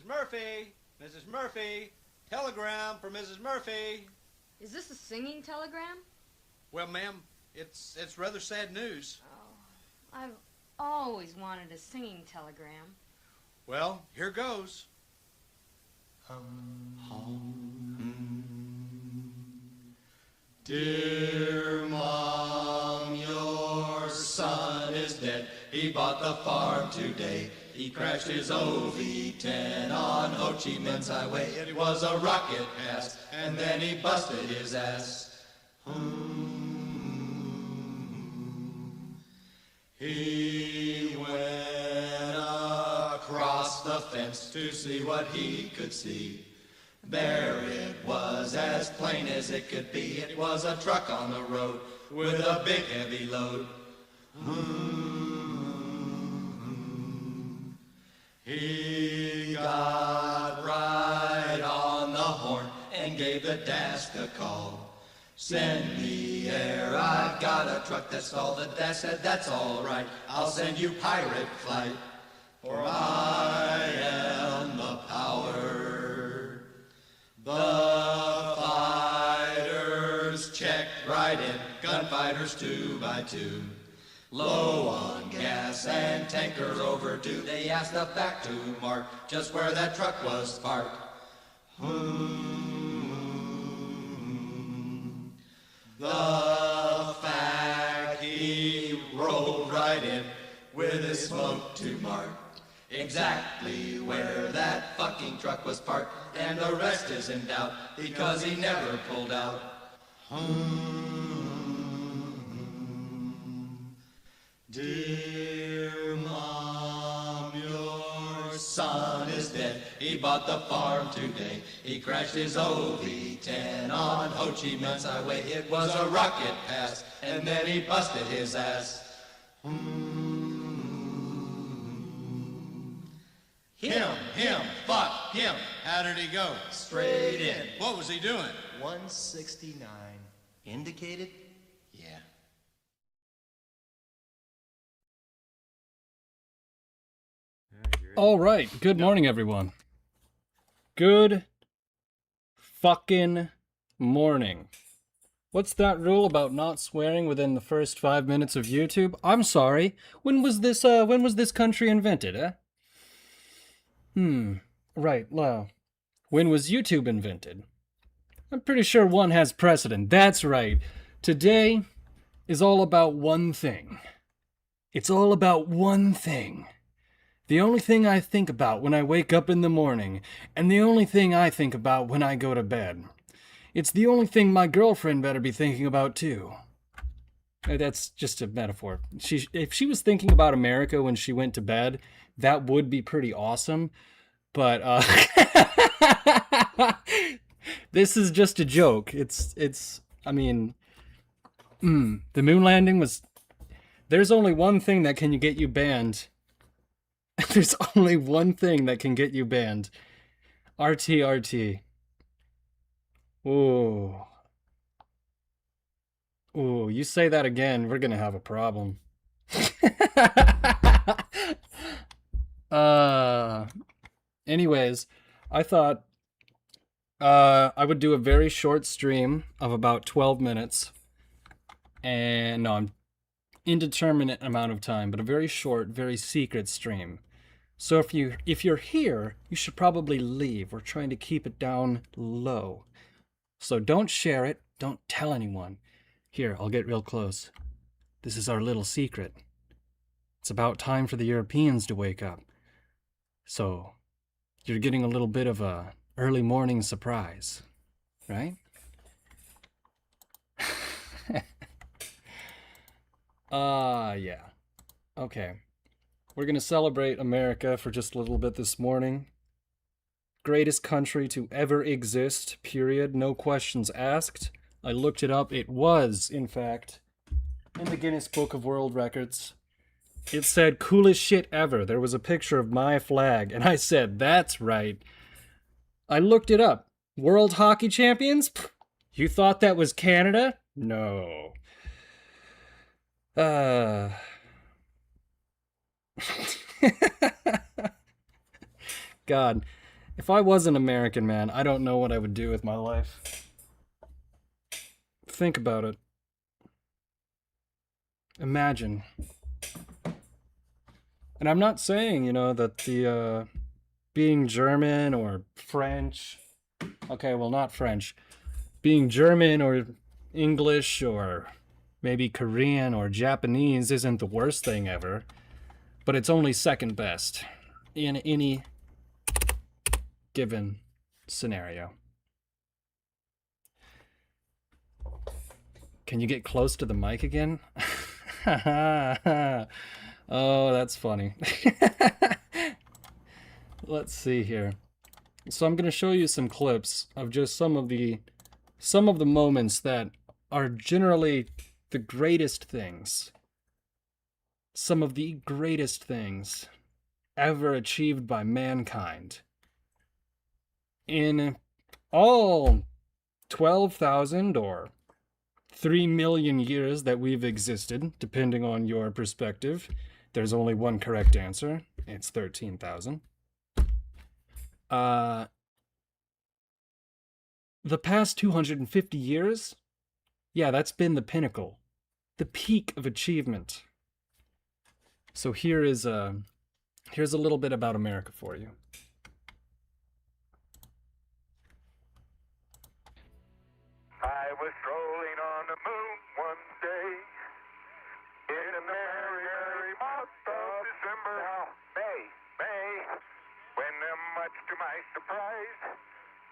Murphy! Mrs. Murphy! Telegram for Mrs. Murphy! Is this a singing telegram? Well, ma'am, it's rather sad news. Oh, I've always wanted a singing telegram. Well, here goes. Dear Mom, your son is dead. He bought the farm today. He crashed his OV-10 on Ho Chi Minh's highway. It was a rocket pass, and then he busted his ass. He went across the fence to see what he could see. There it was, as plain as it could be. It was a truck on the road with a big heavy load. He got right on the horn and gave the desk a call. Send me air, I've got a truck that stalled. The desk said, that's all right, I'll send you pirate flight. For I am the power. The fighters checked right in, gunfighters 2 by 2. Low on gas and tanker overdue. They asked the factory mark just where that truck was parked. The fact he rolled right in with his smoke to mark exactly where that fucking truck was parked, and the rest is in doubt because he never pulled out. Dear Mom, your son is dead. He bought the farm today. He crashed his OV-10 on Ho Chi Minh's highway. It was a rocket pass, and then he busted his ass. Him, fuck him. How did he go? Straight in. What was he doing? 169. Indicated? Yeah. All right. Good morning, everyone. Good fucking morning. What's that rule about not swearing within the first 5 minutes of YouTube? I'm sorry. When was this country invented, eh? Right, well, when was YouTube invented? I'm pretty sure one has precedent. That's right. Today is all about one thing. It's all about one thing. The only thing I think about when I wake up in the morning, and the only thing I think about when I go to bed. It's the only thing my girlfriend better be thinking about too. That's just a metaphor. If she was thinking about America when she went to bed, that would be pretty awesome. But this is just a joke. I mean, the moon landing was. There's only one thing that can get you banned. There's only one thing that can get you banned. RT. Ooh, you say that again, we're gonna have a problem. Anyways, I thought I would do a very short stream of about 12 minutes. And no, I'm indeterminate amount of time, but a very short, very secret stream. So if you're here, you should probably leave. We're trying to keep it down low. So don't share it, don't tell anyone. Here, I'll get real close. This is our little secret. It's about time for the Europeans to wake up. So you're getting a little bit of a early morning surprise, right? Yeah. Okay. We're gonna celebrate America for just a little bit this morning. Greatest country to ever exist, period. No questions asked. I looked it up. It was, in fact, in the Guinness Book of World Records. It said, coolest shit ever. There was a picture of my flag, and I said, that's right. I looked it up. World Hockey Champions? Pfft, you thought that was Canada? No. God. If I was an American, man, I don't know what I would do with my life. Think about it. Imagine. And I'm not saying, you know, that the, being German or French, okay, well, not French, being German or English or maybe Korean or Japanese isn't the worst thing ever, but it's only second best in any given scenario. Can you get close to the mic again? Oh, that's funny. Let's see here. So I'm going to show you some clips of just some of the moments that are generally the greatest things. Some of the greatest things ever achieved by mankind. In all 12,000 or 3 million years that we've existed, depending on your perspective, there's only one correct answer. It's 13,000. The past 250 years, yeah, that's been the pinnacle, the peak of achievement. So here's a little bit about America for you. I was strolling on the moon one day in a merry month of December. Now, May, when much to my surprise,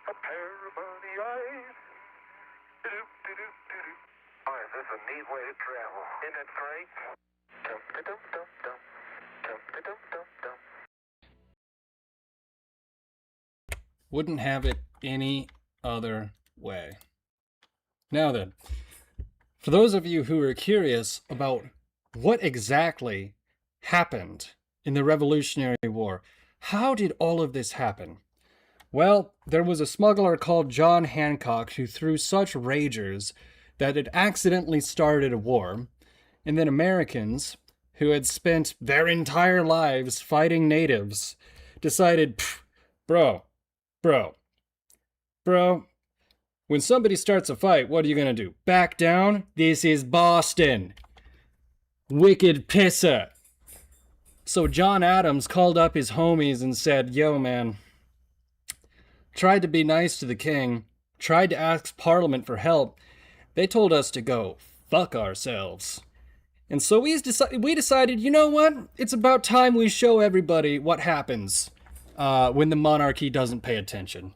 a pair of bunny eyes. Do-do-do-do-do. Oh, is this a neat way to travel? Isn't it great? Dum-da-dum-dum-dum. Dum-da-dum-dum-dum. Wouldn't have it any other way. Now then, for those of you who are curious about what exactly happened in the Revolutionary War, how did all of this happen? Well, there was a smuggler called John Hancock who threw such ragers that it accidentally started a war, and then Americans, who had spent their entire lives fighting natives, decided, bro, when somebody starts a fight, what are you gonna do? Back down? This is Boston. Wicked pisser. So John Adams called up his homies and said, yo, man, tried to be nice to the king, tried to ask Parliament for help. They told us to go fuck ourselves. And so we decided, you know what? It's about time we show everybody what happens when the monarchy doesn't pay attention.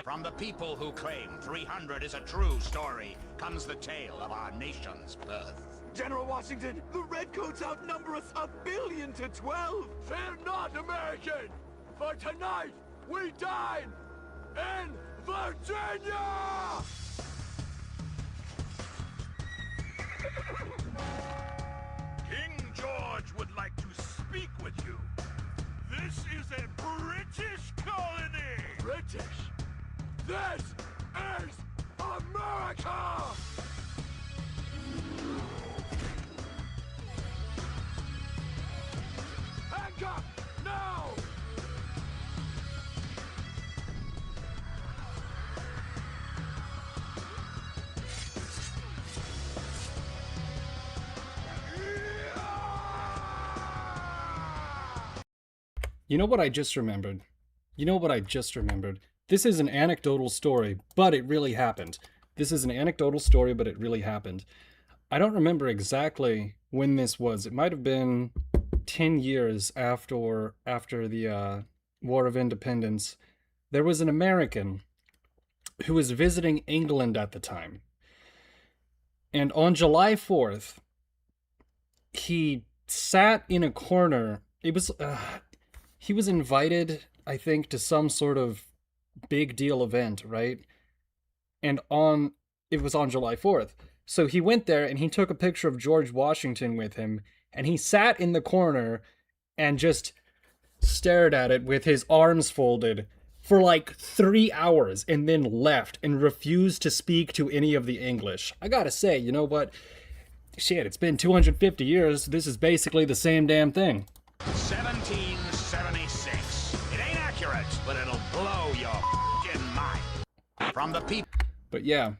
From the people who claim 300 is a true story comes the tale of our nation's birth. General Washington, the Redcoats outnumber us 1,000,000,000 to 12. Fear not, American, for tonight we dine in Virginia! King George would like to speak with you. This is a British colony! British? This is America! Hancock, now! You know what I just remembered? This is an anecdotal story, but it really happened. I don't remember exactly when this was. It might have been 10 years after the War of Independence. There was an American who was visiting England at the time. And on July 4th, he sat in a corner. He was invited, I think, to some sort of big deal event, right? And it was on July 4th. So he went there and he took a picture of George Washington with him, and he sat in the corner and just stared at it with his arms folded for like 3 hours and then left and refused to speak to any of the English. I gotta say, you know what? Shit, it's been 250 years. This is basically the same damn thing. 1776. It ain't accurate, but it'll will blow your f***ing mind. From the people. But yeah.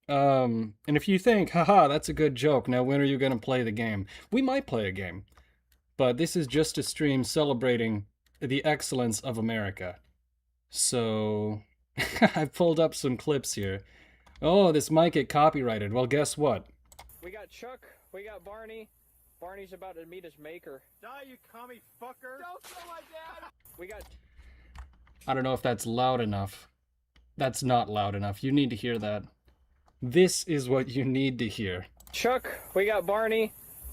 And if you think, haha, that's a good joke, now when are you gonna play the game? We might play a game. But this is just a stream celebrating the excellence of America. So, I've pulled up some clips here. Oh, this might get copyrighted. Well, guess what? We got Chuck, we got Barney. Barney's about to meet his maker. Die, you commie fucker! Don't kill my dad! We got... I don't know if that's loud enough. That's not loud enough. You need to hear that. This is what you need to hear. Chuck, we got Barney.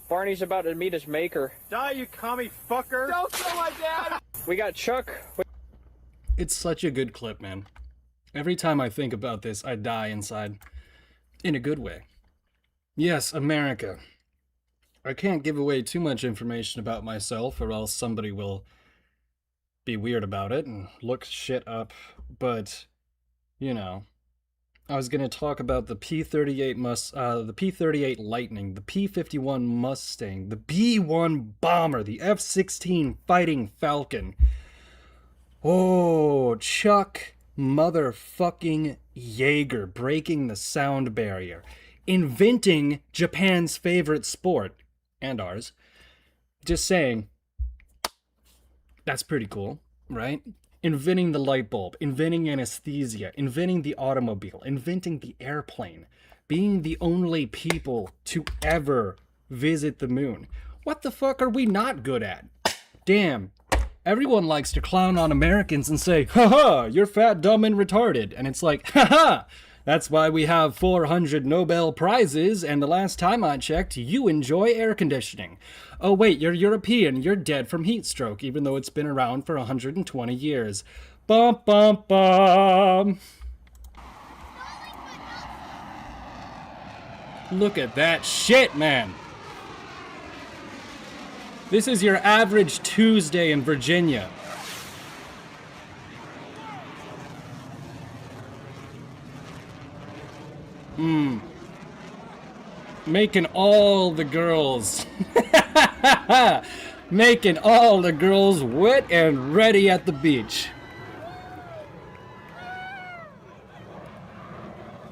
Barney's about to meet his maker. Die, you commie fucker! Don't kill my dad! We got Chuck. It's such a good clip, man. Every time I think about this, I die inside. In a good way. Yes, America. I can't give away too much information about myself or else somebody will be weird about it and look shit up, but, you know. I was gonna talk about the P-38 the P-38 Lightning, the P-51 Mustang, the B-1 Bomber, the F-16 Fighting Falcon. Oh, Chuck motherfucking Yeager breaking the sound barrier, inventing Japan's favorite sport, and ours. Just saying, that's pretty cool, right? Inventing the light bulb, inventing anesthesia, inventing the automobile, inventing the airplane, being the only people to ever visit the moon. What the fuck are we not good at? Damn. Everyone likes to clown on Americans and say, haha, you're fat, dumb, and retarded. And it's like, haha, that's why we have 400 Nobel Prizes, and the last time I checked, you enjoy air conditioning. Oh wait, you're European, you're dead from heat stroke, even though it's been around for 120 years. Bum bum bum. Look at that shit, man. This is your average Tuesday in Virginia. Making all the girls making all the girls wet and ready at the beach.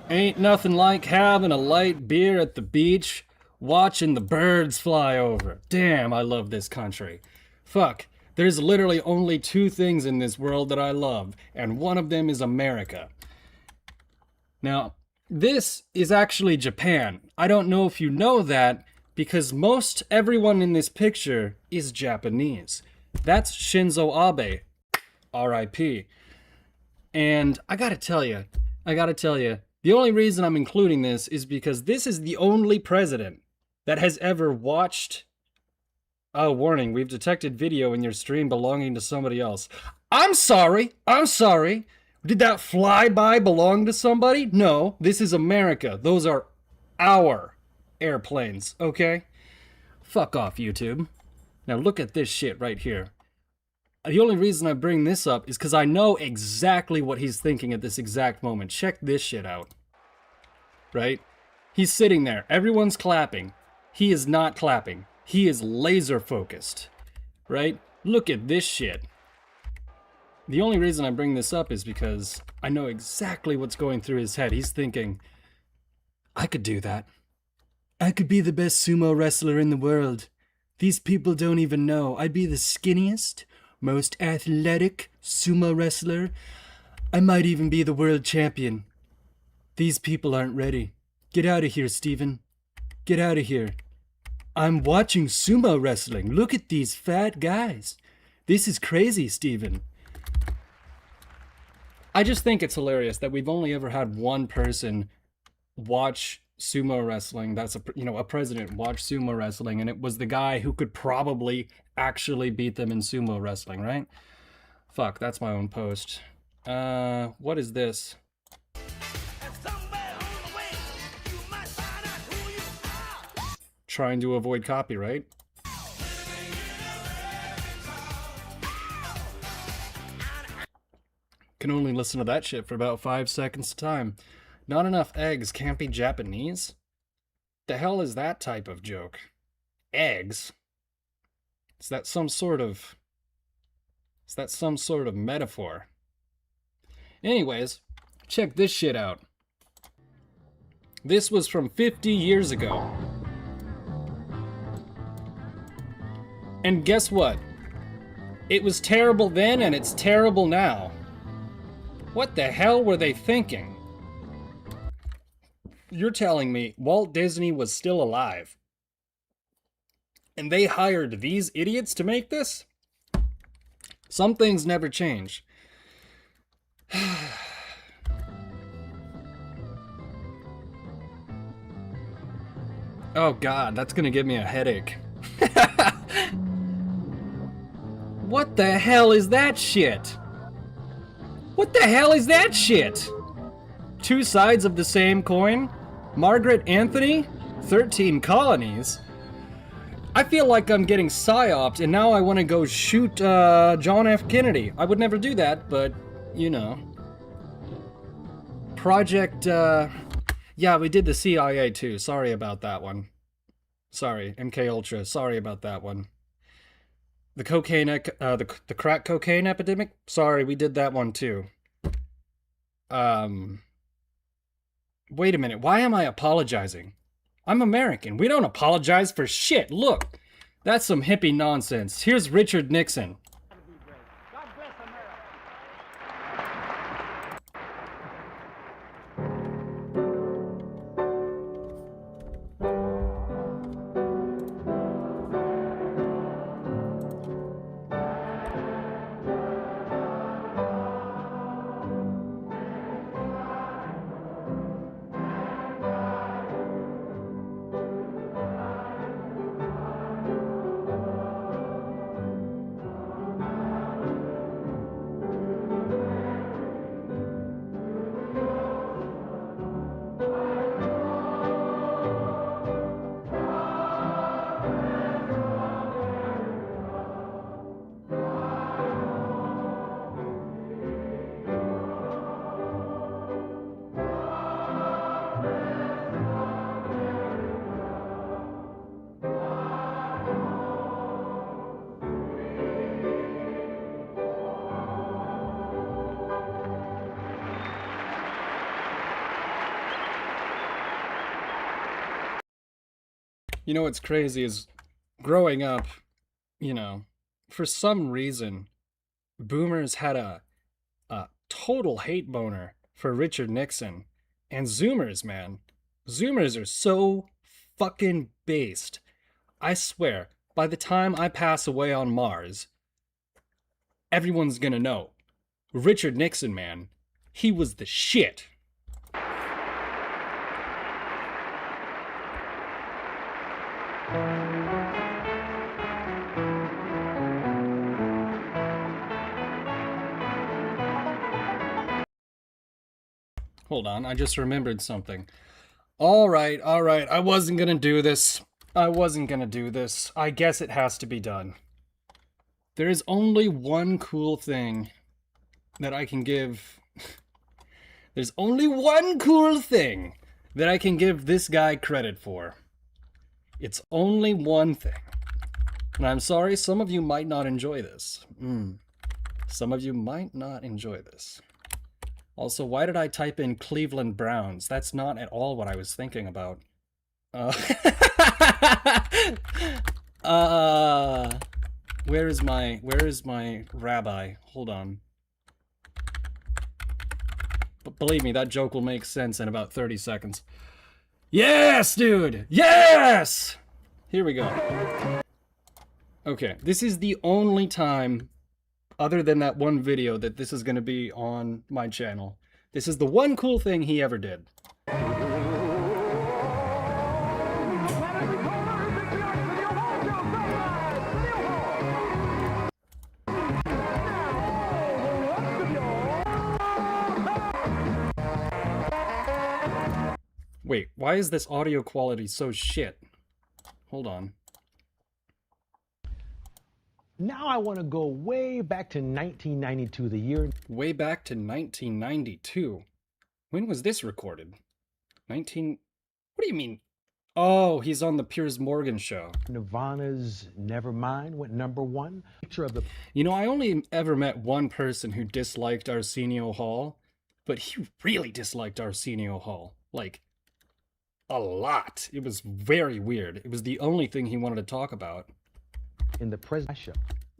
Ain't nothing like having a light beer at the beach, watching the birds fly over. Damn, I love this country. Fuck, there's literally only two things in this world that I love, and one of them is America. Now, this is actually Japan. I don't know if you know that, because most everyone in this picture is Japanese. That's Shinzo Abe, R.I.P. And I gotta tell you, the only reason I'm including this is because this is the only president that has ever watched... Oh, warning, we've detected video in your stream belonging to somebody else. I'm sorry. Did that flyby belong to somebody? No, this is America. Those are our airplanes, okay? Fuck off, YouTube. Now look at this shit right here. The only reason I bring this up is because I know exactly what he's thinking at this exact moment. Check this shit out. Right? He's sitting there. Everyone's clapping. He is not clapping. He is laser focused. Right? Look at this shit. The only reason I bring this up is because I know exactly what's going through his head. He's thinking, I could do that. I could be the best sumo wrestler in the world. These people don't even know. I'd be the skinniest, most athletic sumo wrestler. I might even be the world champion. These people aren't ready. Get out of here, Steven. Get out of here. I'm watching sumo wrestling. Look at these fat guys. This is crazy, Steven. I just think it's hilarious that we've only ever had one person watch sumo wrestling. That's a president watch sumo wrestling, and it was the guy who could probably actually beat them in sumo wrestling, right? Fuck, that's my own post. What is this? Trying to avoid copyright. Can only listen to that shit for about 5 seconds at a time. Not enough eggs can't be Japanese? The hell is that type of joke? Eggs? Is that some sort of metaphor? Anyways, check this shit out. This was from 50 years ago. And guess what? It was terrible then and it's terrible now. What the hell were they thinking? You're telling me Walt Disney was still alive and they hired these idiots to make this? Some things never change. Oh god, that's gonna give me a headache. What the hell is that shit? What the hell is that shit? Two sides of the same coin? Margaret Anthony? 13 colonies? I feel like I'm getting psyoped and now I want to go shoot John F. Kennedy. I would never do that, but, you know. Project, yeah, we did the CIA too. Sorry about that one. Sorry, MK Ultra. Sorry about that one. The cocaine, the crack cocaine epidemic? Sorry, we did that one too. Wait a minute, why am I apologizing? I'm American. We don't apologize for shit. Look, that's some hippie nonsense. Here's Richard Nixon. God bless America. You know what's crazy is growing up, you know, for some reason, boomers had a total hate boner for Richard Nixon. And Zoomers, man. Zoomers are so fucking based. I swear, by the time I pass away on Mars, everyone's gonna know. Richard Nixon, man. He was the shit. Hold on, I just remembered something. Alright, I wasn't gonna do this. I guess it has to be done. There is only one cool thing that I can give... There's only one cool thing that I can give this guy credit for. It's only one thing. And I'm sorry, some of you might not enjoy this. Some of you might not enjoy this. Also, why did I type in Cleveland Browns? That's not at all what I was thinking about. Where is my rabbi? Hold on. But believe me, that joke will make sense in about 30 seconds. Yes, dude! Yes! Here we go. Okay, this is the only time, other than that one video, that this is going to be on my channel. This is the one cool thing he ever did. Wait, why is this audio quality so shit? Hold on. Now I want to go way back to 1992, the year. Way back to 1992? When was this recorded? What do you mean? Oh, he's on the Piers Morgan show. Nirvana's Nevermind went #1. Picture of the... You know, I only ever met one person who disliked Arsenio Hall, but he really disliked Arsenio Hall. Like, a lot. It was very weird. It was the only thing he wanted to talk about. In the present show.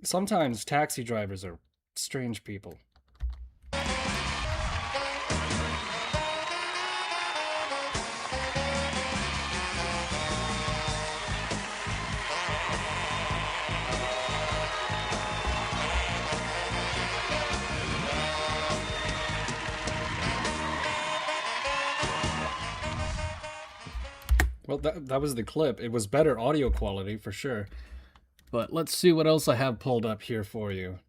Sometimes taxi drivers are strange people. Well, that was the clip. It was better audio quality for sure. But let's see what else I have pulled up here for you.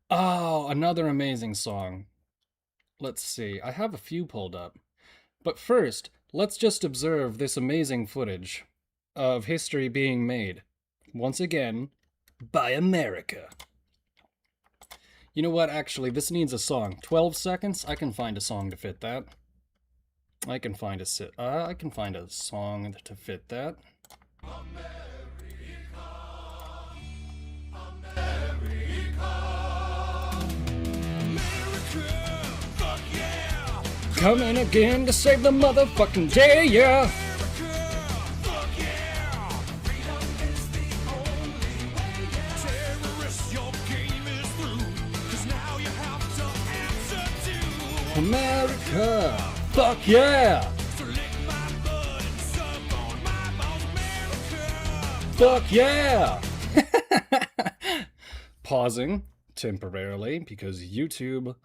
Oh, another amazing song. Let's see. I have a few pulled up. But first, let's just observe this amazing footage of history being made. Once again, by America. You know what? Actually, this needs a song. 12 seconds? I can find a song to fit that. I can find a song to fit that. Coming again to save the motherfucking day, yeah. America, fuck yeah. Fuck yeah. Pausing temporarily because YouTube.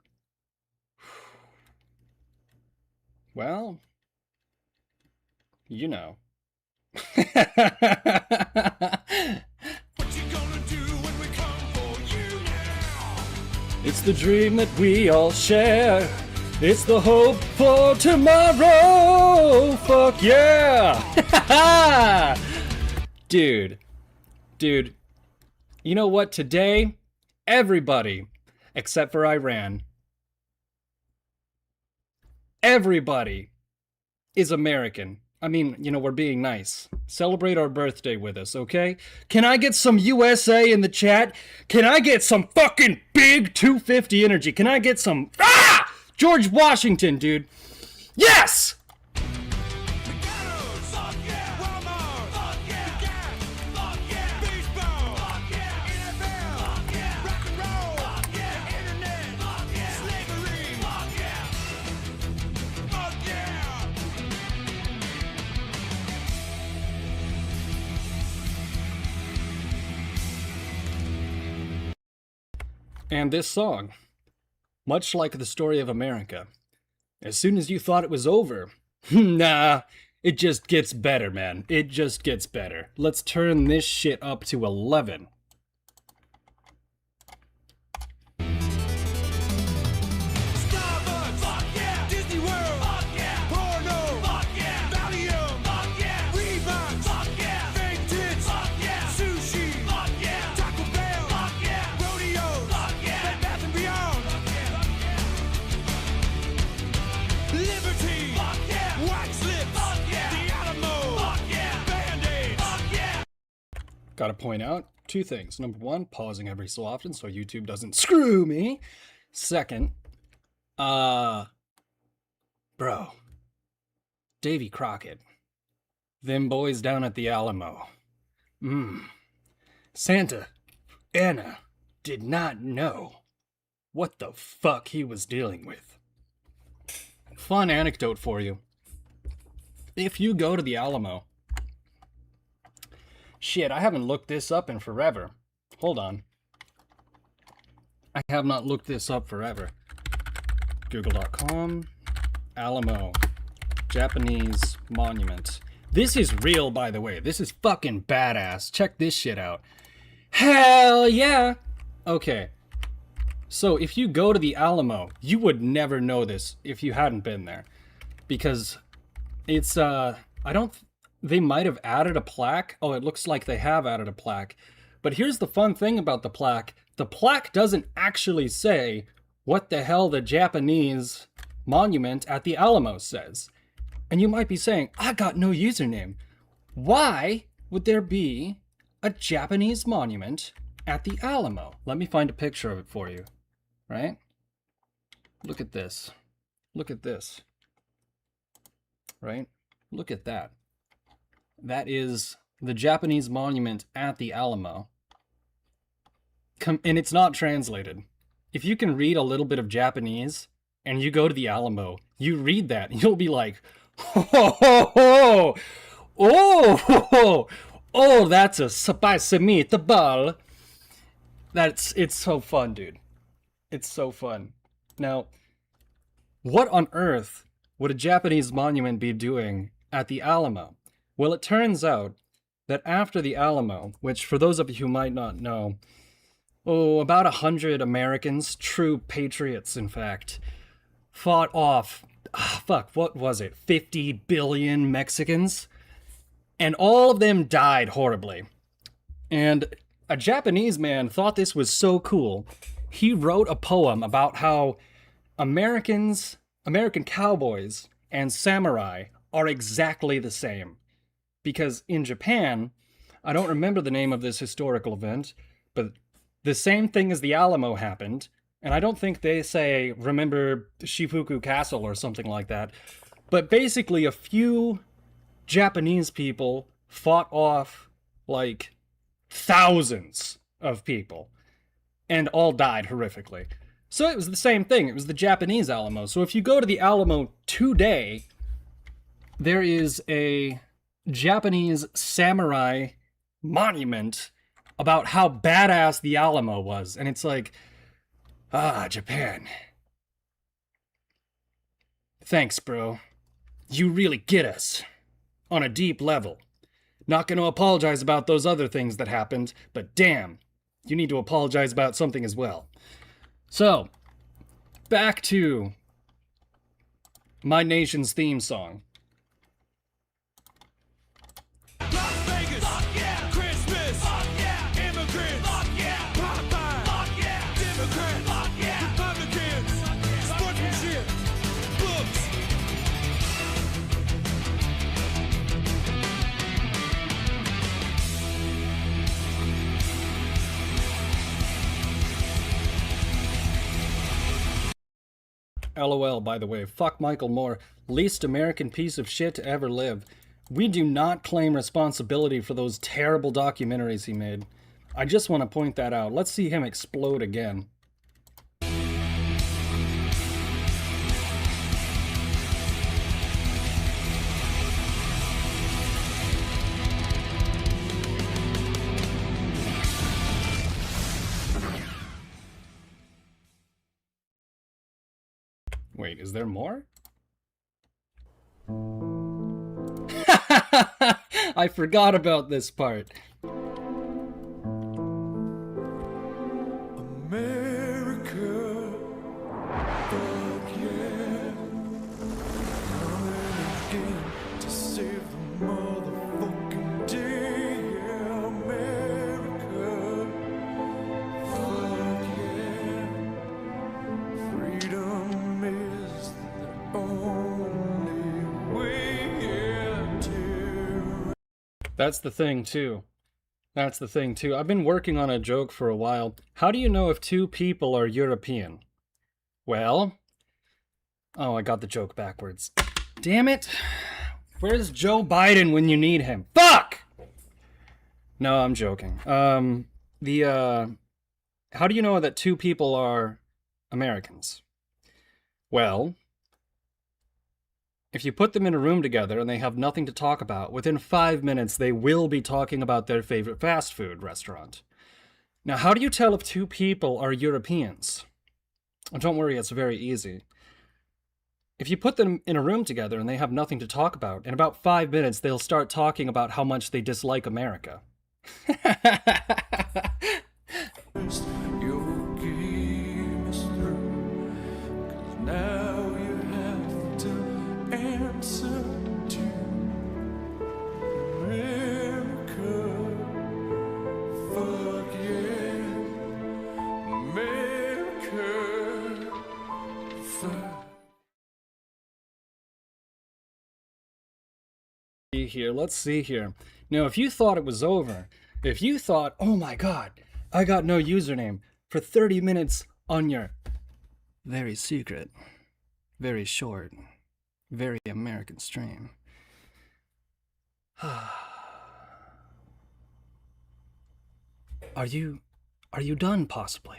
Well, you know. It's the dream that we all share. It's the hope for tomorrow. Fuck yeah. Dude. You know what? Today, everybody, except for Iran, everybody is American. I mean, you know, we're being nice. Celebrate our birthday with us, okay? Can I get some USA in the chat? Can I get some fucking big 250 energy? Can I get some... George Washington, dude. Yes! And this song, much like the story of America, as soon as you thought it was over, nah, it just gets better, man. It just gets better. Let's turn this shit up to 11. Gotta point out two things. Number one, pausing every so often so YouTube doesn't screw me. Second, bro, Davy Crockett, them boys down at the Alamo. Santa Anna did not know what the fuck he was dealing with. Fun anecdote for you. If you go to the Alamo, shit, I haven't looked this up in forever. Hold on. I have not looked this up forever. Google.com. Alamo. Japanese monument. This is real, by the way. This is fucking badass. Check this shit out. Hell yeah! Okay. So if you go to the Alamo, you would never know this if you hadn't been there. Because it's, they might have added a plaque. Oh, it looks like they have added a plaque. But here's the fun thing about the plaque. The plaque doesn't actually say what the hell the Japanese monument at the Alamo says. And you might be saying, I got no username. Why would there be a Japanese monument at the Alamo? Let me find a picture of it for you, right? Look at this. Look at this. Right? Look at that. That is the Japanese monument at the Alamo. And it's not translated. If you can read a little bit of Japanese and you go to the Alamo, you read that, you'll be like, oh, that's a spicy meatball. It's so fun, dude. It's so fun. Now, what on earth would a Japanese monument be doing at the Alamo? Well, it turns out that after the Alamo, which for those of you who might not know, about 100 Americans, true patriots in fact, fought off, what was it, 50 billion Mexicans? And all of them died horribly. And a Japanese man thought this was so cool, he wrote a poem about how American cowboys and samurai are exactly the same. Because in Japan, I don't remember the name of this historical event, but the same thing as the Alamo happened, and I don't think they say, remember Shifuku Castle or something like that, but basically a few Japanese people fought off, like, thousands of people, and all died horrifically. So it was the same thing, it was the Japanese Alamo. So if you go to the Alamo today, there is a Japanese samurai monument about how badass the Alamo was. And it's like, Japan. Thanks, bro. You really get us. On a deep level. Not gonna apologize about those other things that happened, but damn, you need to apologize about something as well. So, back to my nation's theme song. LOL, by the way. Fuck Michael Moore. Least American piece of shit to ever live. We do not claim responsibility for those terrible documentaries he made. I just want to point that out. Let's see him explode again. Wait, is there more? I forgot about this part. America, fuck yeah. Coming again to save the motherfucking day. Yeah, America, fuck yeah. Freedom is the only way to... That's the thing, too. That's the thing, too. I've been working on a joke for a while. How do you know if two people are European? Well... Oh, I got the joke backwards. Damn it! Where's Joe Biden when you need him? Fuck! No, I'm joking. How do you know that two people are Americans? Well... if you put them in a room together and they have nothing to talk about, within 5 minutes they will be talking about their favorite fast food restaurant. Now, how do you tell if two people are Europeans? Oh, don't worry, it's very easy. If you put them in a room together and they have nothing to talk about, in about 5 minutes they'll start talking about how much they dislike America. Your game is through, 'cause now you have to answer to America. Fuck yeah, America. Fuck. Here, let's see here. Now, if you thought it was over, if you thought, oh my god, I got no username for 30 minutes on your very secret, very short, very American stream. Are you done, possibly?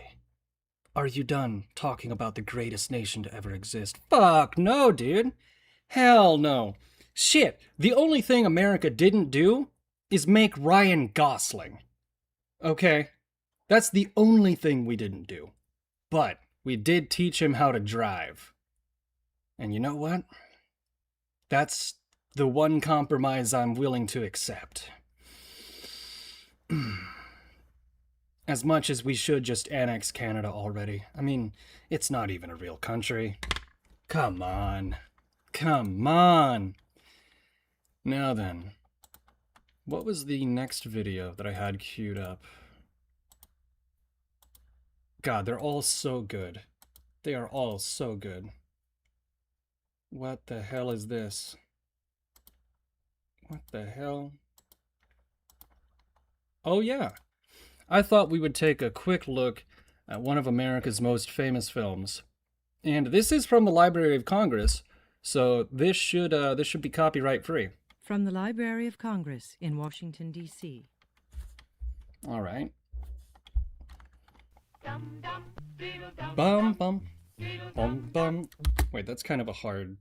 Are you done talking about the greatest nation to ever exist? Fuck no, dude. Hell no. Shit, the only thing America didn't do is make Ryan Gosling. Okay? That's the only thing we didn't do. But we did teach him how to drive. And you know what? That's the one compromise I'm willing to accept. As much as we should just annex Canada already. I mean, it's not even a real country. Come on. Come on. Now then, what was the next video that I had queued up? God, they're all so good. They are all so good. What the hell is this? What the hell? Oh yeah. I thought we would take a quick look at one of America's most famous films. And this is from the Library of Congress, so this should be copyright free. From the Library of Congress in Washington, D.C. All right. Bum bum bum bum. Wait, that's kind of a hard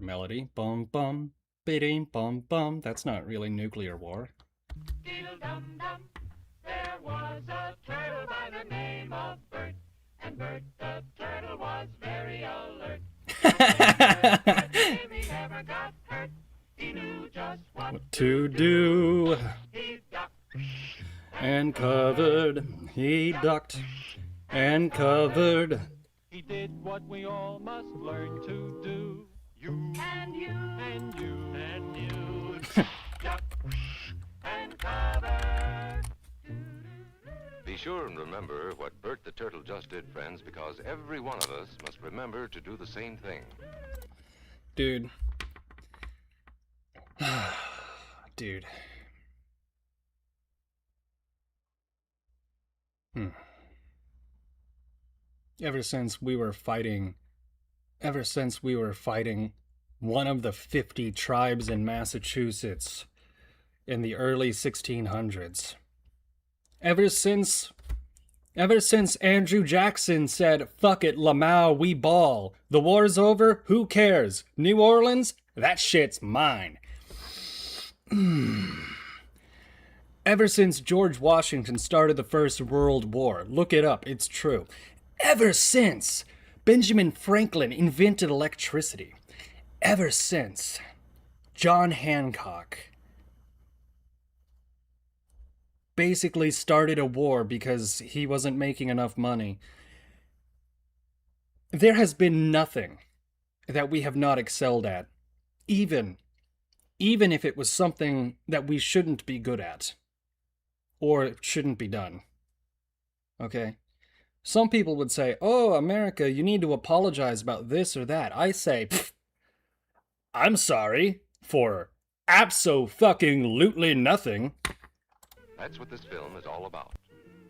melody. Bum bum bidding bum bum. That's not really nuclear war. There was a turtle by the name of Bert, and Bert the turtle was very alert. He never got hurt. He knew just what to do. He ducked And covered, he ducked and covered. He did what we all must learn to do. You and you and you and you duck and cover. Be sure and remember what Bert the Turtle just did, friends, because every one of us must remember to do the same thing. Dude. Dude. Ever since we were fighting one of the 50 tribes in Massachusetts in the early 1600s. Ever since Andrew Jackson said, "Fuck it, Lamau, we ball. The war's over, who cares? New Orleans, that shit's mine." Ever since George Washington started the First World War, look it up, it's true. Ever since Benjamin Franklin invented electricity. Ever since John Hancock basically started a war because he wasn't making enough money. There has been nothing that we have not excelled at, even if it was something that we shouldn't be good at, or shouldn't be done. Okay? Some people would say, "Oh, America, you need to apologize about this or that." I say, I'm sorry for abso-fucking-lutely nothing. That's what this film is all about.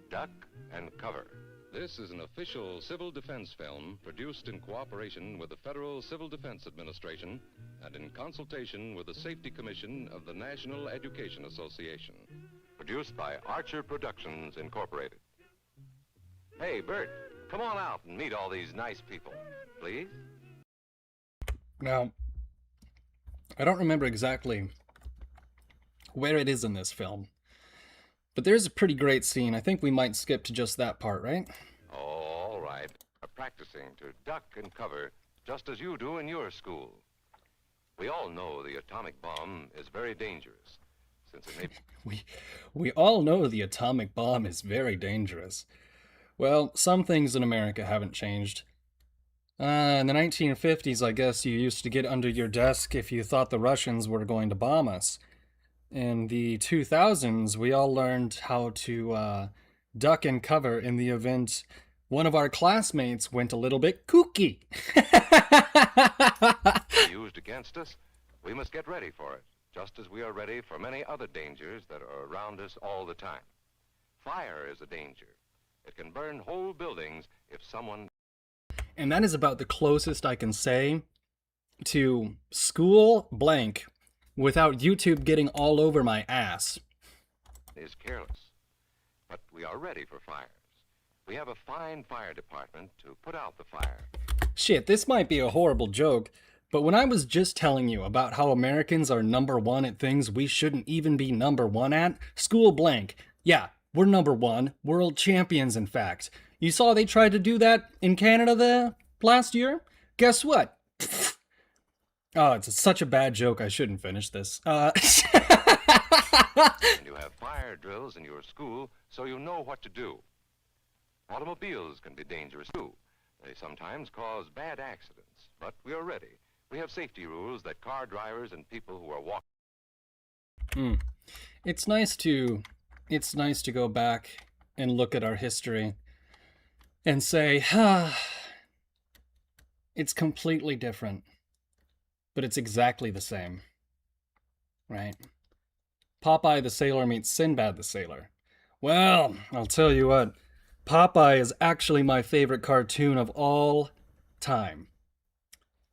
Duck and cover. This is an official civil defense film produced in cooperation with the Federal Civil Defense Administration and in consultation with the Safety Commission of the National Education Association. Produced by Archer Productions, Incorporated. Hey, Bert, come on out and meet all these nice people, please. Now, I don't remember exactly where it is in this film, but there's a pretty great scene. I think we might skip to just that part, right? Oh, all right. Practicing to duck and cover just as you do in your school. We all know the atomic bomb is very dangerous, since it may... We all know the atomic bomb is very dangerous. Well, some things in America haven't changed. In the 1950s, I guess you used to get under your desk if you thought the Russians were going to bomb us. In the 2000s, we all learned how to duck and cover in the event one of our classmates went a little bit kooky. Used against us, we must get ready for it, just as we are ready for many other dangers that are around us all the time. Fire is a danger. It can burn whole buildings if someone... And that is about the closest I can say to school blank without YouTube getting all over my ass. Is careless, but we are ready for fires. We have a fine fire department to put out the fire. Shit, this might be a horrible joke, but when I was just telling you about how Americans are #1 at things we shouldn't even be #1 at, school blank, yeah, we're #1, world champions in fact. You saw they tried to do that in Canada the last year? Guess what? Oh, it's such a bad joke, I shouldn't finish this. And you have fire drills in your school so you know what to do. Automobiles can be dangerous too. They sometimes cause bad accidents, but we are ready. We have safety rules that car drivers and people who are walking... It's nice to go back and look at our history and say, it's completely different, but it's exactly the same, right? Popeye the Sailor meets Sinbad the Sailor. Well, I'll tell you what, Popeye is actually my favorite cartoon of all time.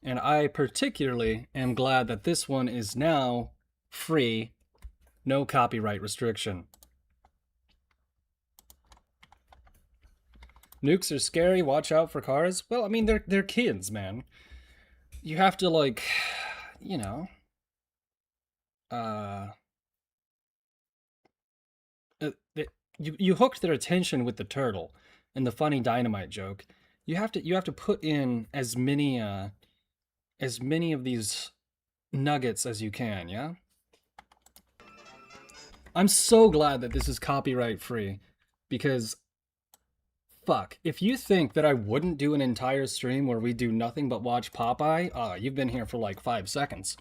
And I particularly am glad that this one is now free, no copyright restriction. Nukes are scary, watch out for cars. Well, I mean, they're kids, man. You have to, like, you know, you hooked their attention with the turtle and the funny dynamite joke. You have to put in as many of these nuggets as you can, yeah? I'm so glad that this is copyright free, because fuck, if you think that I wouldn't do an entire stream where we do nothing but watch Popeye, you've been here for like 5 seconds.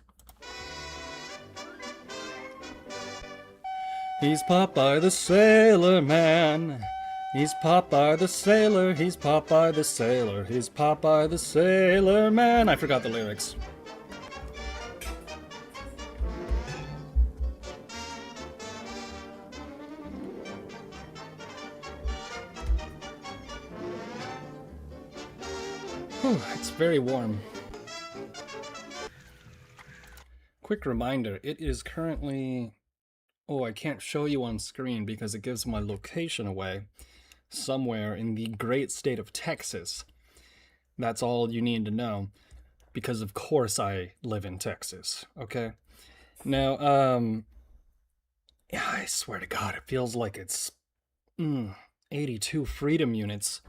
He's Popeye the Sailor Man. He's Popeye the Sailor, he's Popeye the Sailor, he's Popeye the Sailor Man. I forgot the lyrics. Whew, it's very warm. Quick reminder, it is currently... Oh, I can't show you on screen because it gives my location away. Somewhere in the great state of Texas. That's all you need to know, because of course I live in Texas, okay? Now, yeah, I swear to God, it feels like it's 82 freedom units.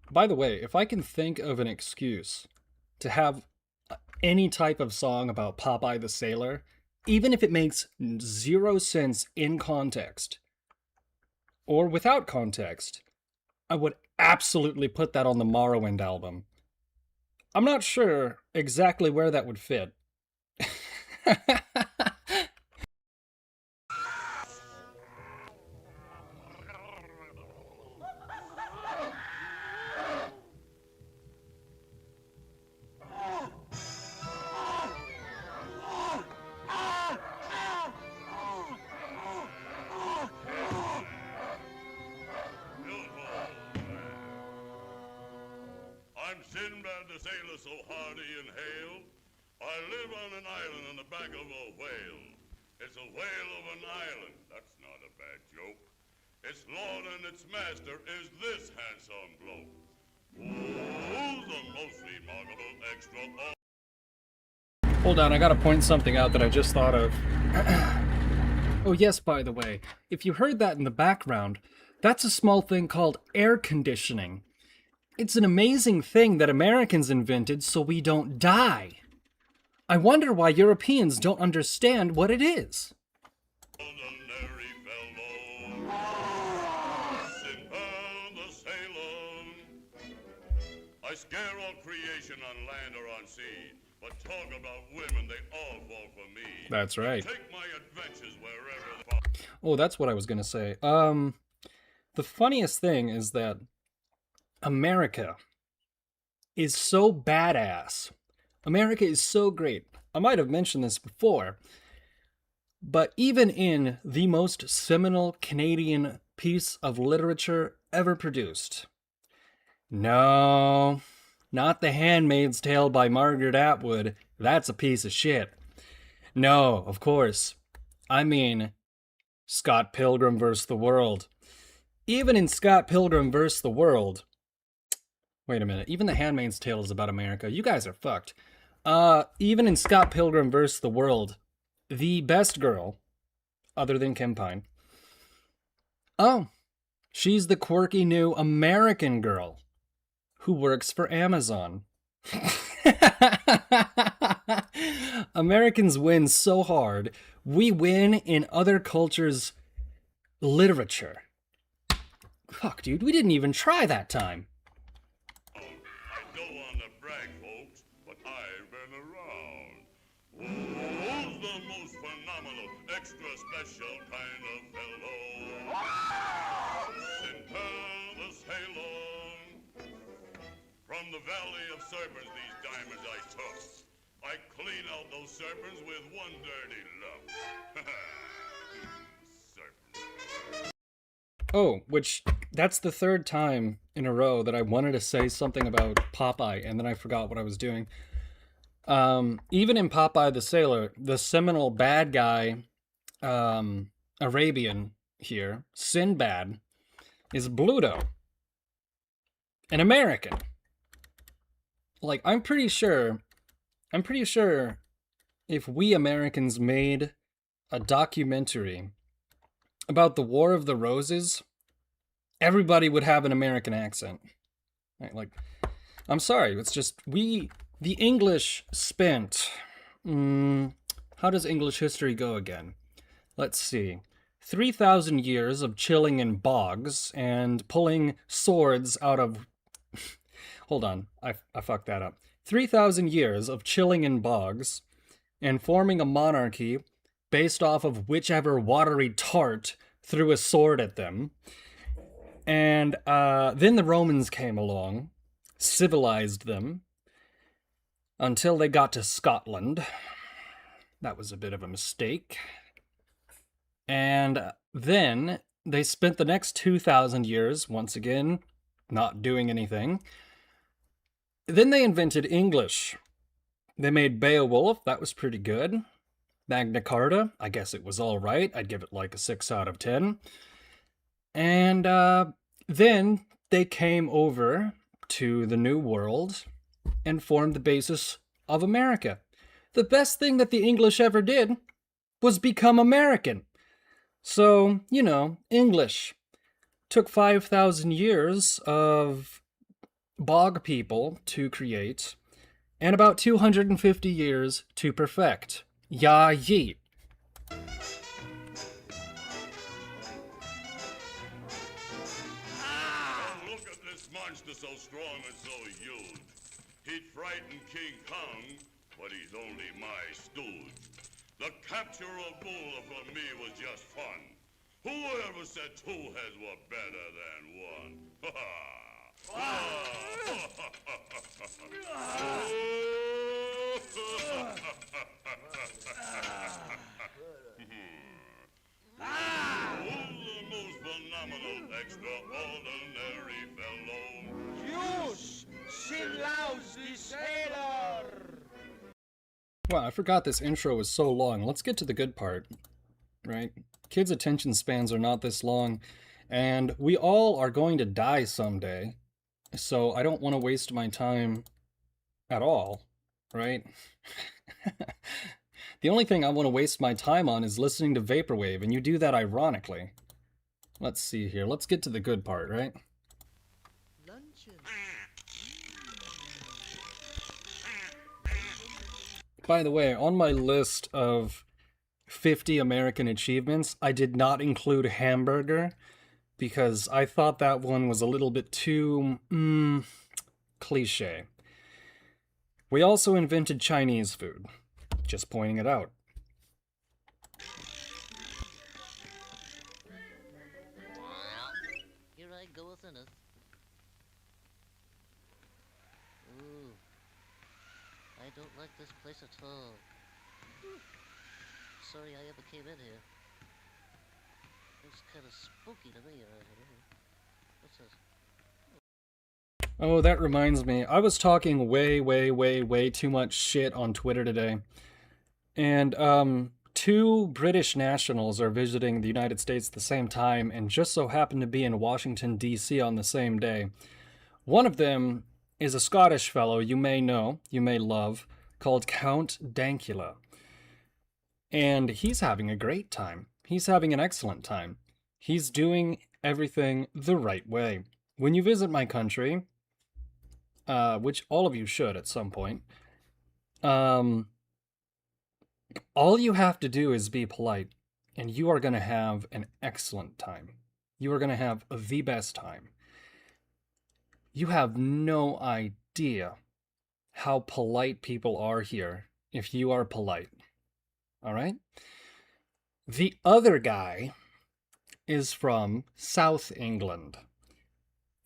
By the way, if I can think of an excuse to have any type of song about Popeye the Sailor, even if it makes 0 sense in context, or without context, I would absolutely put that on the Morrowind album. I'm not sure exactly where that would fit. I'm Sinbad the Sailor, so hardy and hale. I live on an island on the back of a whale. It's a whale of an island, that's not a bad joke. Its lord and its master is this handsome bloke. Oh, the most remarkable extra... Hold on, I gotta point something out that I just thought of. Oh yes, by the way, if you heard that in the background, that's a small thing called air conditioning. It's an amazing thing that Americans invented so we don't die. I wonder why Europeans don't understand what it is. I scare all creation on land or on sea, but talk about women, they all fall for me. That's right. Take my adventures wherever Oh, that's what I was gonna say. The funniest thing is that America is so badass. America is so great. I might have mentioned this before, but even in the most seminal Canadian piece of literature ever produced, no, not The Handmaid's Tale by Margaret Atwood, that's a piece of shit. No, of course, I mean Scott Pilgrim vs. the World. Even in Scott Pilgrim vs. the World, wait a minute, even The Handmaid's Tale is about America. You guys are fucked. Even in Scott Pilgrim vs. the World, the best girl, other than Kim Pine, oh, she's the quirky new American girl who works for Amazon. Americans win so hard, we win in other cultures' literature. Fuck, dude, we didn't even try that time. I don't want to brag, folks, but I've been around. Who's the most phenomenal, extra special kind of fellow? Sintel the Ceylon. From the Valley of Serpents, these diamonds I took. I clean out those serpents with one dirty look. Serpents. Oh, which, that's the third time in a row that I wanted to say something about Popeye, and then I forgot what I was doing. Even in Popeye the Sailor, the seminal bad guy, Arabian here, Sinbad, is Bluto. An American. Like, I'm pretty sure if we Americans made a documentary about the War of the Roses, everybody would have an American accent. Right, like, I'm sorry, it's just, the English spent, how does English history go again? Let's see, 3,000 years of chilling in bogs and pulling swords out of, hold on, I fucked that up. 3,000 years of chilling in bogs and forming a monarchy based off of whichever watery tart threw a sword at them. And then the Romans came along, civilized them, until they got to Scotland. That was a bit of a mistake. And then they spent the next 2,000 years, once again, not doing anything. Then they invented English. They made Beowulf, that was pretty good. Magna Carta, I guess it was all right. I'd give it like a 6 out of 10. And then they came over to the New World and formed the basis of America. The best thing that the English ever did was become American. So, you know, English took 5,000 years of bog people to create, and about 250 years to perfect. Ya yeet. Look at this monster so strong and so huge. He'd frighten King Kong, but he's only my stooge. The capture of Bula for me was just fun. Whoever said 2 heads were better than 1? Ha Who's the most phenomenal, extraordinary fellow? Use Sinlaus the Sailor! Wow, I forgot this intro was so long. Let's get to the good part, right? Kids' attention spans are not this long, and we all are going to die someday, so I don't want to waste my time at all, right? The only thing I want to waste my time on is listening to Vaporwave, and you do that ironically. Let's see here. Let's get to the good part, right? By the way, on my list of 50 American achievements, I did not include hamburger because I thought that one was a little bit too, cliche. We also invented Chinese food. Just pointing it out. I goeth in it. Ooh. I don't like this place at all. Sorry I ever came in here. It's kind of spooky to me. What's this? Oh, that reminds me. I was talking way too much shit on Twitter today. And, 2 British nationals are visiting the United States at the same time and just so happen to be in Washington, D.C. on the same day. One of them is a Scottish fellow you may know, you may love, called Count Dankula. And he's having a great time. He's having an excellent time. He's doing everything the right way. When you visit my country, which all of you should at some point, all you have to do is be polite, and you are going to have an excellent time. You are going to have the best time. You have no idea how polite people are here if you are polite. All right? The other guy is from South England,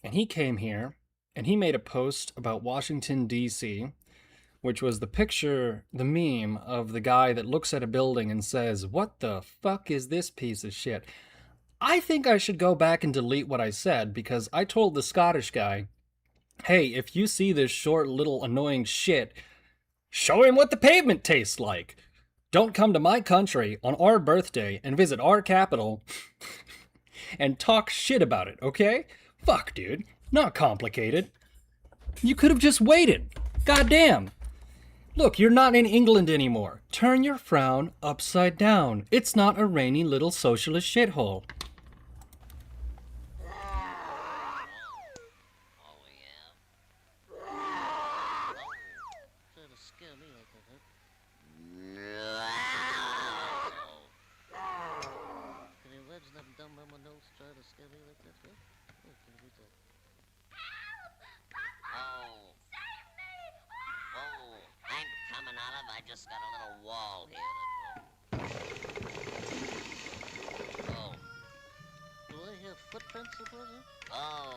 and he came here, and he made a post about Washington, D.C., which was the picture, the meme of the guy that looks at a building and says, "What the fuck is this piece of shit?" I think I should go back and delete what I said, because I told the Scottish guy, hey, if you see this short little annoying shit, show him what the pavement tastes like. Don't come to my country on our birthday and visit our capital and talk shit about it, okay? Fuck, dude. Not complicated. You could have just waited. Goddamn. Look, you're not in England anymore. Turn your frown upside down. It's not a rainy little socialist shithole. I just got a little wall here. Oh. Do I hear footprints or something? Oh.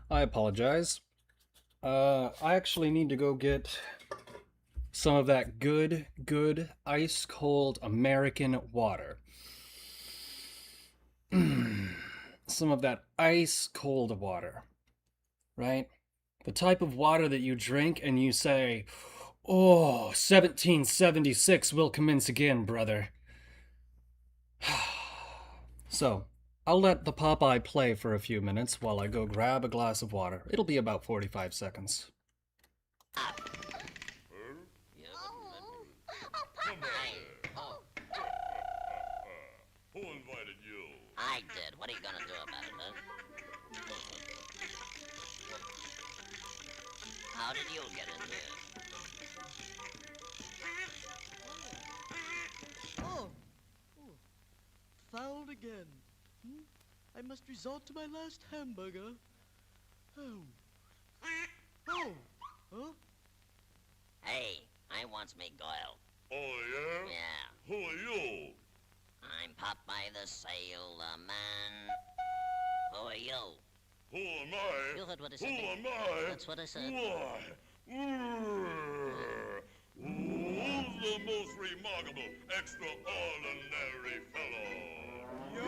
I apologize. I actually need to go get some of that good ice-cold American water. Some of that ice-cold water, right? The type of water that you drink and you say, "Oh, 1776 will commence again, brother." So, I'll let the Popeye play for a few minutes while I go grab a glass of water. It'll be about 45 seconds. Who invited you? I did. What are you gonna do about it, huh? How did you get in here? Oh! Fouled again. I must resort to my last hamburger. Oh. Huh? Hey, I wants me Goyle. Oh, yeah? Yeah. Who are you? I'm Popeye the Sailor Man. Who are you? Who am I? You heard what I said. Who am I? That's what I said. Why? Who's the most remarkable, extraordinary fellow? Yo!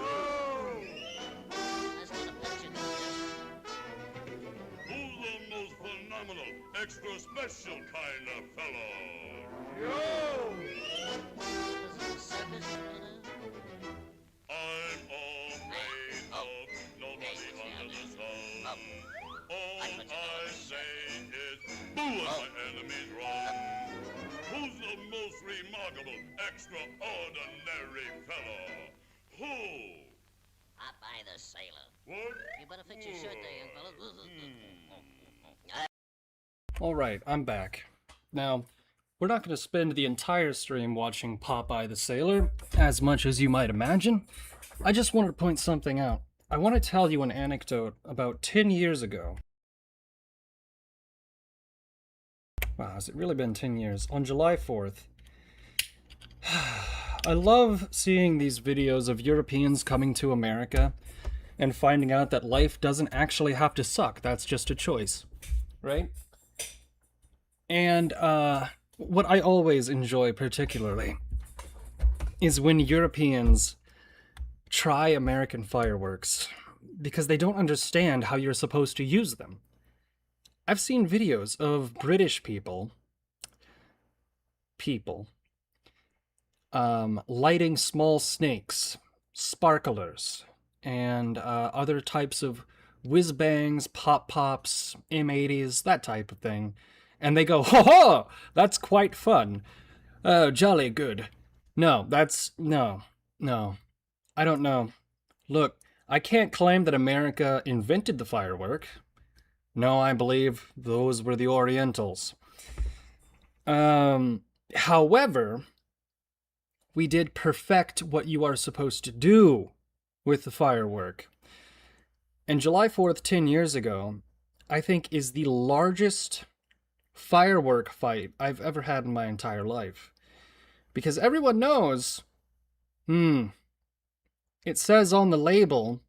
That's not a picture, Who's the most phenomenal, extra special kind of fellow? Yo! Is it a circus? I'm all made up, nobody under the sun. All I say is, boo as my enemies run. Who's the most remarkable, extraordinary fellow? Who? Popeye the Sailor. What? You better fix your shirt there, young fella. Alright, I'm back. Now, we're not going to spend the entire stream watching Popeye the Sailor, as much as you might imagine. I just wanted to point something out. I want to tell you an anecdote about 10 years ago. Wow, has it really been 10 years? On July 4th. I love seeing these videos of Europeans coming to America and finding out that life doesn't actually have to suck. That's just a choice, right? And what I always enjoy particularly is when Europeans try American fireworks because they don't understand how you're supposed to use them. I've seen videos of British people lighting small snakes, sparklers, and other types of whiz-bangs, pop-pops, M80s, that type of thing. And they go, ho ho, that's quite fun. Jolly good. No, no. I don't know. Look, I can't claim that America invented the firework. No, I believe those were the Orientals. However, we did perfect what you are supposed to do with the firework. And July 4th, 10 years ago, I think is the largest firework fight I've ever had in my entire life. Because everyone knows, it says on the label,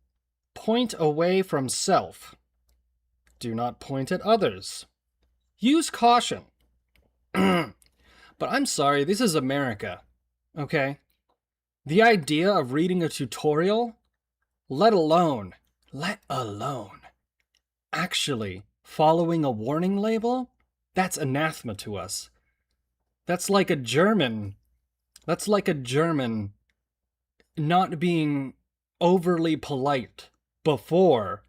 point away from self. Do not point at others. Use caution. But I'm sorry, this is America, okay? The idea of reading a tutorial, let alone, actually following a warning label, that's anathema to us. That's like a German not being overly polite before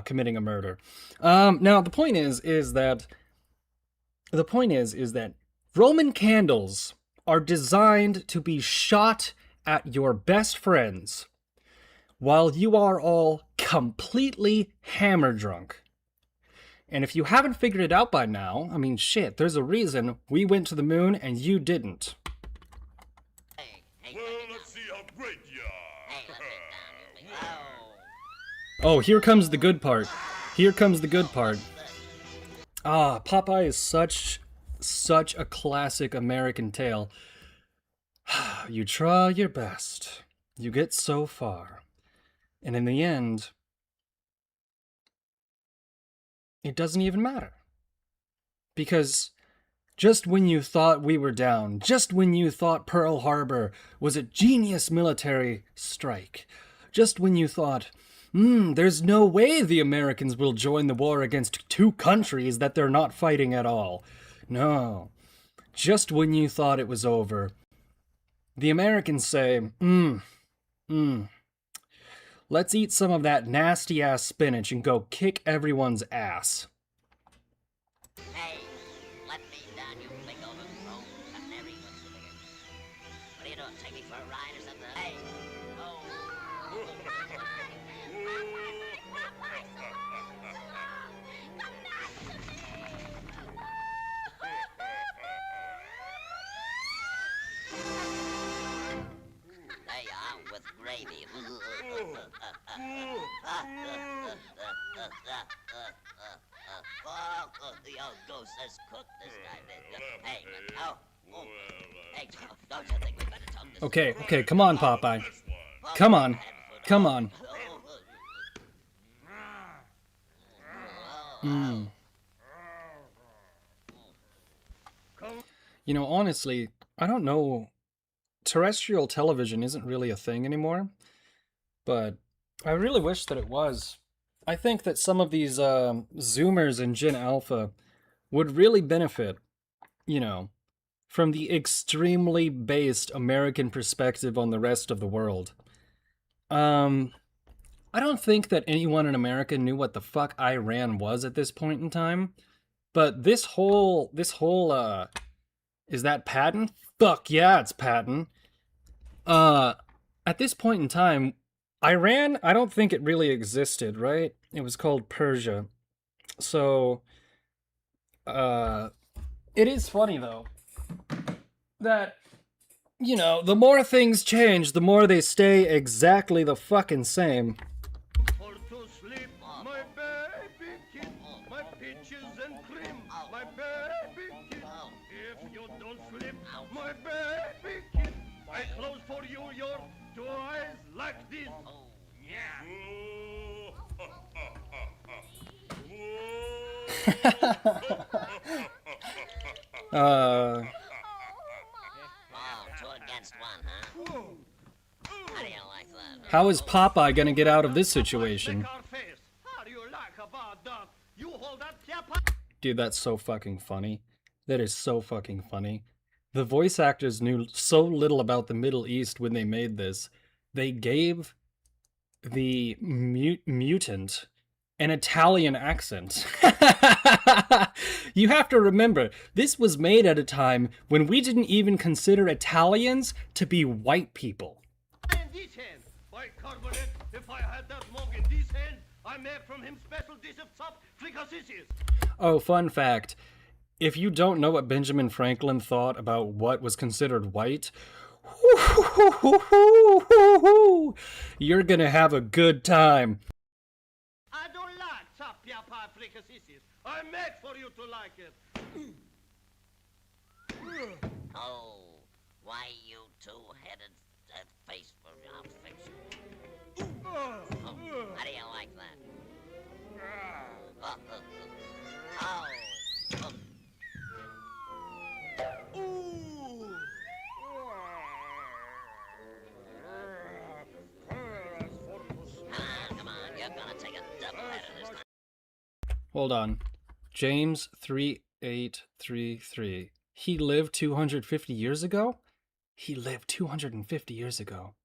committing a murder. Now the point is that Roman candles are designed to be shot at your best friends while you are all completely hammer drunk. And if you haven't figured it out by now, I mean, shit, there's a reason we went to the moon and you didn't. Well, let's see how great you are. Oh, here comes the good part. Here comes the good part. Ah, Popeye is such a classic American tale. You try your best. You get so far. And in the end, it doesn't even matter. Because just when you thought we were down, just when you thought Pearl Harbor was a genius military strike, just when you thought, there's no way the Americans will join the war against two countries that they're not fighting at all. No. Just when you thought it was over, the Americans say, let's eat some of that nasty-ass spinach and go kick everyone's ass. Hey, let me down, you big old rogue canary. What are you doing? Take me for a ride or something? Hey, oh. There you are with gravy. The old ghost has cooked this guy. Hey, hey, don't you think we better tell him this? Okay, come on, Popeye. Come on. You know, honestly, I don't know. Terrestrial television isn't really a thing anymore, but I really wish that it was. I think that some of these Zoomers and Gen Alpha would really benefit, you know, from the extremely based American perspective on the rest of the world. I don't think that anyone in America knew what the fuck Iran was at this point in time, but this whole, is that Patton? Fuck yeah, it's Patton. At this point in time, Iran, I don't think it really existed, right? It was called Persia. So, it is funny, though, that, you know, the more things change, the more they stay exactly the fucking same. For to sleep, my baby kid, my peaches and cream, my baby don't slip, my baby kid. I close for you your two eyes like this. Yeah. Oh, 2 against 1, huh? How do you like that? How is Popeye gonna get out of this situation? How do you like about that? You hold that Dude, that's so fucking funny. That is so fucking funny. The voice actors knew so little about the Middle East when they made this. They gave the mutant an Italian accent. You have to remember, this was made at a time when we didn't even consider Italians to be white people. in this hand. Bicarbonate, if I had that mug in this hand, I make from him special dish of chopped fricassees. Oh, fun fact. If you don't know what Benjamin Franklin thought about what was considered white, you're gonna have a good time. I don't like chopped pie fricassees. I make for you to like it. Oh, why you two-headed face for our fiction? Oh, how do you like that? Oh. Come on, you're gonna take a double header this time. Hold on. James 3833. He lived 250 years ago? He lived 250 years ago.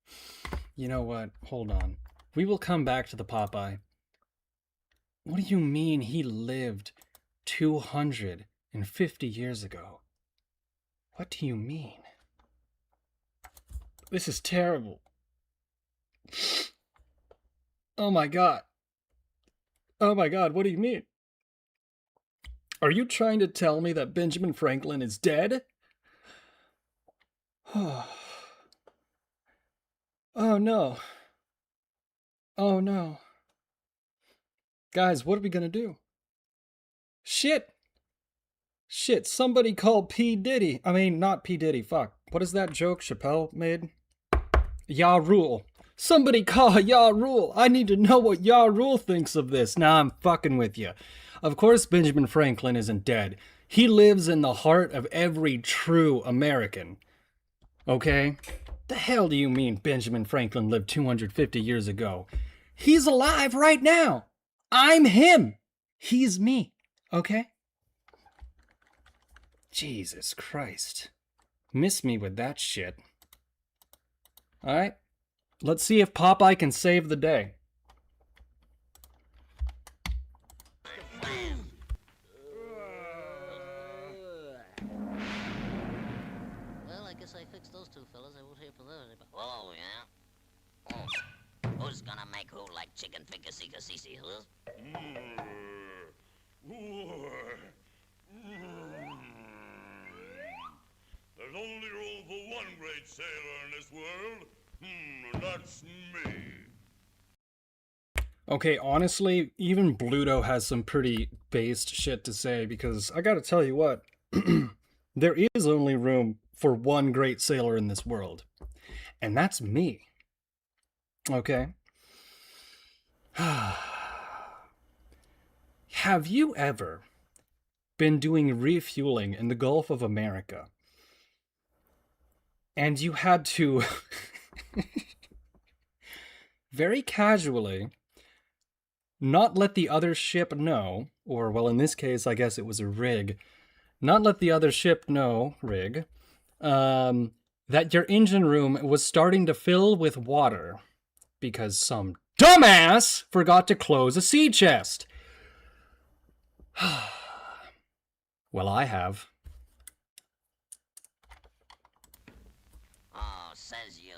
You know what? Hold on. We will come back to the Popeye. What do you mean he lived 250 years ago? What do you mean? This is terrible. Oh my god. Oh my god, what do you mean? Are you trying to tell me that Benjamin Franklin is dead? Oh no. Oh no. Guys, what are we gonna do? Shit! Shit, somebody call P. Diddy. I mean, not P. Diddy, fuck. What is that joke Chappelle made? Ya Rule. Somebody call Ya Rule. I need to know what Ya Rule thinks of this. Nah, I'm fucking with you. Of course Benjamin Franklin isn't dead. He lives in the heart of every true American. Okay? The hell do you mean Benjamin Franklin lived 250 years ago? He's alive right now. I'm him. He's me. Okay? Jesus Christ. Miss me with that shit. Alright? Let's see if Popeye can save the day. Well, I guess I fixed those two fellas. I won't hear from them anymore. Oh, yeah? Oh. Who's gonna make who like chicken fricassees, huh? There's only room for one great sailor in this world. And that's me. Okay, honestly, even Bluto has some pretty based shit to say, because I gotta tell you what, there is only room for one great sailor in this world, and that's me. Okay? Have you ever been doing refueling in the Gulf of America, and you had to very casually not let the other ship know, or, well, in this case, I guess it was a rig, not let the other ship know, rig, that your engine room was starting to fill with water because some dumbass forgot to close a sea chest? Well, I have. Oh, says you.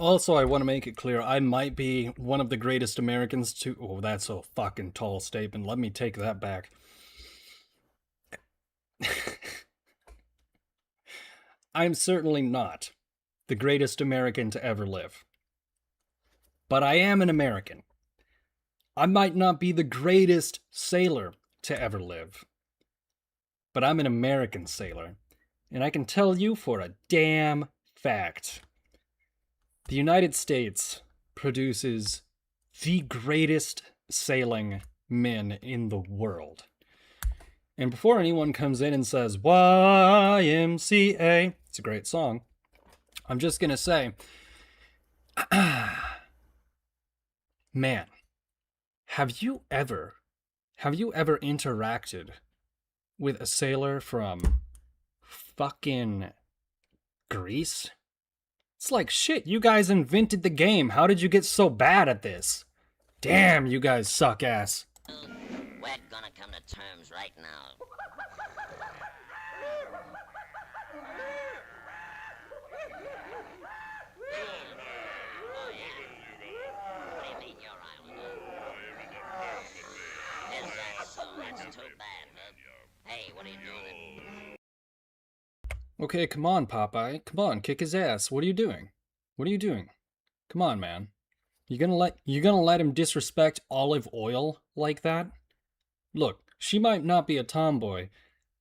Also, I want to make it clear, I might be one of the greatest Americans to... Oh, that's a fucking tall statement. Let me take that back. I'm certainly not the greatest American to ever live. But I am an American. I might not be the greatest sailor to ever live. But I'm an American sailor. And I can tell you for a damn fact. The United States produces the greatest sailing men in the world. And before anyone comes in and says, YMCA, it's a great song, I'm just going to say, man, have you ever interacted with a sailor from fucking Greece? It's like, shit, you guys invented the game. How did you get so bad at this? Damn, you guys suck ass. We're gonna come to terms right now. Oh, yeah. What do you mean, your island? Is that so? That's too bad, huh? Hey, what are you doing? Okay, come on, Popeye. Come on, kick his ass. What are you doing? What are you doing? Come on, man. You gonna let him disrespect olive oil like that? Look, she might not be a tomboy.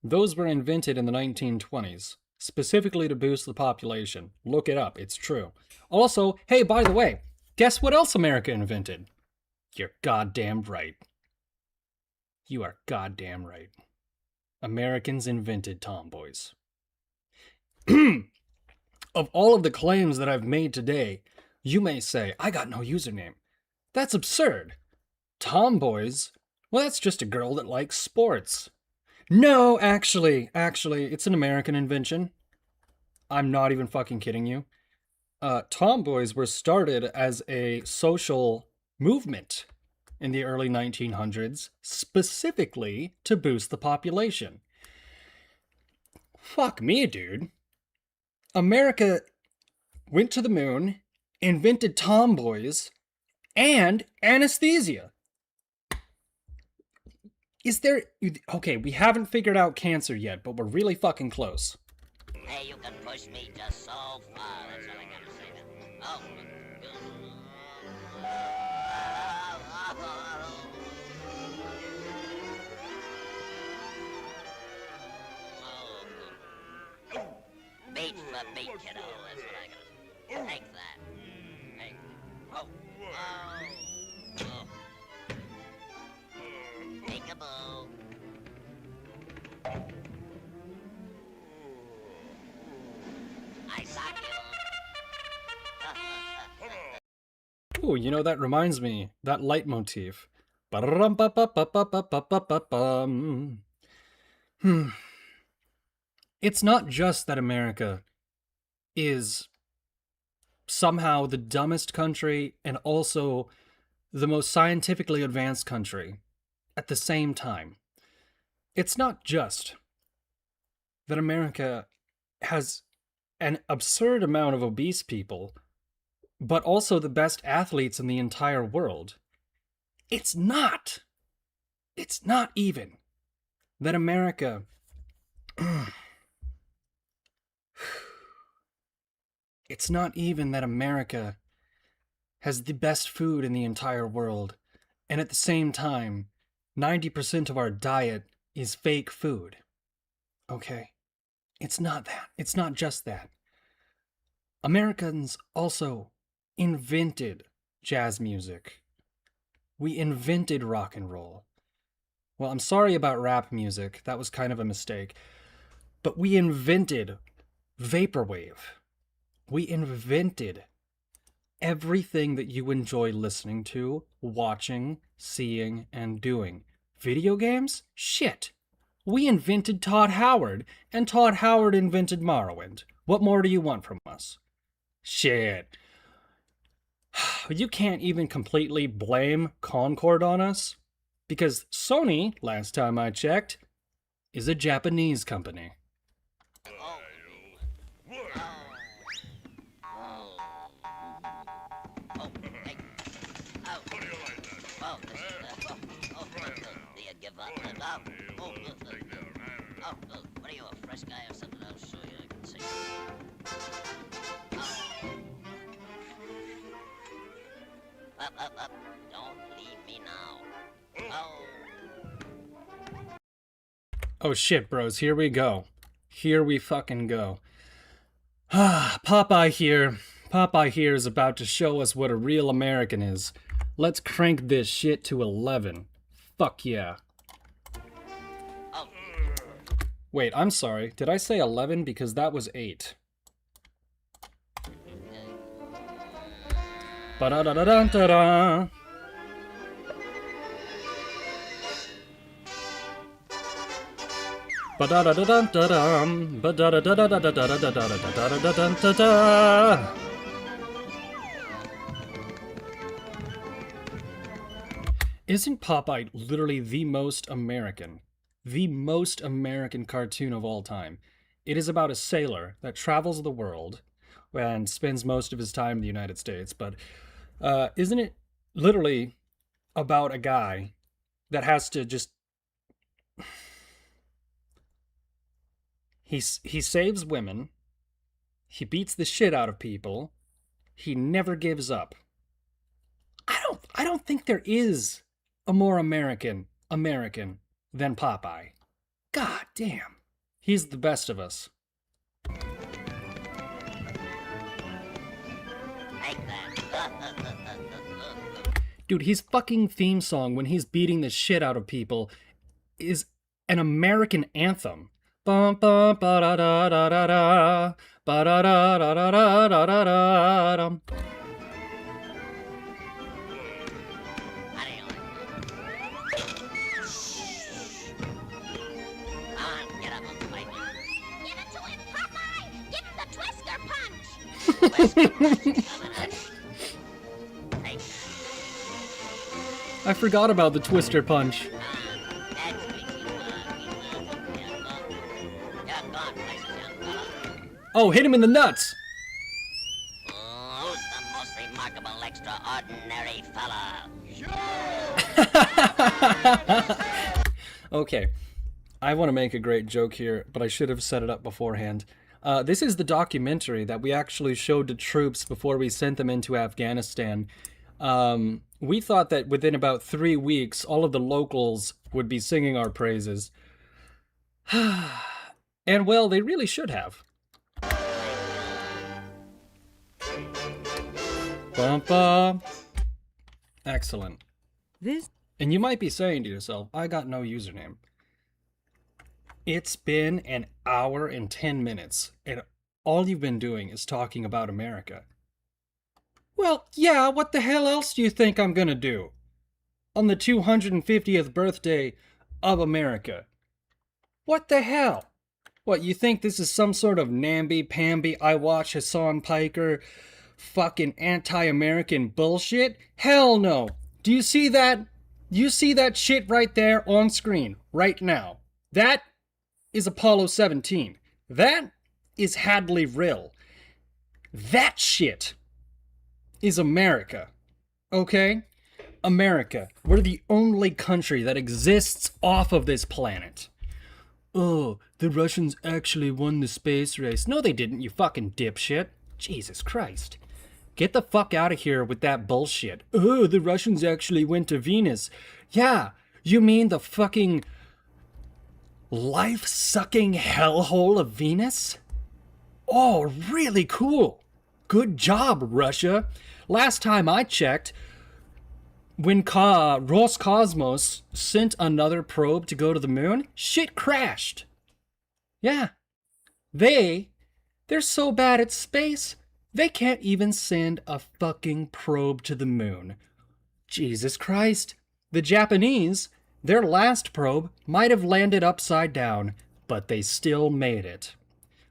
Those were invented in the 1920s, specifically to boost the population. Look it up, it's true. Also, hey, by the way, guess what else America invented? You're goddamn right. You are goddamn right. Americans invented tomboys. Of all of the claims that I've made today, you may say, I got no username. That's absurd. Tomboys? Well, that's just a girl that likes sports. No, actually, it's an American invention. I'm not even fucking kidding you. Tomboys were started as a social movement in the early 1900s, specifically to boost the population. Fuck me, dude. America went to the moon, invented tomboys, and anesthesia. Is there... Okay, we haven't figured out cancer yet, but we're really fucking close. Hey, you can push me just so far. That's all I gotta say now. Oh. Beat for beat, kiddo. That's what I gotta say. Take that. Hey. Oh. Oh. Peekaboo. I suck you. Ooh, you know, that reminds me, that leitmotif. It's not just that America is somehow the dumbest country and also the most scientifically advanced country at the same time. It's not just that America has an absurd amount of obese people, but also the best athletes in the entire world. It's not even that America... It's not even that America has the best food in the entire world, and at the same time, 90% of our diet is fake food. Okay? It's not that. It's not just that. Americans also invented jazz music. We invented rock and roll. Well, I'm sorry about rap music. That was kind of a mistake. But we invented vaporwave. We invented everything that you enjoy listening to, watching, seeing, and doing. Video games? Shit. We invented Todd Howard, and Todd Howard invented Morrowind. What more do you want from us? Shit. You can't even completely blame Concord on us, because Sony, last time I checked, is a Japanese company. What are you, a fresh guy or something? I'll show you. I can see. up. Don't leave me now. Oh. Oh shit, bros, here we go. Here we fucking go. Popeye here. Popeye here is about to show us what a real American is. Let's crank this shit to 11. Fuck yeah. Wait, I'm sorry. Did I say 11? Because that was 8. Ba-da-da-da-da-da-da. Ba-da-da-da-da-da-dum. Ba-da-da-da-da-da-da-da-da-da-da-da-da-da-da. Isn't Popeye literally the most American cartoon of all time? It is about a sailor that travels the world and spends most of his time in the United States, but isn't it literally about a guy that has to just... He saves women, he beats the shit out of people, he never gives up. I don't think there is a more American than Popeye. God damn. He's the best of us. Dude, his fucking theme song when he's beating the shit out of people is an American anthem. Bum bum ba da da da da da ba da da da da da da da da. I forgot about the Twister Punch. Oh, hit him in the nuts! Who's the most remarkable, extraordinary fella? Okay, I want to make a great joke here, but I should have set it up beforehand. This is the documentary that we actually showed to troops before we sent them into Afghanistan. We thought that within about 3 weeks, all of the locals would be singing our praises. And well, they really should have. Bum bum. Excellent. And you might be saying to yourself, I got no username. It's been an hour and 10 minutes, and all you've been doing is talking about America. Well, yeah, what the hell else do you think I'm gonna do? On the 250th birthday of America. What the hell? What, you think this is some sort of namby-pamby, I watch Hassan Piker fucking anti-American bullshit? Hell no! Do you see that? You see that shit right there on screen, right now? That is Apollo 17. That is Hadley Rill. That shit is America. Okay? America. We're the only country that exists off of this planet. Oh, the Russians actually won the space race. No, they didn't, you fucking dipshit. Jesus Christ. Get the fuck out of here with that bullshit. Oh, the Russians actually went to Venus. Yeah, you mean the fucking life-sucking hellhole of Venus? Oh, really cool. Good job, Russia. Last time I checked, when Roscosmos sent another probe to go to the moon, shit crashed. Yeah. They're so bad at space, they can't even send a fucking probe to the moon. Jesus Christ. The Japanese, their last probe might have landed upside down, but they still made it.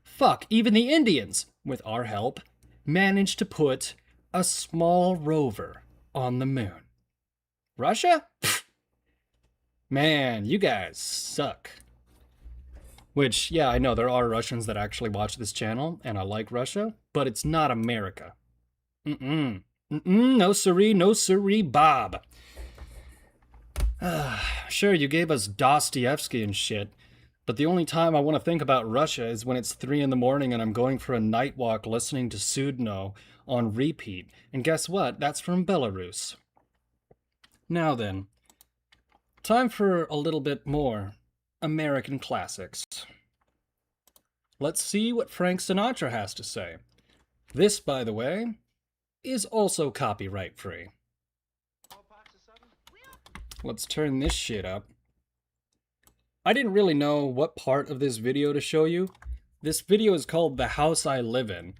Fuck, even the Indians, with our help, managed to put a small rover on the moon. Russia? Pfft. Man, you guys suck. Which, yeah, I know there are Russians that actually watch this channel, and I like Russia, but it's not America. No siree, Bob. Sure, you gave us Dostoevsky and shit, but the only time I want to think about Russia is when it's 3 in the morning and I'm going for a night walk listening to Sudno on repeat. And guess what? That's from Belarus. Now then, time for a little bit more American classics. Let's see what Frank Sinatra has to say. This, by the way, is also copyright free. Let's turn this shit up. I didn't really know what part of this video to show you. This video is called The House I Live In,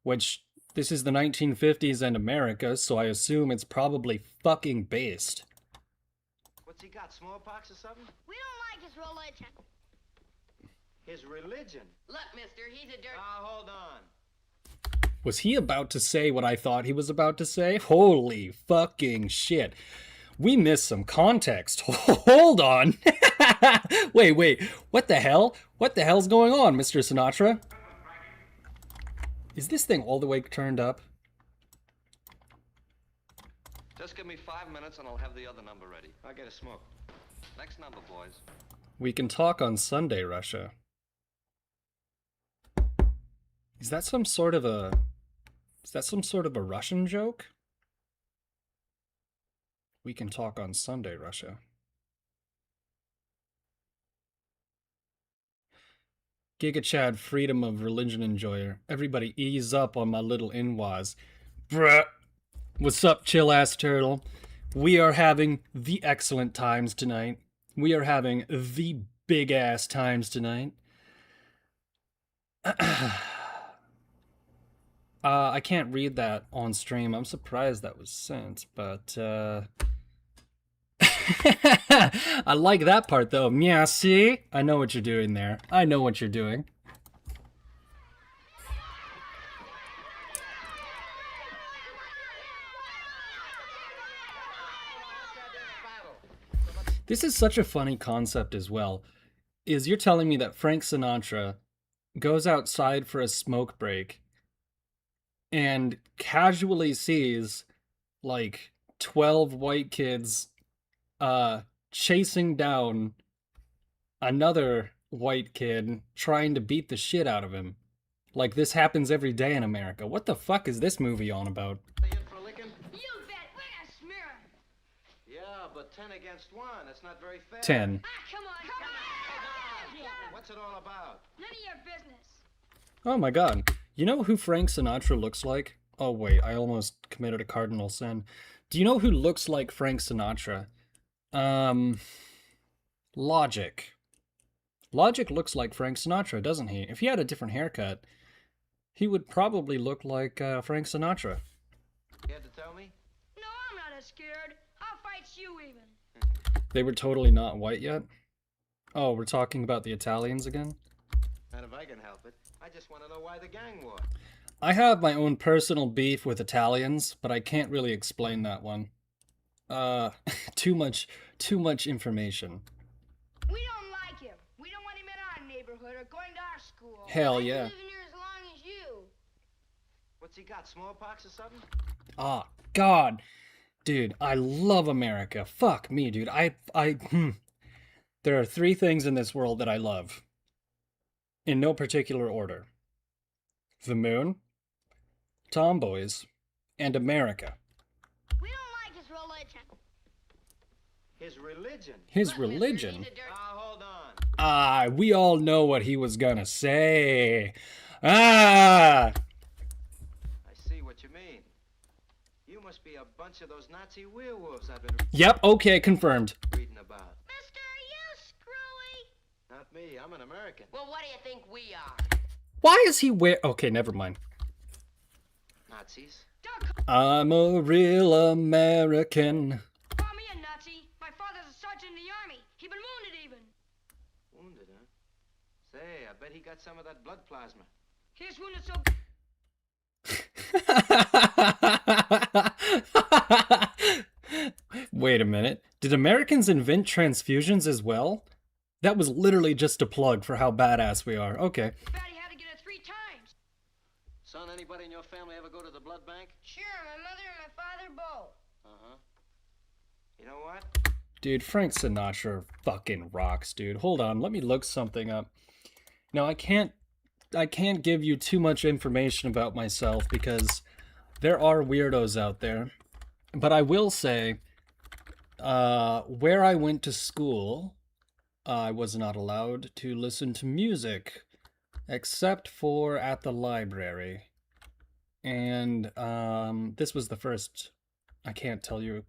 which this is the 1950s and America, so I assume it's probably fucking based. What's he got, smallpox or something? We don't like his religion. His religion? Look, mister, he's a dirt... Hold on. Was he about to say what I thought he was about to say? Holy fucking shit. We missed some context. Hold on. Wait. What the hell? What the hell's going on, Mr. Sinatra? Is this thing all the way turned up? Just give me 5 minutes and I'll have the other number ready. I'll get a smoke. Next number, boys. We can talk on Sunday, Russia. Is that some sort of a Russian joke? We can talk on Sunday, Russia. Giga Chad, freedom of religion enjoyer. Everybody ease up on my little inwas. Bruh. What's up, chill-ass turtle? We are having the excellent times tonight. We are having the big-ass times tonight. I can't read that on stream. I'm surprised that was sent, but I like that part though. Yeah, see? I know what you're doing there. I know what you're doing. This is such a funny concept as well. Is you're telling me that Frank Sinatra goes outside for a smoke break and casually sees like 12 white kids chasing down another white kid trying to beat the shit out of him. Like this happens every day in America. What the fuck is this movie on about? You bet, we're gonna smear him. Yeah, but 10 against 1, that's not very fair. 10. Come on. What's it all about? None of your business. Oh my god. You know who Frank Sinatra looks like? Oh wait, I almost committed a cardinal sin. Do you know who looks like Frank Sinatra? Logic. Logic looks like Frank Sinatra, doesn't he? If he had a different haircut, he would probably look like Frank Sinatra. You had to tell me? No, I'm not as scared. I'll fight you even. They were totally not white yet? Oh, we're talking about the Italians again? Not if I can help it. I just want to know why the gang war. I have my own personal beef with Italians, but I can't really explain that one. Too much information. We don't like him. We don't want him in our neighborhood or going to our school. Hell yeah. I've been living here as long as you. What's he got, smallpox or something? Ah, God. Dude, I love America. Fuck me, dude. There are 3 things in this world that I love. In no particular order. The moon, tomboys, and America. We don't like his religion. His religion? His religion? Hold on. Ah, we all know what he was gonna say. Ah! I see what you mean. You must be a bunch of those Nazi werewolves I've been... Yep, okay, confirmed. ...reading about. Mister, are you screwy? Not me, I'm an American. Well, what do you think we are? Why is he Okay, never mind. Nazis? I'm a real American. Call me a Nazi. My father's a sergeant in the army. He been wounded even. Wounded, huh? Say, I bet he got some of that blood plasma. He's wounded so... Wait a minute. Did Americans invent transfusions as well? That was literally just a plug for how badass we are. Okay. Daddy had to get it 3 times. Son, anybody in your family ever go to the blood bank? Sure, my mother and my father both. Uh-huh. You know what? Dude, Frank Sinatra fucking rocks, dude. Hold on, let me look something up. Now, I can't give you too much information about myself because there are weirdos out there. But I will say, where I went to school, I was not allowed to listen to music except for at the library. And this was the first. I can't tell you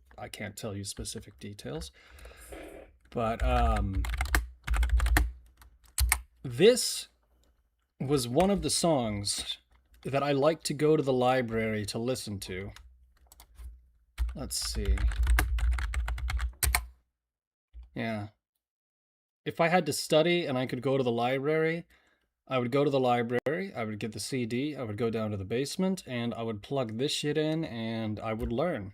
specific details, but this was one of the songs that I like to go to the library to listen to. Let's see. Yeah. If I had to study and I could go to the library, I would go to the library, I would get the CD, I would go down to the basement, and I would plug this shit in, and I would learn.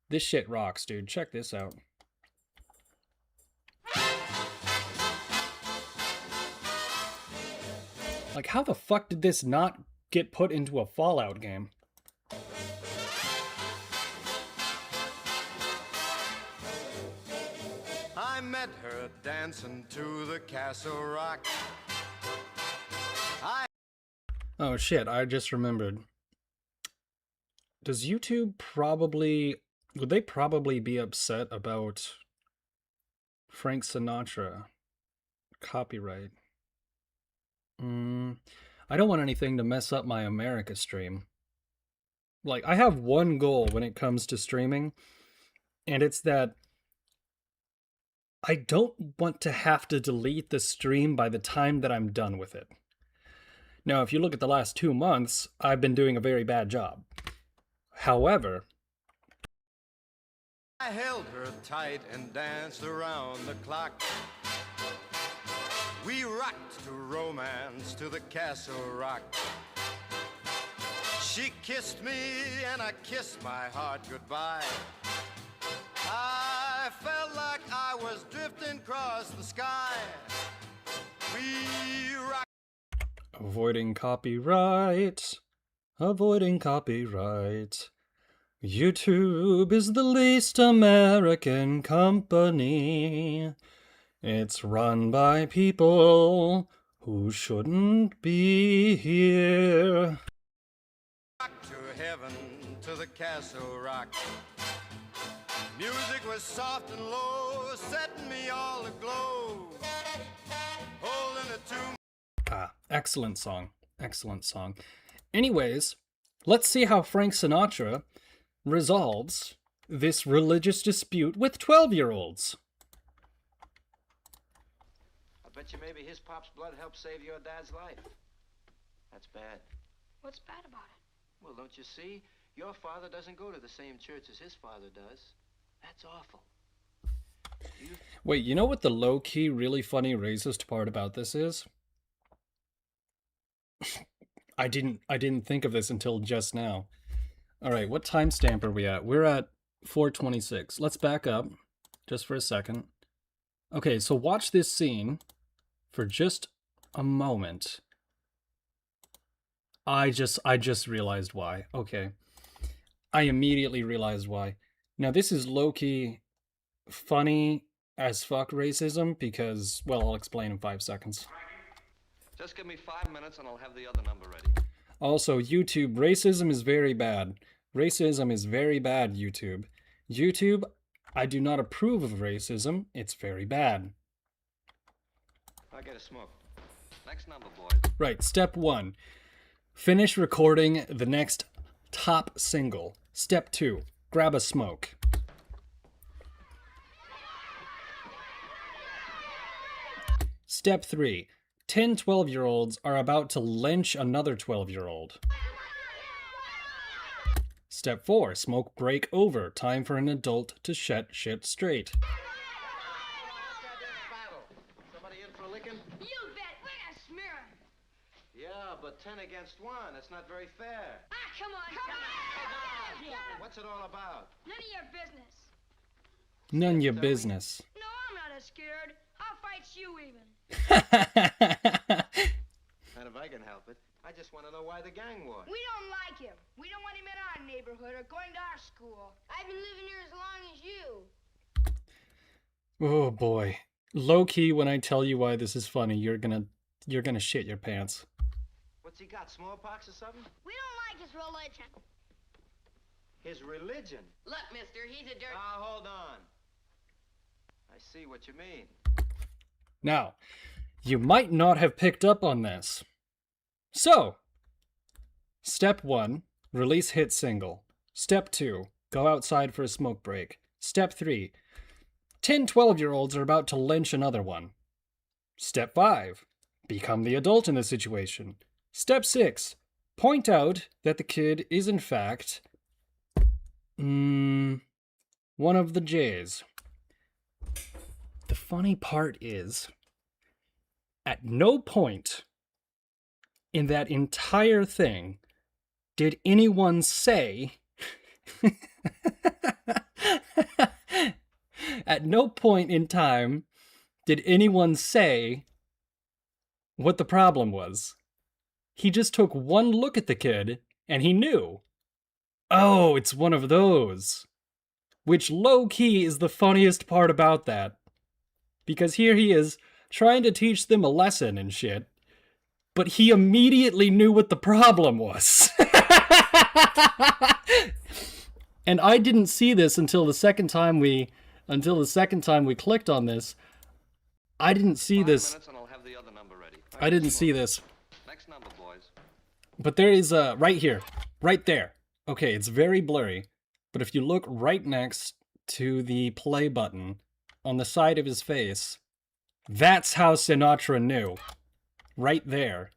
This shit rocks, dude. Check this out. Like, how the fuck did this not get put into a Fallout game? I met her dancing to the Castle Rock. Oh shit, I just remembered. Does YouTube probably... Would they probably be upset about Frank Sinatra copyright? I don't want anything to mess up my America stream. Like, I have one goal when it comes to streaming, and it's that I don't want to have to delete the stream by the time that I'm done with it. Now, if you look at the last 2 months, I've been doing a very bad job. However, I held her tight and danced around the clock. We rocked to romance to the Castle Rock. She kissed me and I kissed my heart goodbye. I felt like I was drifting across the sky. We rocked. avoiding copyright. Avoiding copyright. YouTube is the least American company. It's run by people who shouldn't be here. Rock to heaven to the Castle Rock. Music was soft and low, setting me all aglow. Holding a tune. Ah, excellent song. Excellent song. Anyways, let's see how Frank Sinatra resolves this religious dispute with 12-year-olds. I bet you maybe his pop's blood helped save your dad's life. That's bad. What's bad about it? Well, don't you see? Your father doesn't go to the same church as his father does. That's awful. Wait, you know what the low-key, really funny, racist part about this is? I didn't think of this until just now. All right, what timestamp are we at? We're at 4:26. Let's back up just for a second. Okay, so watch this scene for just a moment. I just realized why. Okay. I immediately realized why. Now, this is low-key funny as fuck racism because, well, I'll explain in 5 seconds. Just give me 5 minutes and I'll have the other number ready. Also, YouTube, racism is very bad. Racism is very bad, YouTube. YouTube, I do not approve of racism. It's very bad. I'll get a smoke. Next number, boys. Right, step 1. Finish recording the next top single. Step 2. Grab a smoke. Step 3. 10 12-year-olds are about to lynch another 12-year-old. Step 4. Smoke break over. Time for an adult to set shit straight. Somebody in for a licking? You bet. We're gonna smear him. Yeah, but 10 against 1. That's not very fair. Ah, come on. Come on. What's it all about? None of your business. None of your business. No, I'm not as scared. I'll fight you even. And if I can help it, I just want to know why the gang war. We don't like him. We don't want him in our neighborhood or going to our school. I've been living here as long as you. Oh boy. Low key, when I tell you why this is funny, you're gonna shit your pants. What's he got, smallpox or something? We don't like his religion. His religion? Look, mister, he's a dirt... Hold on. I see what you mean. Now, you might not have picked up on this. So, step 1, release hit single. Step 2, go outside for a smoke break. Step 3, 10 12-year-olds are about to lynch another one. Step 5, become the adult in the situation. Step 6, point out that the kid is in fact one of the J's. The funny part is, at no point in that entire thing did anyone say at no point in time did anyone say what the problem was. He just took one look at the kid and he knew. Oh, it's one of those. Which low-key is the funniest part about that. Because here he is, trying to teach them a lesson and shit, but he immediately knew what the problem was. And I didn't see this until the second time we clicked on this. I didn't see this. I didn't see this. Next number, boys. But there is right here, right there. Okay, it's very blurry, but if you look right next to the play button on the side of his face, that's how Sinatra knew. Right there.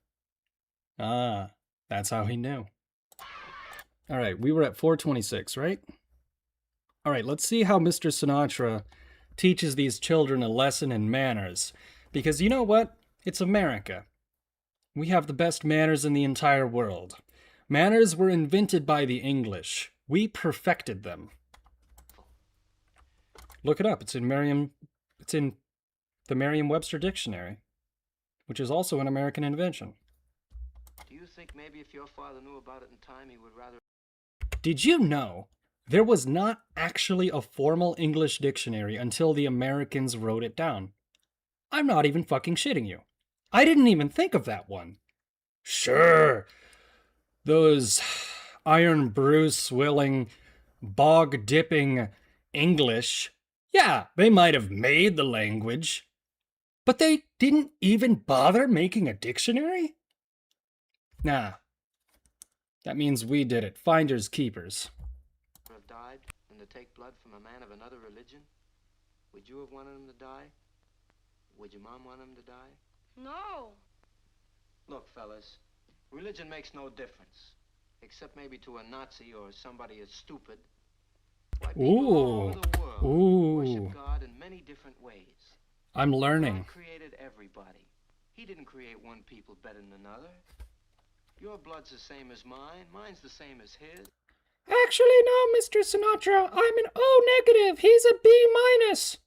Ah, that's how he knew. All right, we were at 426, right? All right, let's see how Mr. Sinatra teaches these children a lesson in manners. Because you know what? It's America. We have the best manners in the entire world. Manners were invented by the English. We perfected them. Look it up. It's in the Merriam-Webster Dictionary, which is also an American invention. Do you think maybe if your father knew about it in time, he would rather... Did you know there was not actually a formal English dictionary until the Americans wrote it down? I'm not even fucking shitting you. I didn't even think of that one. Sure, those iron brew swilling, bog dipping English, yeah, they might have made the language, but they didn't even bother making a dictionary? Nah, that means we did it, finders keepers. ...have died than to take blood from a man of another religion? Would you have wanted him to die? Would your mom want him to die? No. Look, fellas, religion makes no difference. Except maybe to a Nazi or somebody as stupid. Why, people all over the world worship God in many different ways. I'm learning. God created everybody. He didn't create one people better than another. Your blood's the same as mine. Mine's the same as his. Actually, no, Mr. Sinatra. I'm an O negative. He's a B minus.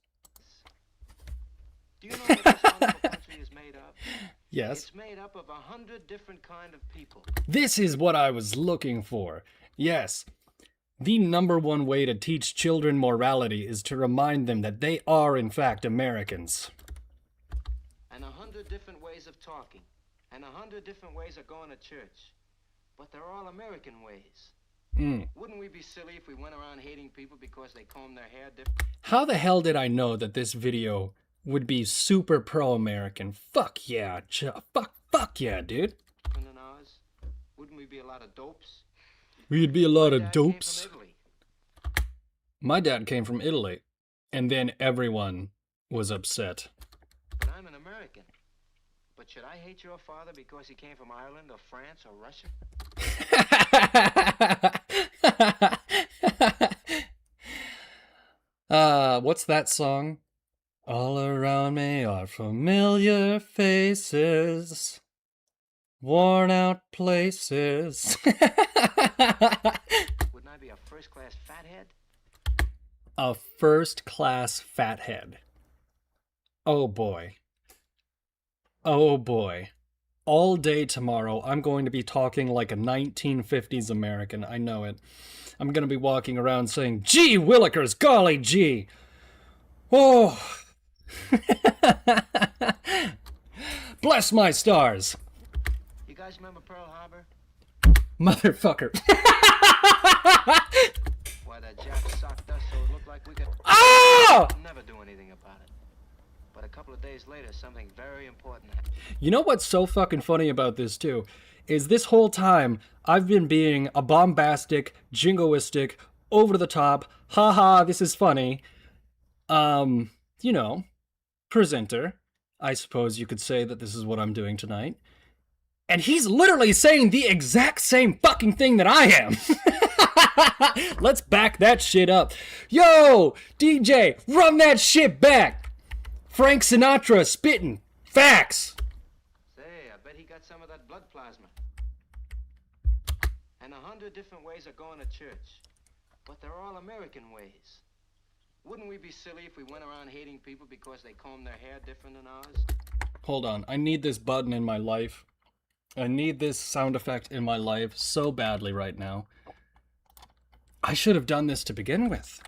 Do you know what this wonderful country is made of? Yes. It's made up of 100 different kind of people. This is what I was looking for. Yes. The number one way to teach children morality is to remind them that they are, in fact, Americans. And 100 different ways of talking. And 100 different ways of going to church. But they're all American ways. Wouldn't we be silly if we went around hating people because they comb their hair different? How the hell did I know that this video would be super pro-American? Fuck yeah, fuck yeah, dude. Than ours? Wouldn't we be a lot of dopes? We'd be a lot of dopes. My dad came from Italy, and then everyone was upset. But I'm an American. But should I hate your father because he came from Ireland or France or Russia? What's that song? All around me are familiar faces, worn out places. Wouldn't I be a first-class fathead? A first-class fathead. Oh boy. Oh boy. All day tomorrow, I'm going to be talking like a 1950s American. I know it. I'm going to be walking around saying, "Gee Willikers, golly gee. Oh. Bless my stars." You guys remember Pearl Harbor? Motherfucker. Why, that Jap socked us so it looked like we could... Ah! Ah! Never do anything about it. But a couple of days later, something very important happened. You know what's so fucking funny about this too? Is this whole time I've been being a bombastic, jingoistic, over the top, haha, this is funny, you know, presenter. I suppose you could say that this is what I'm doing tonight. And he's literally saying the exact same fucking thing that I am. Let's back that shit up. Yo, DJ, run that shit back. Frank Sinatra spitting facts. Say, I bet he got some of that blood plasma. And 100 different ways of going to church. But they're all American ways. Wouldn't we be silly if we went around hating people because they comb their hair different than ours? Hold on, I need this button in my life. I need this sound effect in my life so badly right now. I should have done this to begin with.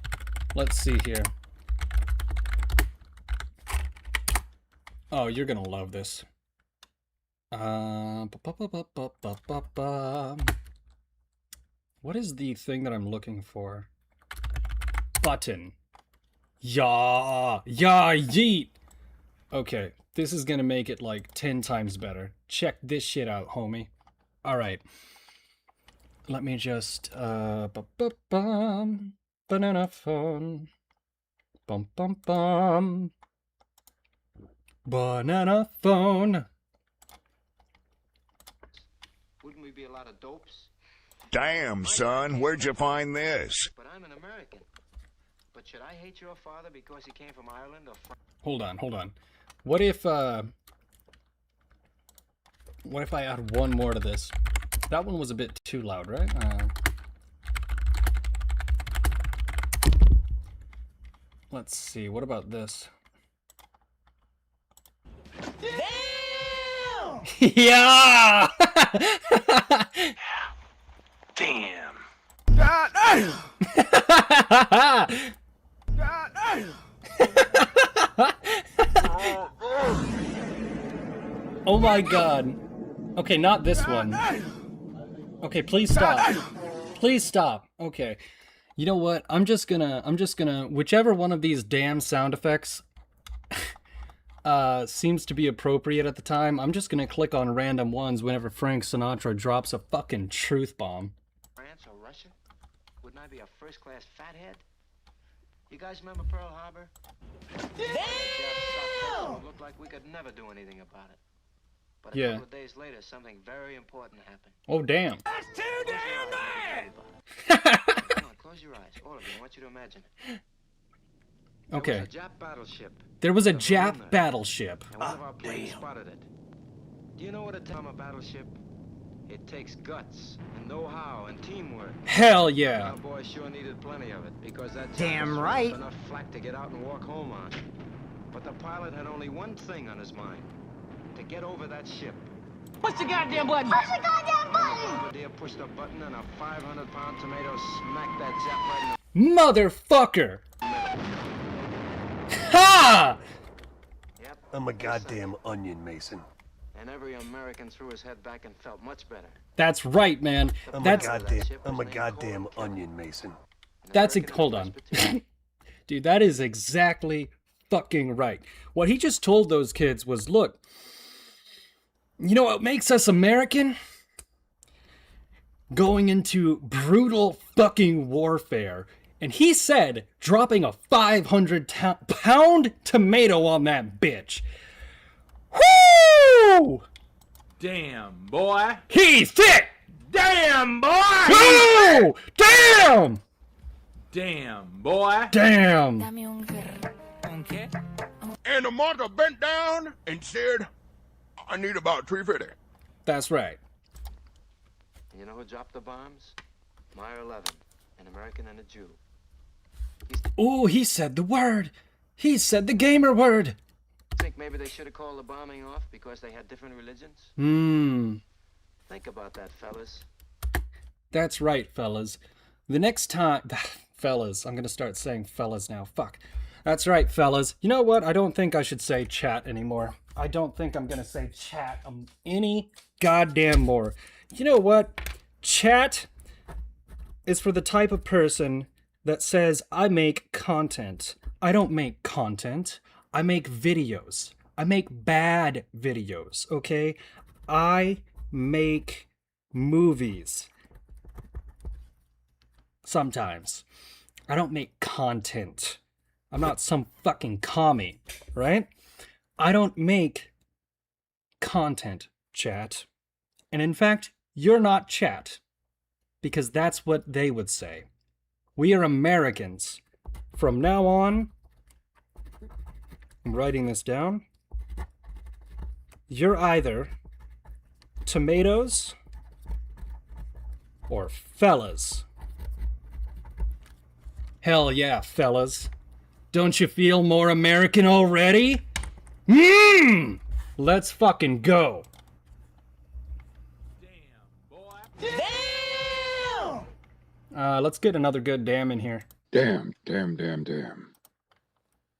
Let's see here. Oh, you're gonna love this. What is the thing that I'm looking for? Button. Yeah, yeet. Okay, this is gonna make it like 10 times better. Check this shit out, homie. All right. Let me just banana phone. Bum bum bum. Banana phone. Wouldn't we be a lot of dopes? Damn, son, where'd you find this? But I'm an American. But should I hate your father because he came from Ireland or France? Hold on. What if I add one more to this? That one was a bit too loud, right? Let's see. What about this? Damn! Yeah! Damn. God damn! God damn! Oh my god. Okay, not this one. Okay, please stop. Please stop. Okay. You know what? I'm just gonna whichever one of these damn sound effects seems to be appropriate at the time, I'm just gonna click on random ones whenever Frank Sinatra drops a fucking truth bomb. France or Russia? Wouldn't I be a first-class fathead? You guys remember Pearl Harbor? Damn! It looked like we could never do anything about it. But a couple of days later, something very important happened. Oh, damn. That's too damn bad! Come on, close your eyes, all of you. I want you to imagine it. Okay. There was a Jap battleship. There was a Jap battleship. And one of our planes spotted it. Do you know what it takes on a battleship? It takes guts and know-how and teamwork. Hell yeah. Our boys sure needed plenty of it because that Damn right. enough flak to get out and walk home on. But the pilot had only one thing on his mind: to get over that ship. Push the goddamn button! Push the goddamn button! The bombardier pushed a button and a 500-pound tomato smacked that Jap right in Motherfucker! the middle. Ha! Yep. I'm a goddamn onion, Mason. And every American threw his head back and felt much better. That's right, man. I'm That's a goddamn onion, Mason. hold on. Dude, that is exactly fucking right. What he just told those kids was, look, you know what makes us American? Going into brutal fucking warfare. And he said dropping a 500-pound tomato on that bitch. Woo! Damn, boy. He's thick! Damn, boy! Woo! Damn! Damn, boy. Damn! And the mother bent down and said, I need about 350. That's right. You know who dropped the bombs? Meyer 11, an American and a Jew. Ooh, he said the word. He said the gamer word. Think maybe they should have called the bombing off because they had different religions? Think about that, fellas. That's right, fellas. The next time... fellas. I'm gonna start saying fellas now. Fuck. That's right, fellas. You know what? I don't think I should say chat anymore. I don't think I'm gonna say chat any goddamn more. You know what? Chat is for the type of person that says, I make content. I don't make content. I make videos. I make bad videos, okay? I make movies. Sometimes. I don't make content. I'm not some fucking commie, right? I don't make content, chat. And in fact, you're not chat. Because that's what they would say. We are Americans. From now on, I'm writing this down. You're either tomatoes or fellas. Hell yeah, fellas. Don't you feel more American already? Let's fucking go. Let's get another good damn in here. Damn.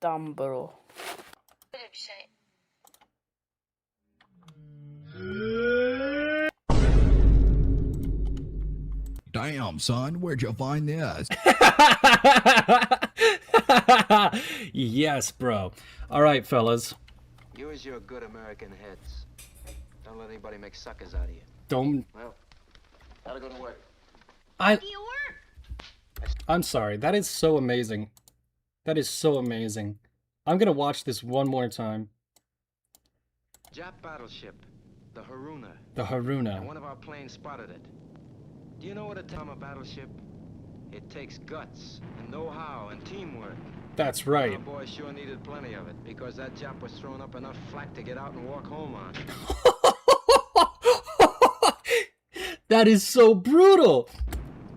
Dumb, bro. Damn, son, where'd you find this? Yes, bro. All right, fellas. You as your good American heads. Don't let anybody make suckers out of you. Don't. Well, gotta go to work. I'm sorry. That is so amazing. That is so amazing. I'm gonna watch this one more time. Jap battleship, the Haruna. The Haruna. And one of our planes spotted it. Do you know what a time a battleship? It takes guts and know-how and teamwork. That's right. Our boy sure needed plenty of it because that Jap was throwing up enough flak to get out and walk home on. That is so brutal.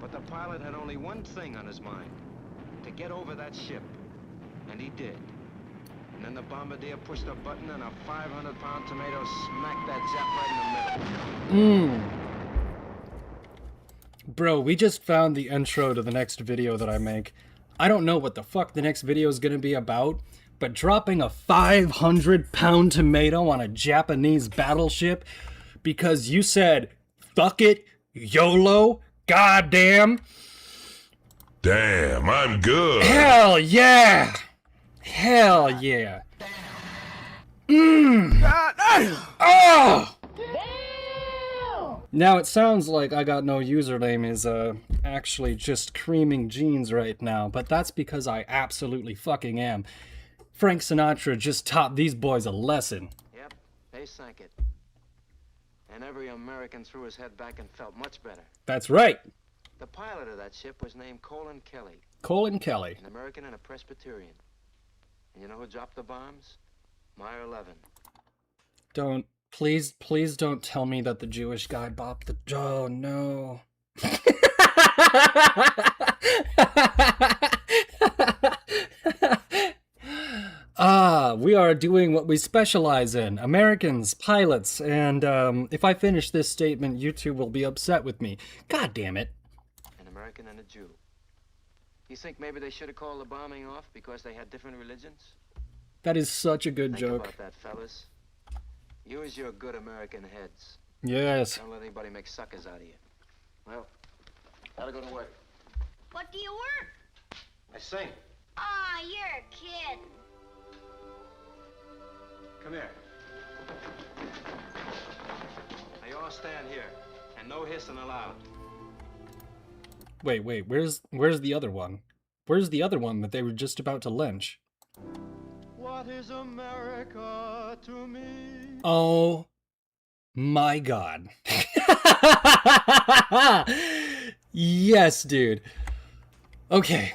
But the pilot had only one thing on his mind: to get over that ship. And he did. And then the bombardier pushed a button and a 500-pound tomato smacked that Jap right in the middle. Bro, we just found the intro to the next video that I make. I don't know what the fuck the next video is gonna be about, but dropping a 500-pound tomato on a Japanese battleship because you said, fuck it, YOLO, goddamn. Damn, I'm good. Hell yeah! Hell yeah! Oh! Now it sounds like I Got No Username is actually just creaming jeans right now, but that's because I absolutely fucking am. Frank Sinatra just taught these boys a lesson. Yep, they sank it. And every American threw his head back and felt much better. That's right. The pilot of that ship was named Colin Kelly. Colin Kelly. An American and a Presbyterian. And you know who dropped the bombs? Meyer 11. Don't, please don't tell me that the Jewish guy bopped the, oh no. We are doing what we specialize in, Americans, pilots, and if I finish this statement, YouTube will be upset with me. God damn it. An American and a Jew. You think maybe they should have called the bombing off because they had different religions? That is such a good joke. Think about that, fellas. You as your good American heads. Yes. Don't let anybody make suckers out of you. Well, gotta go to work. What do you work? I sing. Aw, you're a kid. Come here. Now you all stand here, and no hissing allowed. Wait, where's the other one? Where's the other one that they were just about to lynch? What is America to me? Oh my god. Yes, dude. Okay.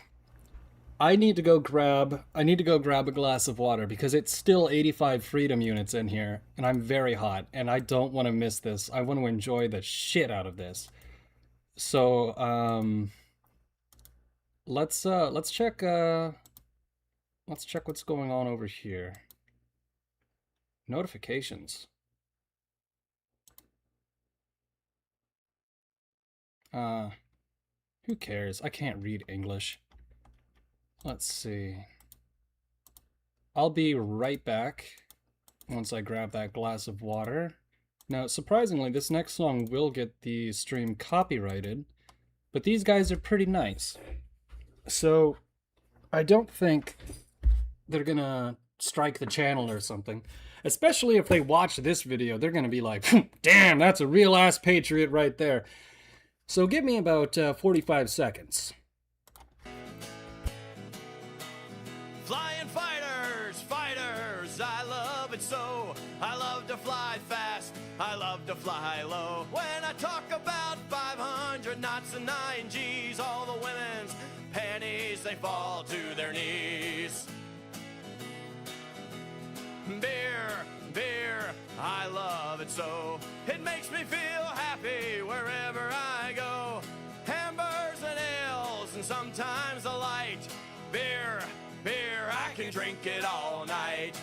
I need to go grab a glass of water because it's still 85 freedom units in here and I'm very hot and I don't want to miss this. I want to enjoy the shit out of this. So, let's check what's going on over here. Notifications. Who cares? I can't read English. Let's see. I'll be right back once I grab that glass of water. Now, surprisingly, this next song will get the stream copyrighted, but these guys are pretty nice. So, I don't think they're gonna strike the channel or something. Especially if they watch this video, they're gonna be like, damn, that's a real ass patriot right there. So give me about 45 seconds. Flying fighters, fighters, I love it so. I love to fly fast, I love to fly low. When I talk about 500 knots and 9 G's, all the women's panties, they fall to their knees. Beer, beer, I love it so. It makes me feel happy wherever I go. Hammers and ales and sometimes a light. Beer, beer, I can drink it all night.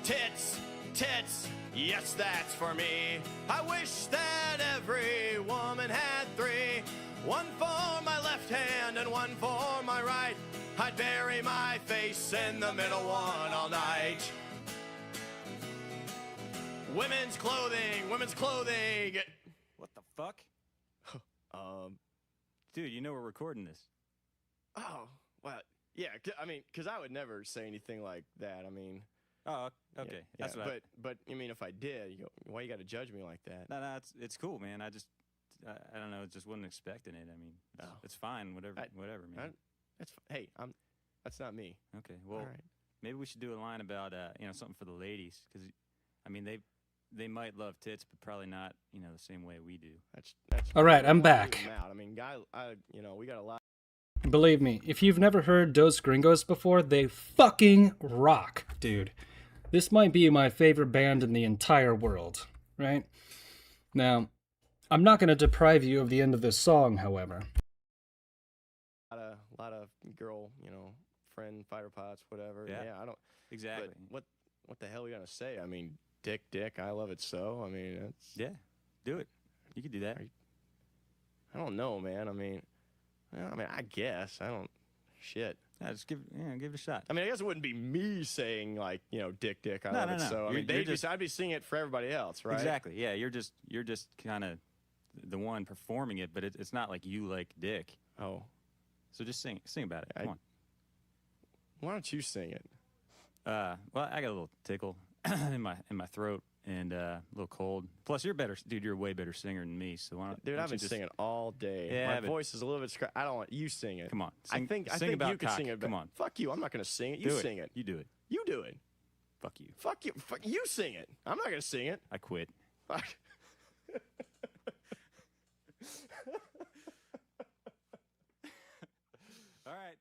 Tits, tits, yes, that's for me. I wish that every woman had 3. One for my left hand and one for my right. I'd bury my face in the middle one all night. Women's clothing, women's clothing. What the fuck? Dude, you know we're recording this. Oh, well, yeah, I mean, because I would never say anything like that. I mean... Oh, okay. Yeah, That's what but I mean, if I did, you go, why you got to judge me like that? No, it's cool, man. I don't know, just wasn't expecting it. I mean, it's fine, whatever, man. Hey, that's not me. Okay, well, all right. Maybe we should do a line about something for the ladies, because I mean they might love tits, but probably not the same way we do. That's all right. I'm back. I mean, we got a lot. Believe me, if you've never heard Dos Gringos before, they fucking rock, dude. This might be my favorite band in the entire world, right? Now, I'm not going to deprive you of the end of this song, however. A lot of girl, friend, fighter pots, whatever. Yeah, I don't... Exactly. But what the hell are we going to say? I mean, dick, I love it so. I mean, that's... Yeah, do it. You could do that. I don't know, man. I mean, I guess. I don't... Shit. Yeah, just give it a shot. I mean, I guess it wouldn't be me saying, like, dick, I love it so. I mean, I'd be singing it for everybody else, right? Exactly, yeah. You're just kind of the one performing it, but it's not like you like dick. Oh. So just sing about it. Come on. Why don't you sing it? Well, I got a little tickle in my throat and a little cold. Plus, you're better, dude. You're a way better singer than me. So why don't, dude, I've been singing all day. Yeah, my voice is a little bit. I don't want you sing it. Come on, I think about you can sing it. Come on, fuck you. I'm not gonna sing it. You sing it. You do it. You do it. Fuck you. Fuck you. You sing it. I'm not gonna sing it. I quit. All right.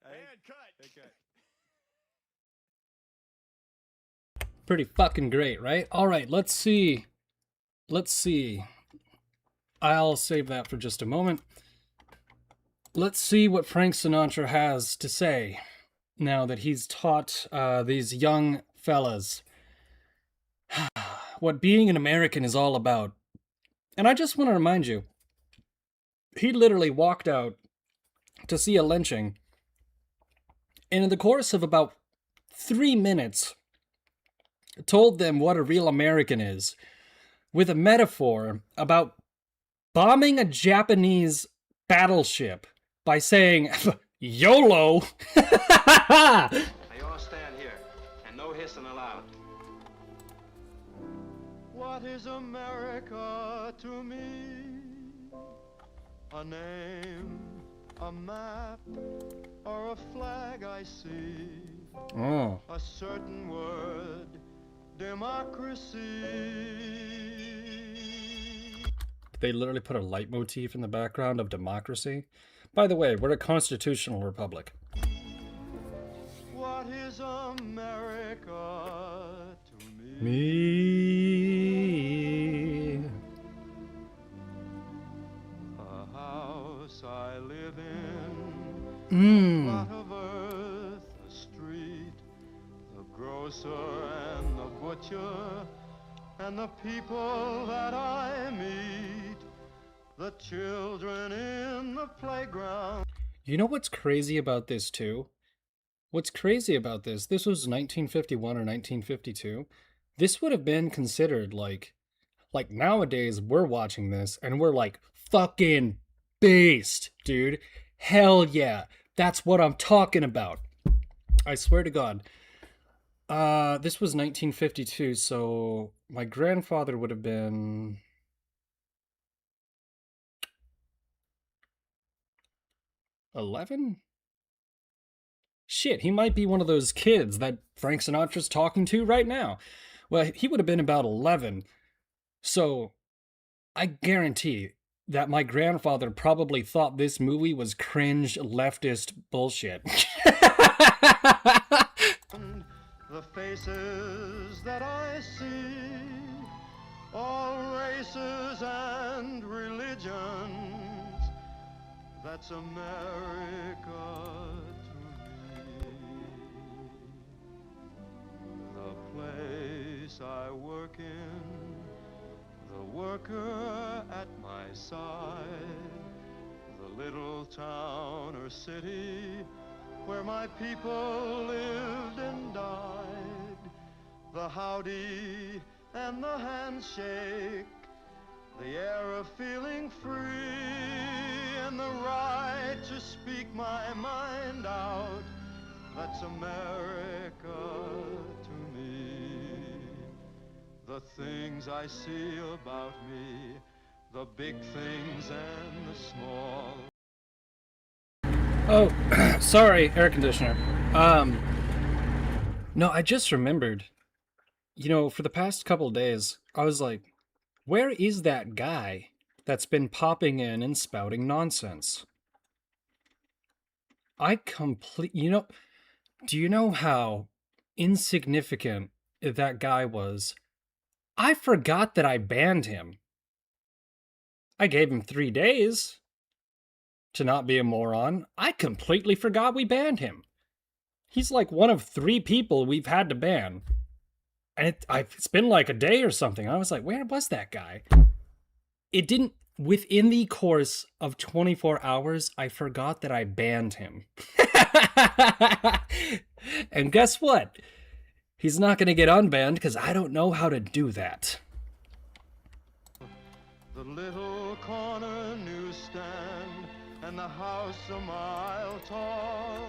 And cut. Okay. Pretty fucking great, right? All right, let's see. I'll save that for just a moment. Let's see what Frank Sinatra has to say now that he's taught these young fellas what being an American is all about. And I just want to remind you, he literally walked out to see a lynching, and in the course of about 3 minutes, told them what a real American is, with a metaphor about bombing a Japanese battleship by saying, YOLO! Now you all stand here, and no hissing allowed. What is America to me? A name, a map, or a flag I see. Oh. A certain word, democracy. They literally put a leitmotif in the background of democracy. By the way, we're a constitutional republic. What is America to me? Me. A house I live in. Mm. A plot of earth, a street, the grocer and the butcher, and the people that I meet, the children in the playground. You know what's crazy about this too? What's crazy about this was 1951 or 1952. This would have been considered like nowadays we're watching this and we're like, fucking based, dude. Hell yeah. That's what I'm talking about. I swear to God. This was 1952, so my grandfather would have been 11? Shit, he might be one of those kids that Frank Sinatra's talking to right now. Well, he would have been about 11. So, I guarantee that my grandfather probably thought this movie was cringe leftist bullshit. The faces that I see, all races and religions, that's America to me. The place I work in, the worker at my side, the little town or city where my people lived and died, the howdy and the handshake, the air of feeling free, and the right to speak my mind out, that's America to me. The things I see about me, the big things and the small. Oh, sorry, air conditioner. No, I just remembered. You know, for the past couple days, I was like, where is that guy that's been popping in and spouting nonsense? You know, do you know how insignificant that guy was? I forgot that I banned him. I gave him 3 days to not be a moron. I completely forgot we banned him. He's like one of 3 people we've had to ban. And it's been like a day or something. I was like, where was that guy? It didn't, within the course of 24 hours, I forgot that I banned him. And guess what? He's not going to get unbanned because I don't know how to do that. The little corner newsstand and the house a mile tall,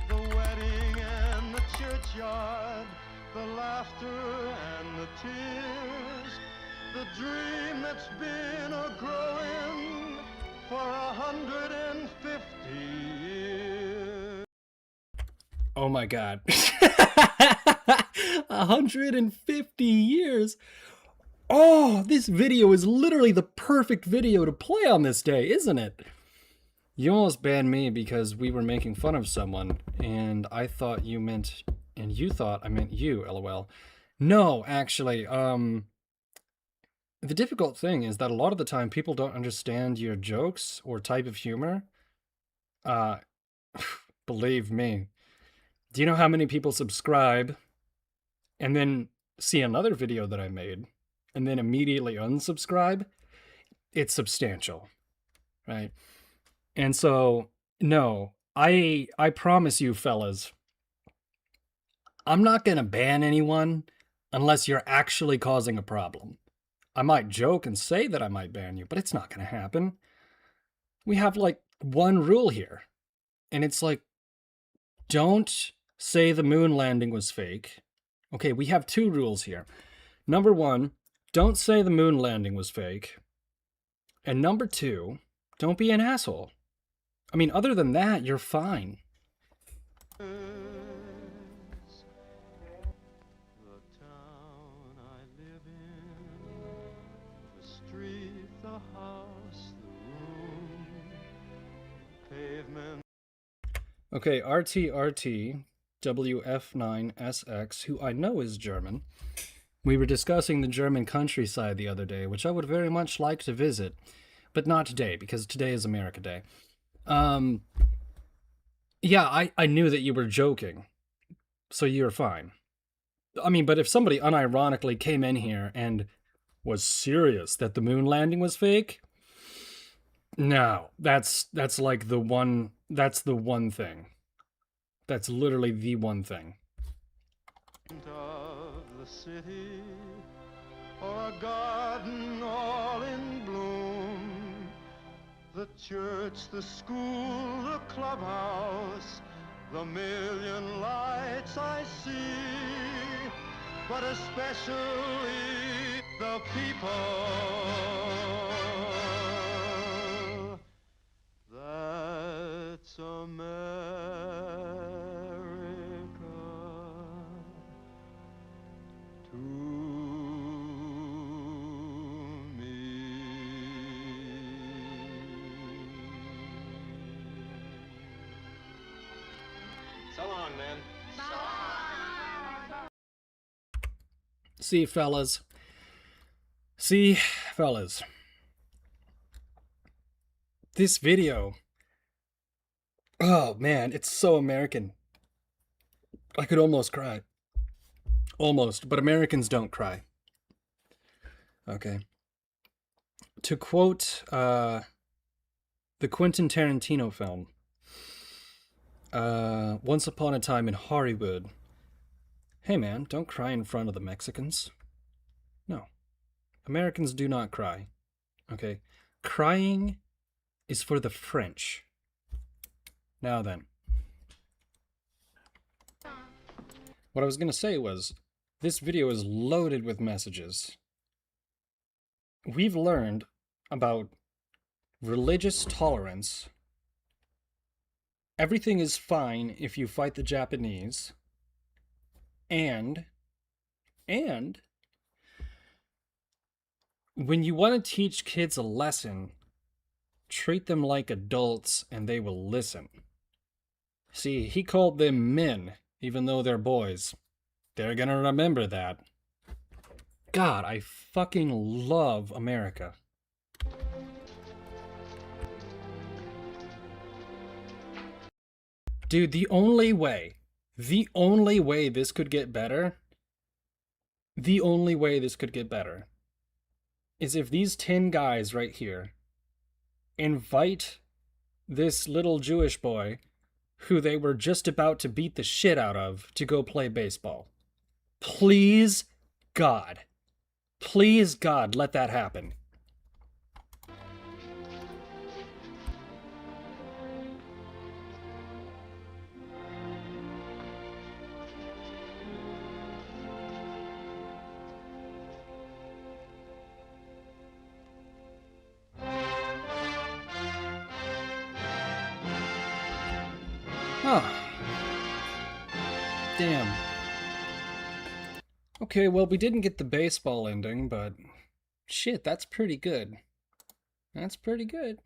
the wedding and the churchyard, the laughter and the tears, the dream that's been a-growing for 150 years. Oh my God. 150 years? Oh, this video is literally the perfect video to play on this day, isn't it? You almost banned me because we were making fun of someone, and I thought you meant, and you thought I meant you, lol. No, actually, the difficult thing is that a lot of the time people don't understand your jokes or type of humor. Believe me. Do you know how many people subscribe and then see another video that I made and then immediately unsubscribe? It's substantial, right? And so, no, I promise you fellas, I'm not going to ban anyone unless you're actually causing a problem. I might joke and say that I might ban you, but it's not going to happen. We have like one rule here, and it's like, don't say the moon landing was fake. Okay, we have 2 rules here. Number 1, don't say the moon landing was fake. And number 2, don't be an asshole. I mean, other than that, you're fine. The town I live in, the street, the house, the room, pavement. Okay, RTRT WF9SX, who I know is German. We were discussing the German countryside the other day, which I would very much like to visit, but not today, because today is America Day. Yeah, I knew that you were joking, so you're fine. I mean, but if somebody unironically came in here and was serious that the moon landing was fake, no, that's like the one, that's the one thing. That's literally the one thing. Of the city, or a garden all in bloom, the the church, the school, the clubhouse, the million lights I see, but especially the people. That's America to me. So long, man. See, fellas. See, fellas. This video. Oh, man, it's so American. I could almost cry. Almost, but Americans don't cry. Okay. To quote the Quentin Tarantino film, Once Upon a Time in Hollywood. Hey man, don't cry in front of the Mexicans. No. Americans do not cry. Okay? Crying is for the French. Now then. What I was going to say was, this video is loaded with messages. We've learned about religious tolerance. Everything is fine if you fight the Japanese. And when you want to teach kids a lesson, treat them like adults and they will listen. See, he called them men, even though they're boys. They're gonna remember that. God, I fucking love America. Dude, the only way this could get better, is if these 10 guys right here invite this little Jewish boy who they were just about to beat the shit out of to go play baseball. Please, God, let that happen. Oh. Damn. Okay, well, we didn't get the baseball ending, but shit, that's pretty good. That's pretty good.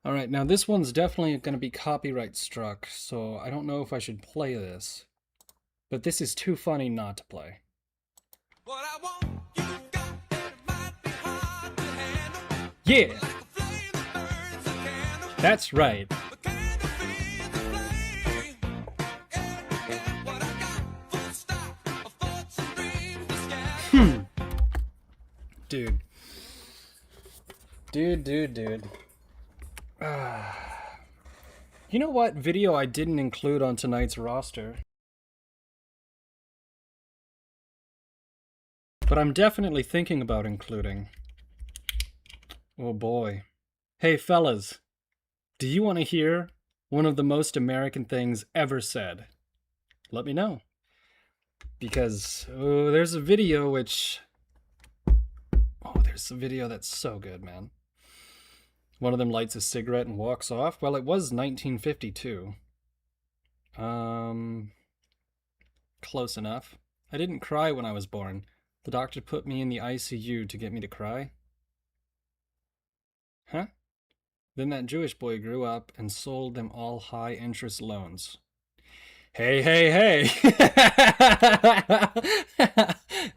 Alright, now this one's definitely going to be copyright struck, so I don't know if I should play this. But this is too funny not to play. Yeah! That's right. Dude. You know what video I didn't include on tonight's roster? But I'm definitely thinking about including. Oh boy. Hey fellas, do you want to hear one of the most American things ever said? Let me know. Because, there's a video which... Oh, there's a video that's so good, man. One of them lights a cigarette and walks off. Well, it was 1952. Close enough. I didn't cry when I was born. The doctor put me in the ICU to get me to cry. Huh? Then that Jewish boy grew up and sold them all high-interest loans. Hey, hey, hey!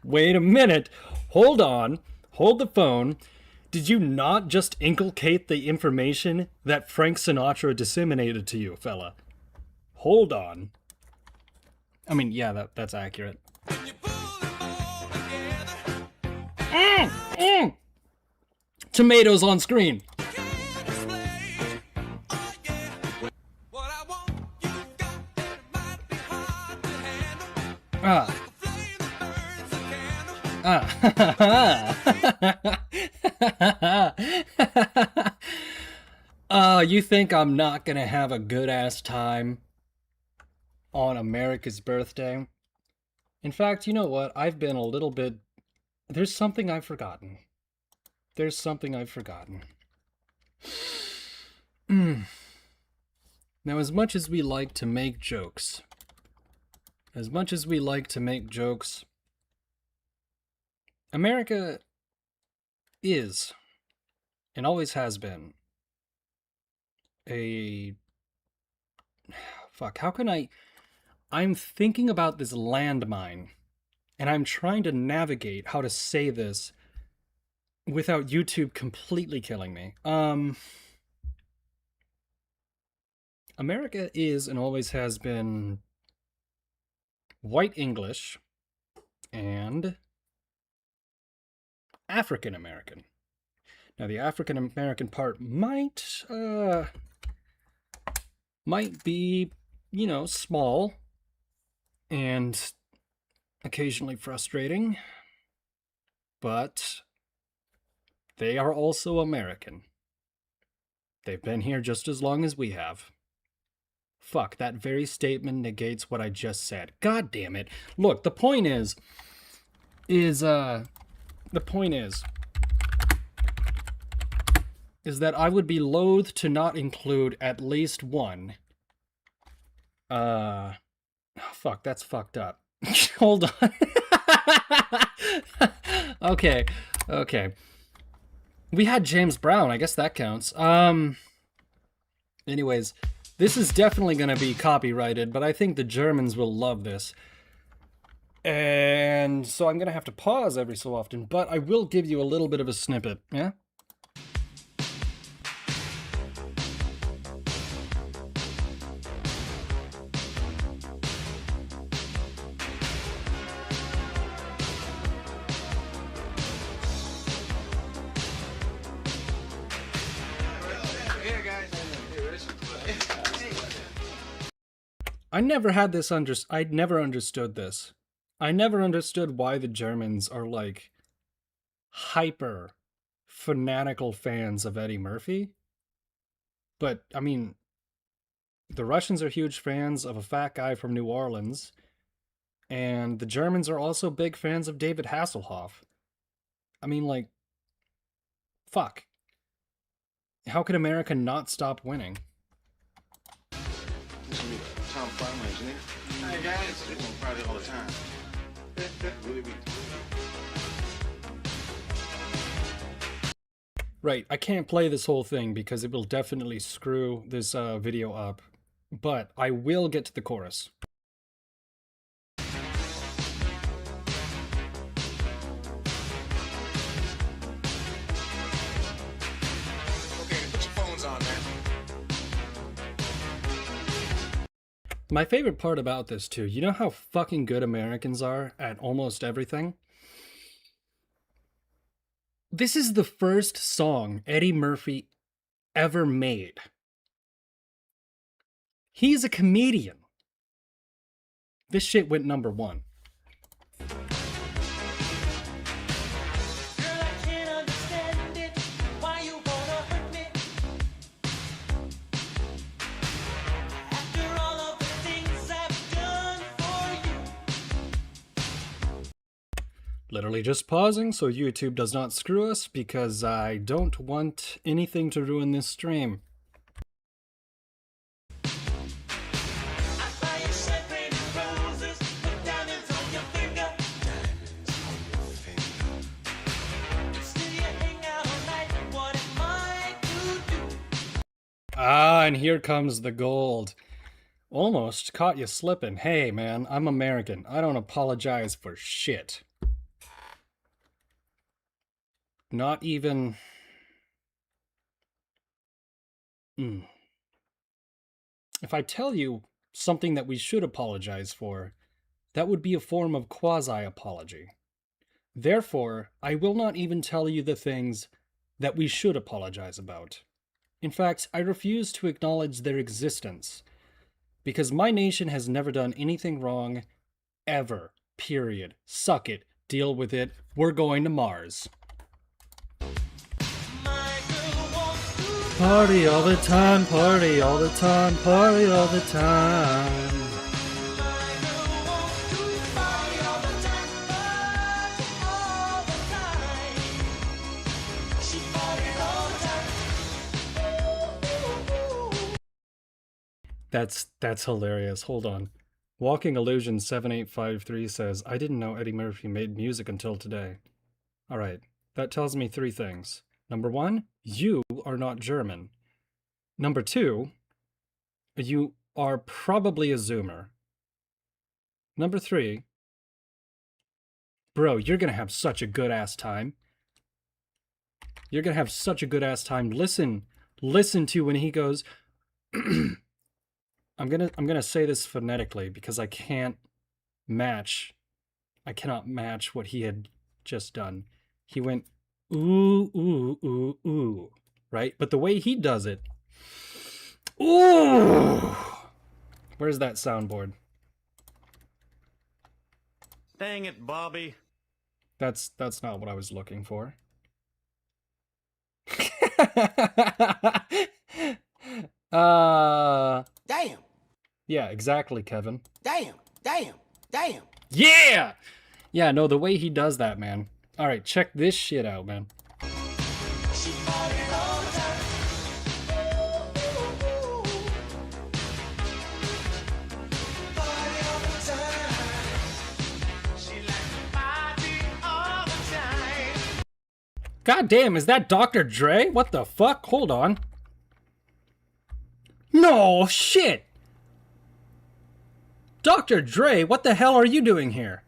Wait a minute. Hold on. Hold the phone. Did you not just inculcate the information that Frank Sinatra disseminated to you, fella? Hold on. I mean, yeah, that's accurate. Tomatoes on screen. You think I'm not gonna have a good-ass time on America's birthday? In fact, you know what? I've been a little bit... There's something I've forgotten. There's something I've forgotten. Now, as much as we like to make jokes, America is, and always has been, fuck, how can I'm thinking about this landmine, and I'm trying to navigate how to say this without YouTube completely killing me. America is, and always has been, white English and African American. Now, the African American part might be, you know, small and occasionally frustrating, but they are also American. They've been here just as long as we have. Fuck, that very statement negates what I just said. God damn it. Look, the point is that I would be loath to not include at least one. Fuck, that's fucked up. Hold on. Okay. We had James Brown, I guess that counts. Anyways, this is definitely gonna be copyrighted, but I think the Germans will love this. And so I'm gonna have to pause every so often, but I will give you a little bit of a snippet, yeah? I never understood this. I never understood why the Germans are like hyper fanatical fans of Eddie Murphy. But I mean, the Russians are huge fans of a fat guy from New Orleans, and the Germans are also big fans of David Hasselhoff. I mean, like, fuck. How could America not stop winning? Tom Farmer engineer. Hey guys, we're on Friday all the time. Really be. Right, I can't play this whole thing because it will definitely screw this video up, but I will get to the chorus. My favorite part about this, too, you know how fucking good Americans are at almost everything? This is the first song Eddie Murphy ever made. He's a comedian. This shit went #1. Literally just pausing so YouTube does not screw us because I don't want anything to ruin this stream. Ah, and here comes the gold. Almost caught you slipping. Hey, man, I'm American. I don't apologize for shit. Not even... If I tell you something that we should apologize for, that would be a form of quasi-apology. Therefore, I will not even tell you the things that we should apologize about. In fact, I refuse to acknowledge their existence, because my nation has never done anything wrong, ever. Period. Suck it. Deal with it. We're going to Mars. Party all the time, party all the time, party all the time. That's hilarious. Hold on. Walking Illusion 7853 says, I didn't know Eddie Murphy made music until today. Alright, that tells me 3 things. Number 1, you are not German. Number 2, you are probably a Zoomer. Number 3, bro, you're gonna have such a good ass time. You're gonna have such a good ass time. Listen to when he goes, I'm gonna say this phonetically because I cannot match what he had just done. He went ooh ooh ooh ooh, right? But the way he does it, ooh. Where's that soundboard? Dang it, Bobby. That's not what I was looking for. Damn. Yeah, exactly, Kevin. Damn. Damn. Damn. Yeah! Yeah, no, the way he does that, man. Alright, check this shit out, man. God damn, is that Dr. Dre? What the fuck? Hold on. No, shit! Dr. Dre, what the hell are you doing here?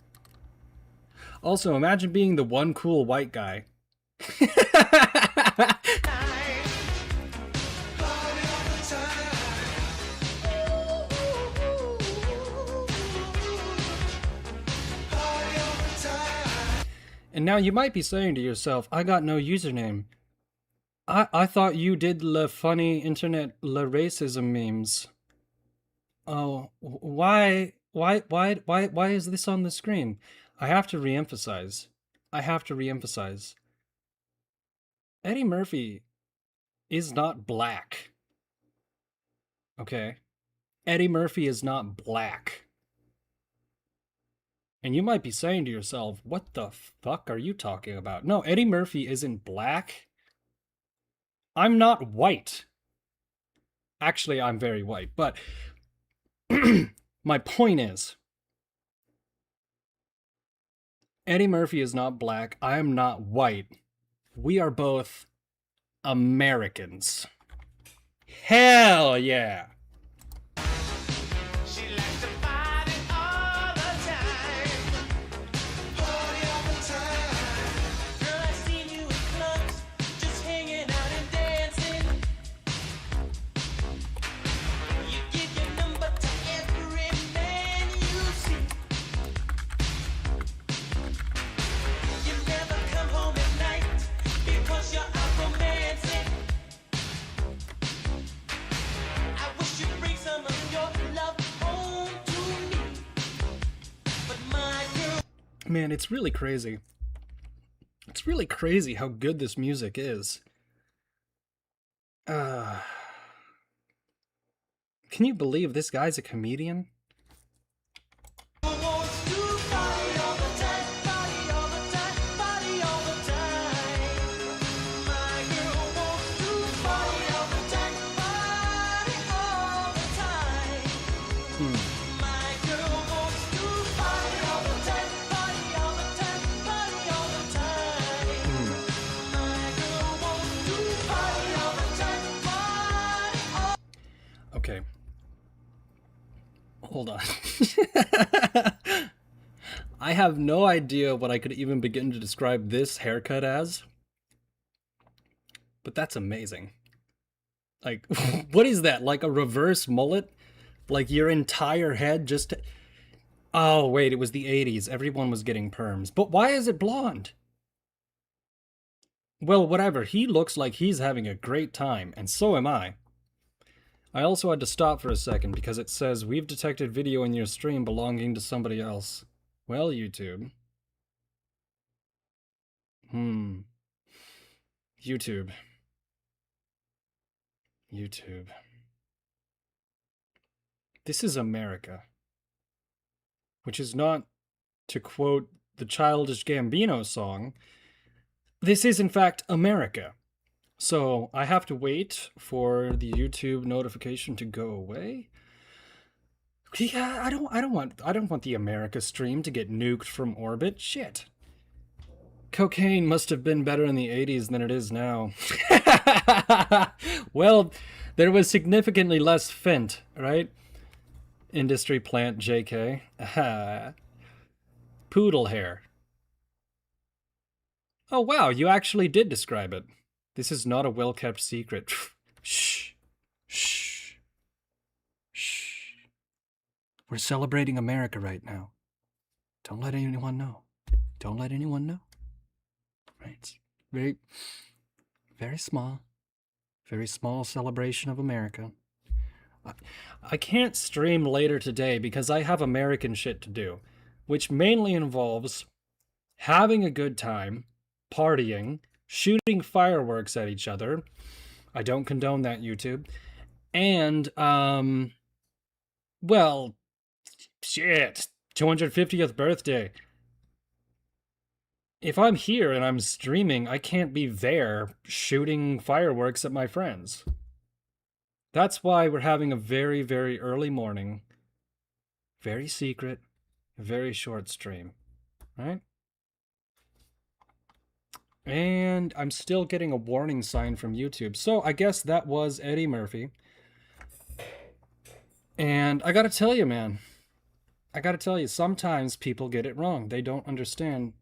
Also, imagine being the one cool white guy. And now you might be saying to yourself, I got no username. I thought you did the funny internet racism memes. Oh, why is this on the screen? I have to reemphasize. Eddie Murphy is not black. Okay? Eddie Murphy is not black. And you might be saying to yourself, what the fuck are you talking about? No, Eddie Murphy isn't black. I'm not white. Actually, I'm very white, but my point is, Eddie Murphy is not black. I am not white. We are both Americans. Hell yeah. Man, it's really crazy. It's really crazy how good this music is. Can you believe this guy's a comedian? Okay. Hold on. I have no idea what I could even begin to describe this haircut as. But that's amazing. Like, what is that? Like a reverse mullet? Like your entire head just... Oh, wait, it was the 80s. Everyone was getting perms. But why is it blonde? Well, whatever. He looks like he's having a great time, and so am I. I also had to stop for a second because it says, we've detected video in your stream belonging to somebody else. Well, YouTube. YouTube. YouTube. This is America. Which is not, to quote the Childish Gambino song, this is in fact America. So I have to wait for the YouTube notification to go away. Yeah, I don't want the America stream to get nuked from orbit. Shit. Cocaine must have been better in the 80s than it is now. Well, there was significantly less fent, right? Industry plant JK. Poodle hair. Oh wow, you actually did describe it. This is not a well-kept secret. Shh. Shh. Shh. We're celebrating America right now. Don't let anyone know. Don't let anyone know. Right? It's very, very small celebration of America. I can't stream later today because I have American shit to do, which mainly involves having a good time, partying, shooting fireworks at each other. I don't condone that, YouTube. And, well, shit, 250th birthday. If I'm here and I'm streaming, I can't be there shooting fireworks at my friends. That's why we're having a very, very early morning, very secret, very short stream, right? And I'm still getting a warning sign from YouTube. So I guess that was Eddie Murphy. And I gotta tell you, man, sometimes people get it wrong. They don't understand.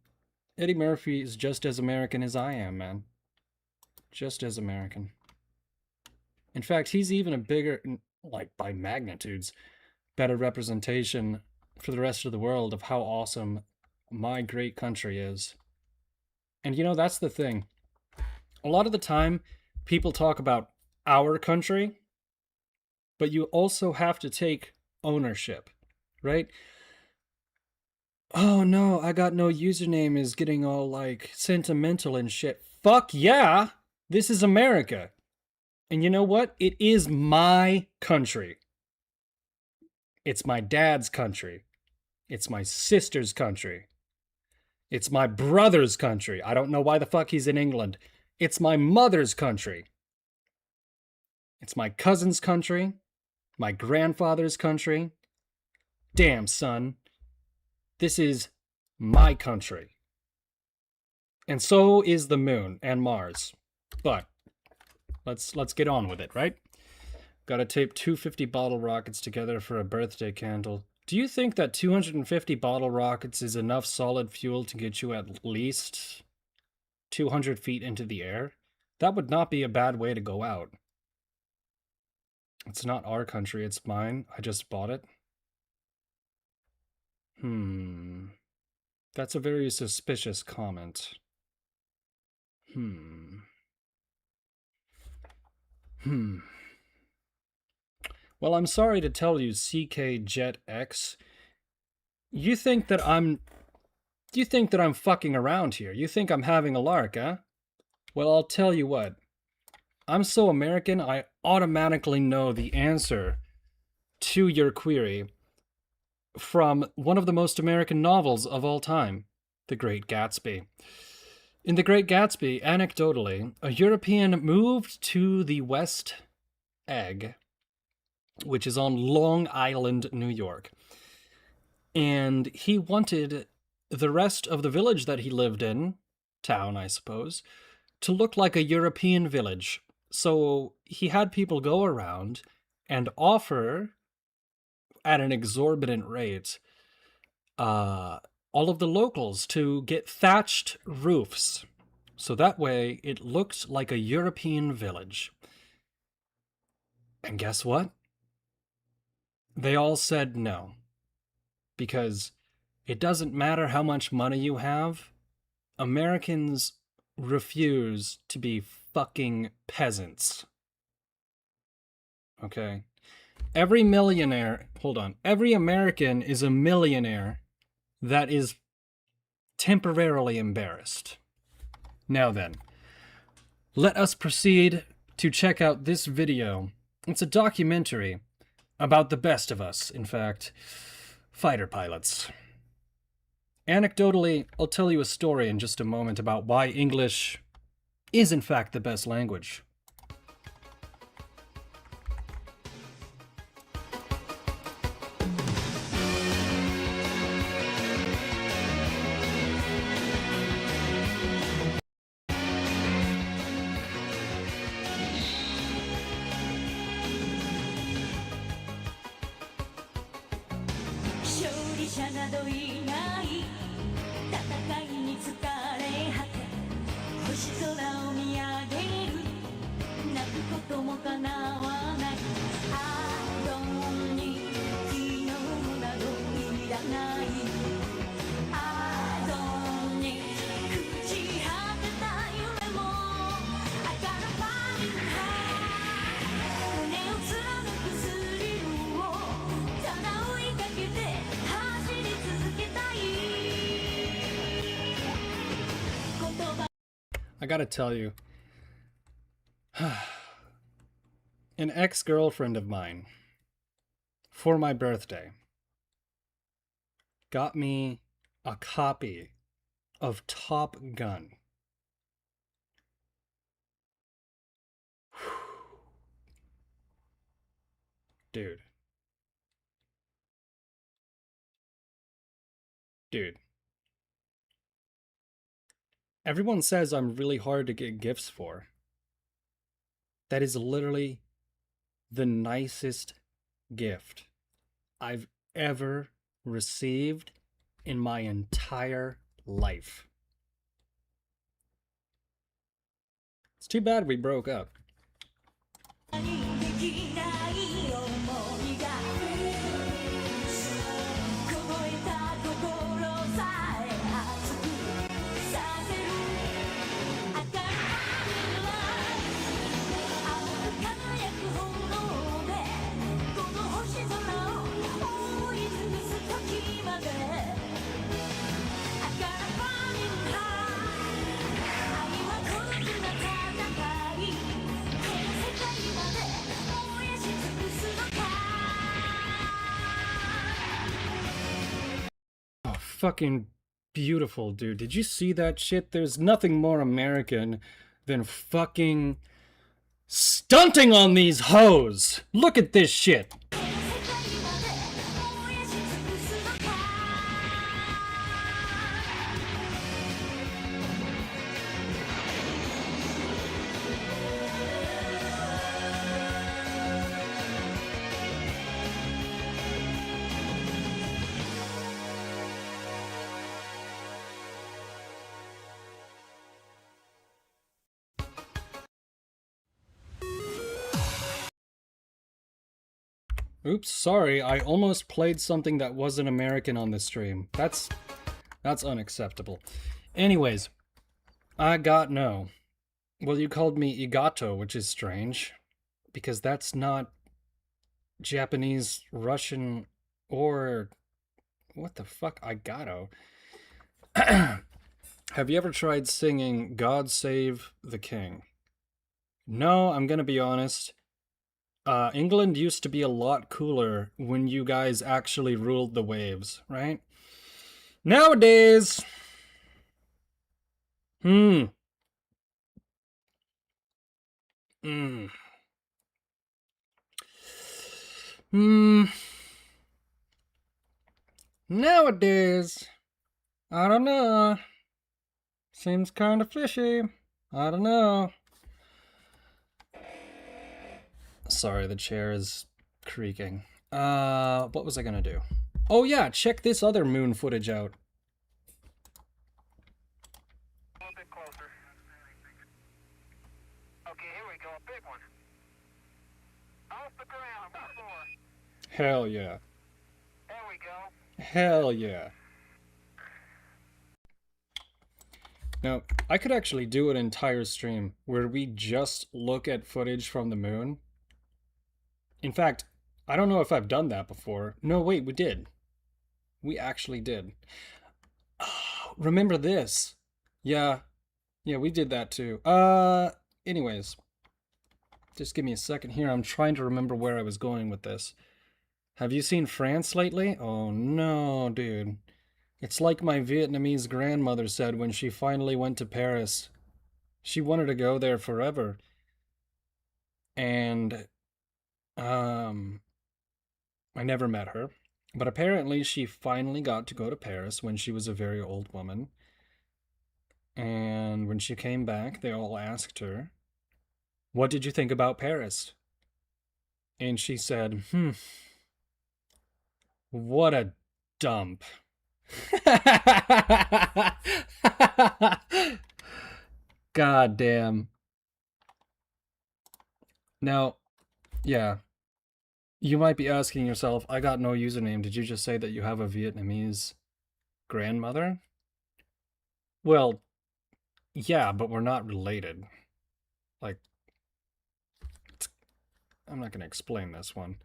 Eddie Murphy is just as American as I am, man. Just as American. In fact, he's even a bigger, like by magnitudes, better representation for the rest of the world of how awesome my great country is. And you know, that's the thing. A lot of the time, people talk about our country, but you also have to take ownership, right? Oh no, I got no username is getting all like sentimental and shit. Fuck yeah! This is America. And you know what? It is my country. It's my dad's country. It's my sister's country. It's my brother's country. I don't know why the fuck he's in England. It's my mother's country. It's my cousin's country. My grandfather's country. Damn, son. This is my country. And so is the moon and Mars. But let's get on with it, right? Gotta tape 250 bottle rockets together for a birthday candle. Do you think that 250 bottle rockets is enough solid fuel to get you at least 200 feet into the air? That would not be a bad way to go out. It's not our country, it's mine. I just bought it. That's a very suspicious comment. Well, I'm sorry to tell you, CK Jet X. You think that I'm fucking around here? You think I'm having a lark, huh? Well, I'll tell you what. I'm so American, I automatically know the answer to your query from one of the most American novels of all time, The Great Gatsby. In The Great Gatsby, anecdotally, a European moved to the West Egg, which is on Long Island, New York. And he wanted the rest of the village that he lived in, town, I suppose, to look like a European village. So he had people go around and offer, at an exorbitant rate, all of the locals to get thatched roofs. So that way it looked like a European village. And guess what? They all said no. Because it doesn't matter how much money you have, Americans refuse to be fucking peasants. Okay? Every American is a millionaire that is temporarily embarrassed. Now then, let us proceed to check out this video. It's a documentary about the best of us, in fact, fighter pilots. Anecdotally, I'll tell you a story in just a moment about why English is in fact the best language. I gotta tell you, an ex-girlfriend of mine, for my birthday, got me a copy of Top Gun. Dude. Everyone says I'm really hard to get gifts for. That is literally the nicest gift I've ever received in my entire life. It's too bad we broke up. Fucking beautiful, dude. Did you see that shit? There's nothing more American than fucking stunting on these hoes. Look at this shit. Oops, sorry, I almost played something that wasn't American on this stream. That's unacceptable. Anyways, I got no. Well, you called me Igato, which is strange, because that's not Japanese, Russian, or what the fuck, Igato. Have you ever tried singing God Save the King? No, I'm gonna be honest. England used to be a lot cooler when you guys actually ruled the waves, right? Nowadays... Nowadays... I don't know. Seems kind of fishy. I don't know. Sorry, the chair is creaking. What was I gonna do? Oh yeah, check this other moon footage out. A little bit closer. Okay, here we go, a big one. Off the ground, before. Hell yeah. There we go. Hell yeah. Now, I could actually do an entire stream where we just look at footage from the moon. In fact, I don't know if I've done that before. No, wait, we did. We actually did. Oh, remember this? Yeah, we did that too. Anyways. Just give me a second here. I'm trying to remember where I was going with this. Have you seen France lately? Oh no, dude. It's like my Vietnamese grandmother said when she finally went to Paris. She wanted to go there forever. And, I never met her. But apparently she finally got to go to Paris when she was a very old woman. And when she came back, they all asked her, "What did you think about Paris?" And she said, "What a dump." God damn. Now, yeah. You might be asking yourself, I got no username. Did you just say that you have a Vietnamese grandmother? Well, yeah, but we're not related. Like, I'm not going to explain this one.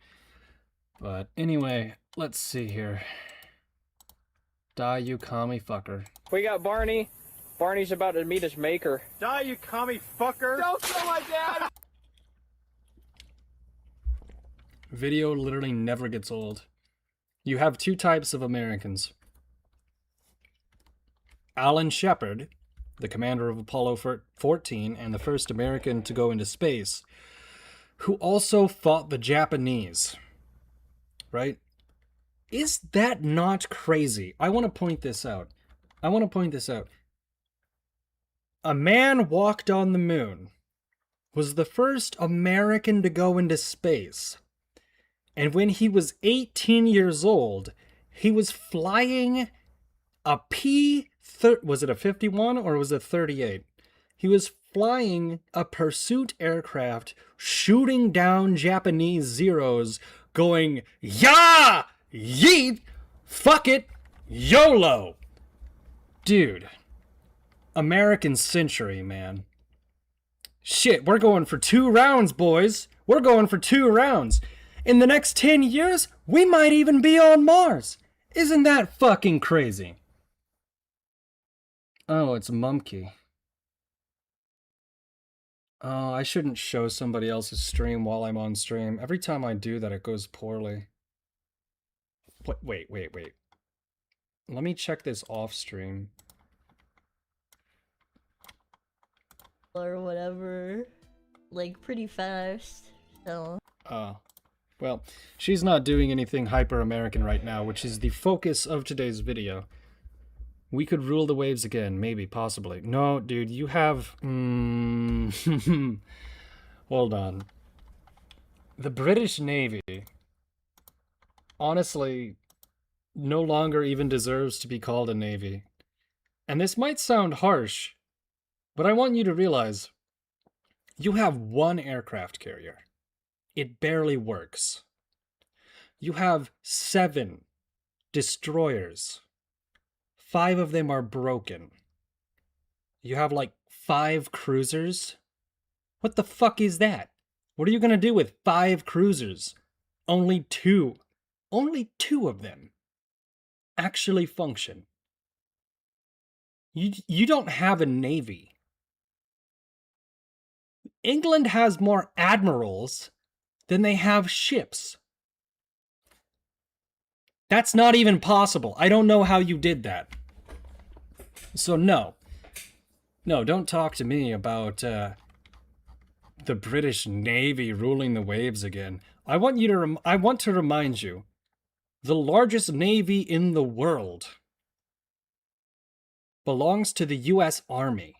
But anyway, let's see here. Die, you commie fucker. We got Barney. Barney's about to meet his maker. Die, you commie fucker! Don't kill my dad! Video literally never gets old. You have two types of Americans. Alan Shepard, the commander of Apollo 14 and the first American to go into space, who also fought the Japanese. Right? Is that not crazy? I want to point this out. A man walked on the moon, was the first American to go into space, and when he was 18 years old, he was flying a was it a 51 or was it 38? He was flying a pursuit aircraft, shooting down Japanese Zeros, going, "Ya! Yeet! Fuck it! YOLO!" Dude. American century, man. Shit, we're going for 2 rounds, boys. We're going for 2 rounds. In the next 10 years, we might even be on Mars. Isn't that fucking crazy? Oh, it's Mumkey. Oh, I shouldn't show somebody else's stream while I'm on stream. Every time I do that, it goes poorly. Wait. Let me check this off stream. Or whatever, like pretty fast, so. Well, she's not doing anything hyper-American right now, which is the focus of today's video. We could rule the waves again, maybe, possibly. No, dude, you have... Hold on. The British Navy, honestly, no longer even deserves to be called a navy. And this might sound harsh, but I want you to realize, you have 1 aircraft carrier. It barely works. You have 7 destroyers. 5 of them are broken. You have like 5 cruisers. What the fuck is that? What are you gonna do with 5 cruisers? Only 2 of them actually function. You don't have a navy. England has more admirals than they have ships. That's not even possible. I don't know how you did that. So no, don't talk to me about the British Navy ruling the waves again. I want to remind you, the largest navy in the world belongs to the US Army.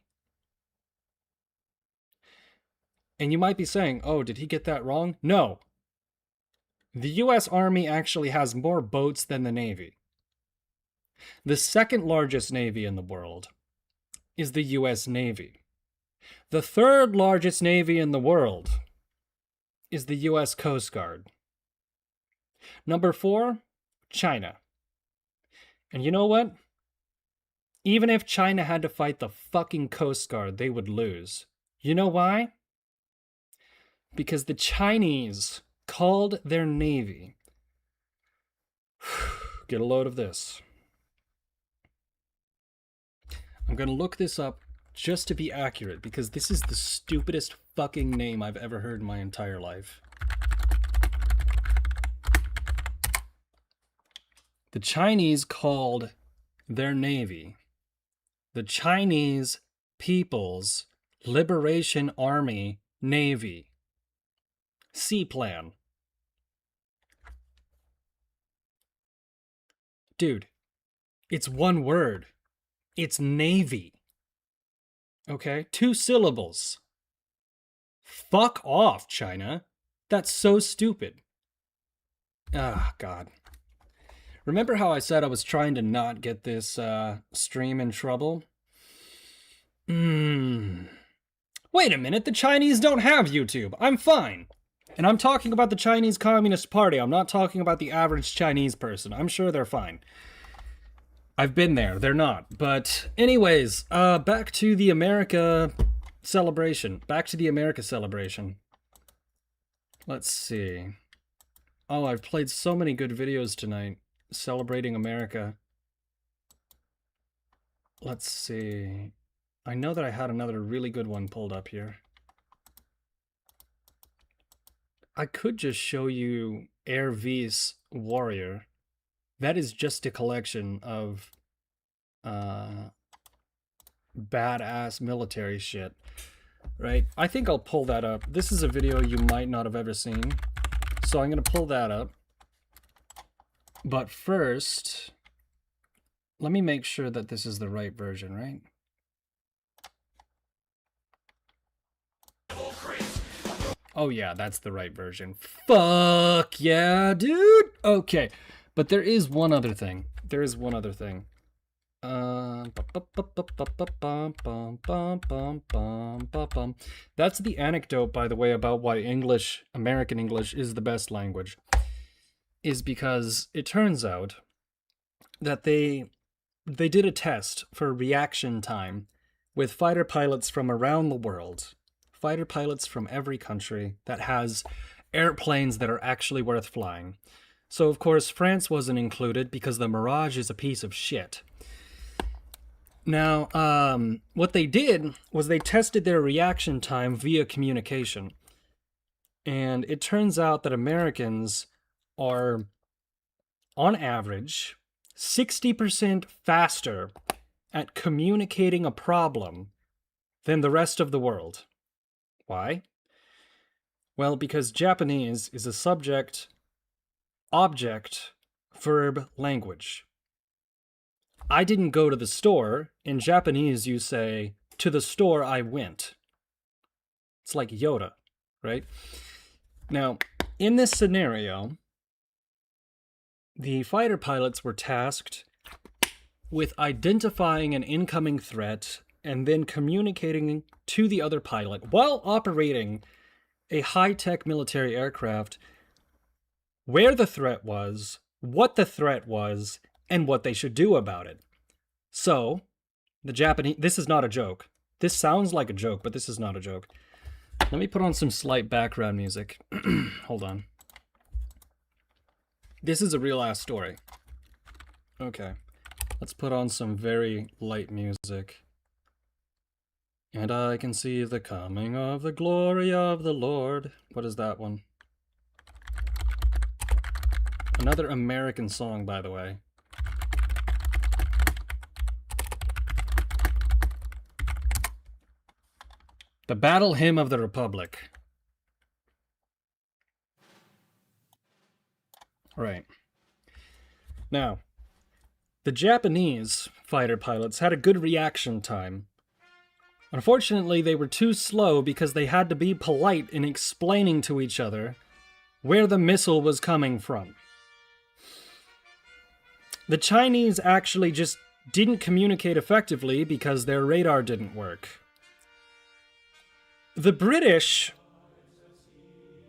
And you might be saying, oh, did he get that wrong? No. The US Army actually has more boats than the Navy. The second largest navy in the world is the US Navy. The third largest navy in the world is the US Coast Guard. Number 4, China. And you know what? Even if China had to fight the fucking Coast Guard, they would lose. You know why? Because the Chinese called their navy. Get a load of this. I'm going to look this up just to be accurate, because this is the stupidest fucking name I've ever heard in my entire life. The Chinese called their navy the Chinese People's Liberation Army Navy. Sea-plan. Dude, it's one word. It's Navy. Okay? 2 syllables. Fuck off, China. That's so stupid. Ah, God. Remember how I said I was trying to not get this stream in trouble? Wait a minute, the Chinese don't have YouTube. I'm fine. And I'm talking about the Chinese Communist Party. I'm not talking about the average Chinese person. I'm sure they're fine. I've been there. They're not. But anyways, back to the America celebration. Back to the America celebration. Let's see. Oh, I've played so many good videos tonight celebrating America. Let's see. I know that I had another really good one pulled up here. I could just show you Air V's Warrior. That is just a collection of badass military shit, right? I think I'll pull that up. This is a video you might not have ever seen, so I'm going to pull that up. But first, let me make sure that this is the right version, right? Oh yeah, that's the right version. Fuck yeah, dude! Okay, but there is one other thing. There is one other thing. That's the anecdote, by the way, about why English, American English, is the best language. Is because it turns out that they did a test for reaction time with fighter pilots from around the world. Fighter pilots from every country that has airplanes that are actually worth flying. So, of course, France wasn't included because the Mirage is a piece of shit. Now, what they did was they tested their reaction time via communication. And it turns out that Americans are, on average, 60% faster at communicating a problem than the rest of the world. Why? Well, because Japanese is a subject, object, verb language. I didn't go to the store. In Japanese, you say, to the store I went. It's like Yoda, right? Now, in this scenario, the fighter pilots were tasked with identifying an incoming threat and then communicating to the other pilot while operating a high-tech military aircraft where the threat was, what the threat was, and what they should do about it. So, the Japanese... This is not a joke. This sounds like a joke, but this is not a joke. Let me put on some slight background music. Hold on. This is a real-ass story. Okay. Let's put on some very light music. And I can see the coming of the glory of the Lord. What is that one? Another American song, by the way. The Battle Hymn of the Republic. Right. Now, the Japanese fighter pilots had a good reaction time. Unfortunately, they were too slow because they had to be polite in explaining to each other where the missile was coming from. The Chinese actually just didn't communicate effectively because their radar didn't work. The British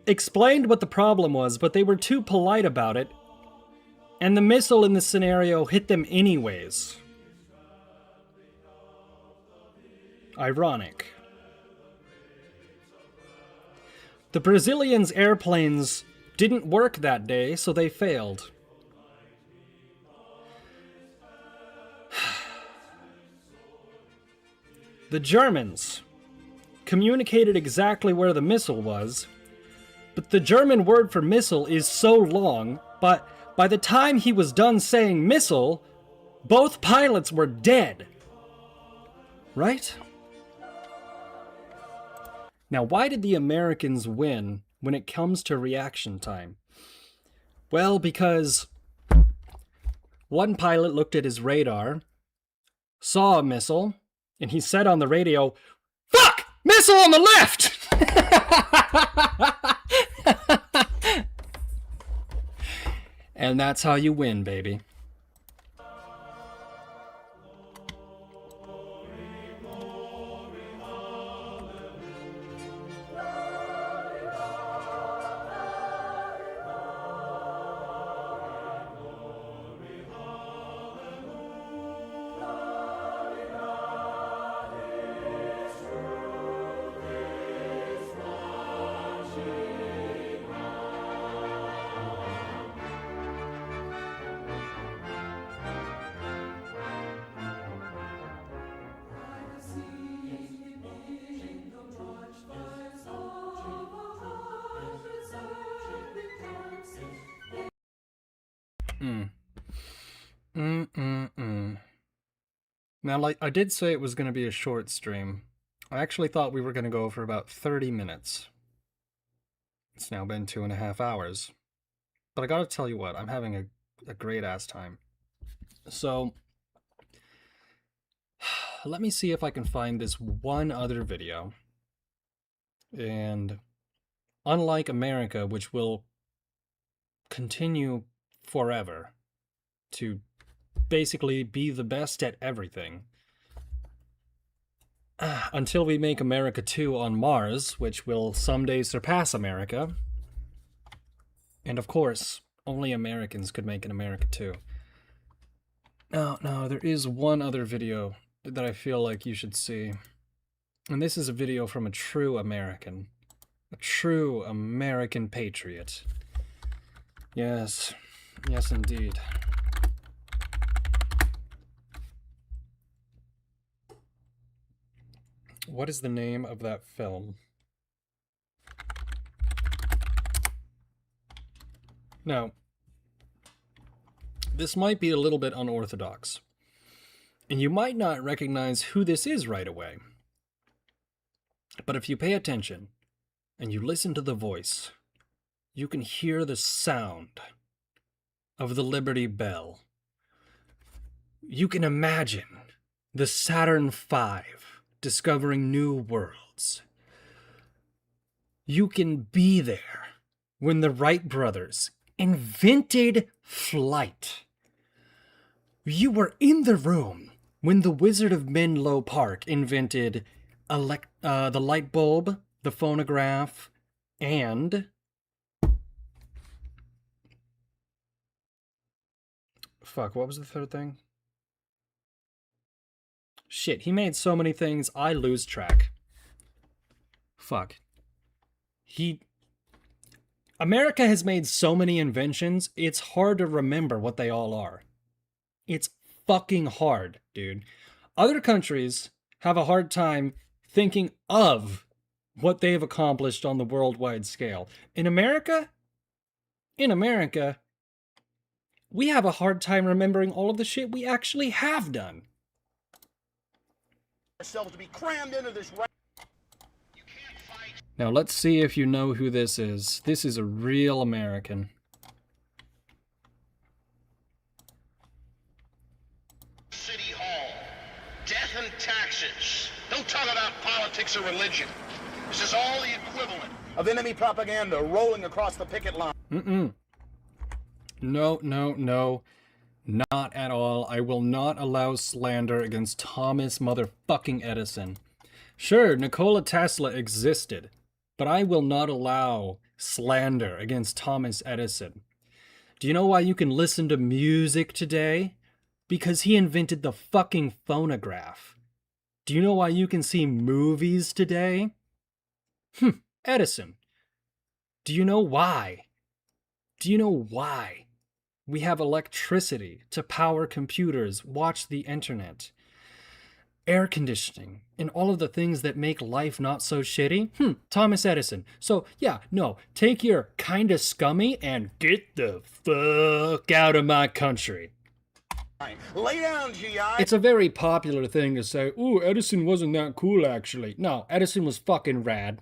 explained what the problem was, but they were too polite about it, and the missile in this scenario hit them anyways. Ironic. The Brazilians' airplanes didn't work that day, so they failed. the Germans communicated exactly where the missile was, but the German word for missile is so long, but by the time he was done saying missile, both pilots were dead. Right? Now, why did the Americans win when it comes to reaction time? Well, because one pilot looked at his radar, saw a missile, and he said on the radio, "Fuck! Missile on the left!" And that's how you win, baby. Now, like I did say it was going to be a short stream. I actually thought we were going to go for about 30 minutes. It's now been 2.5 hours. But I gotta tell you what, I'm having a great-ass time. So, let me see if I can find this one other video. And unlike America, which will continue forever to basically be the best at everything, until we make America 2 on Mars, which will someday surpass America. And of course, only Americans could make an America 2. No, there is one other video that I feel like you should see. And this is a video from a true American. A true American patriot. Yes. Yes, indeed. What is the name of that film? Now, this might be a little bit unorthodox, and you might not recognize who this is right away. But if you pay attention, and you listen to the voice, you can hear the sound of the Liberty Bell. You can imagine the Saturn V discovering new worlds. You can be there when the Wright brothers invented flight. You were in the room when the Wizard of Menlo Park invented the light bulb, the phonograph, and fuck, what was the third thing? Shit, he made so many things, I lose track. Fuck. America has made so many inventions, it's hard to remember what they all are. It's fucking hard, dude. Other countries have a hard time thinking of what they've accomplished on the worldwide scale. In America, we have a hard time remembering all of the shit we actually have done. Ourselves to be crammed into this. Now let's see if you know who this is. This is a real American. City Hall. Death and taxes. Don't talk about politics or religion. This is all the equivalent of enemy propaganda rolling across the picket line. No. Not at all. I will not allow slander against Thomas motherfucking Edison. Sure, Nikola Tesla existed, but I will not allow slander against Thomas Edison. Do you know why you can listen to music today? Because he invented the fucking phonograph. Do you know why you can see movies today? Edison. Do you know why? Do you know why we have electricity to power computers, watch the internet? air conditioning and all of the things that make life not so shitty? Thomas Edison. So yeah, no, take your kinda scummy and get the fuck out of my country. Lay down, GI. It's a very popular thing to say, ooh, Edison wasn't that cool actually. No, Edison was fucking rad.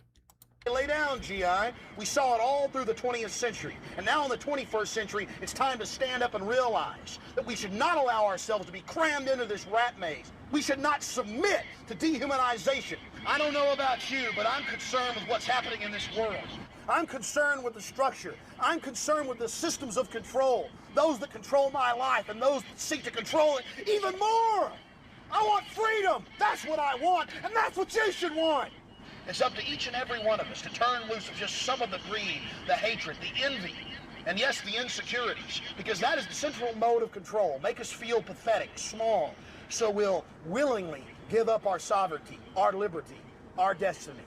Lay down, GI. We saw it all through the 20th century. And now in the 21st century, it's time to stand up and realize that we should not allow ourselves to be crammed into this rat maze. We should not submit to dehumanization. I don't know about you, but I'm concerned with what's happening in this world. I'm concerned with the structure. I'm concerned with the systems of control. Those that control my life and those that seek to control it even more. I want freedom. That's what I want, and that's what you should want. It's up to each and every one of us to turn loose of just some of the greed, the hatred, the envy, and yes, the insecurities, because that is the central mode of control. Make us feel pathetic, small, so we'll willingly give up our sovereignty, our liberty, our destiny.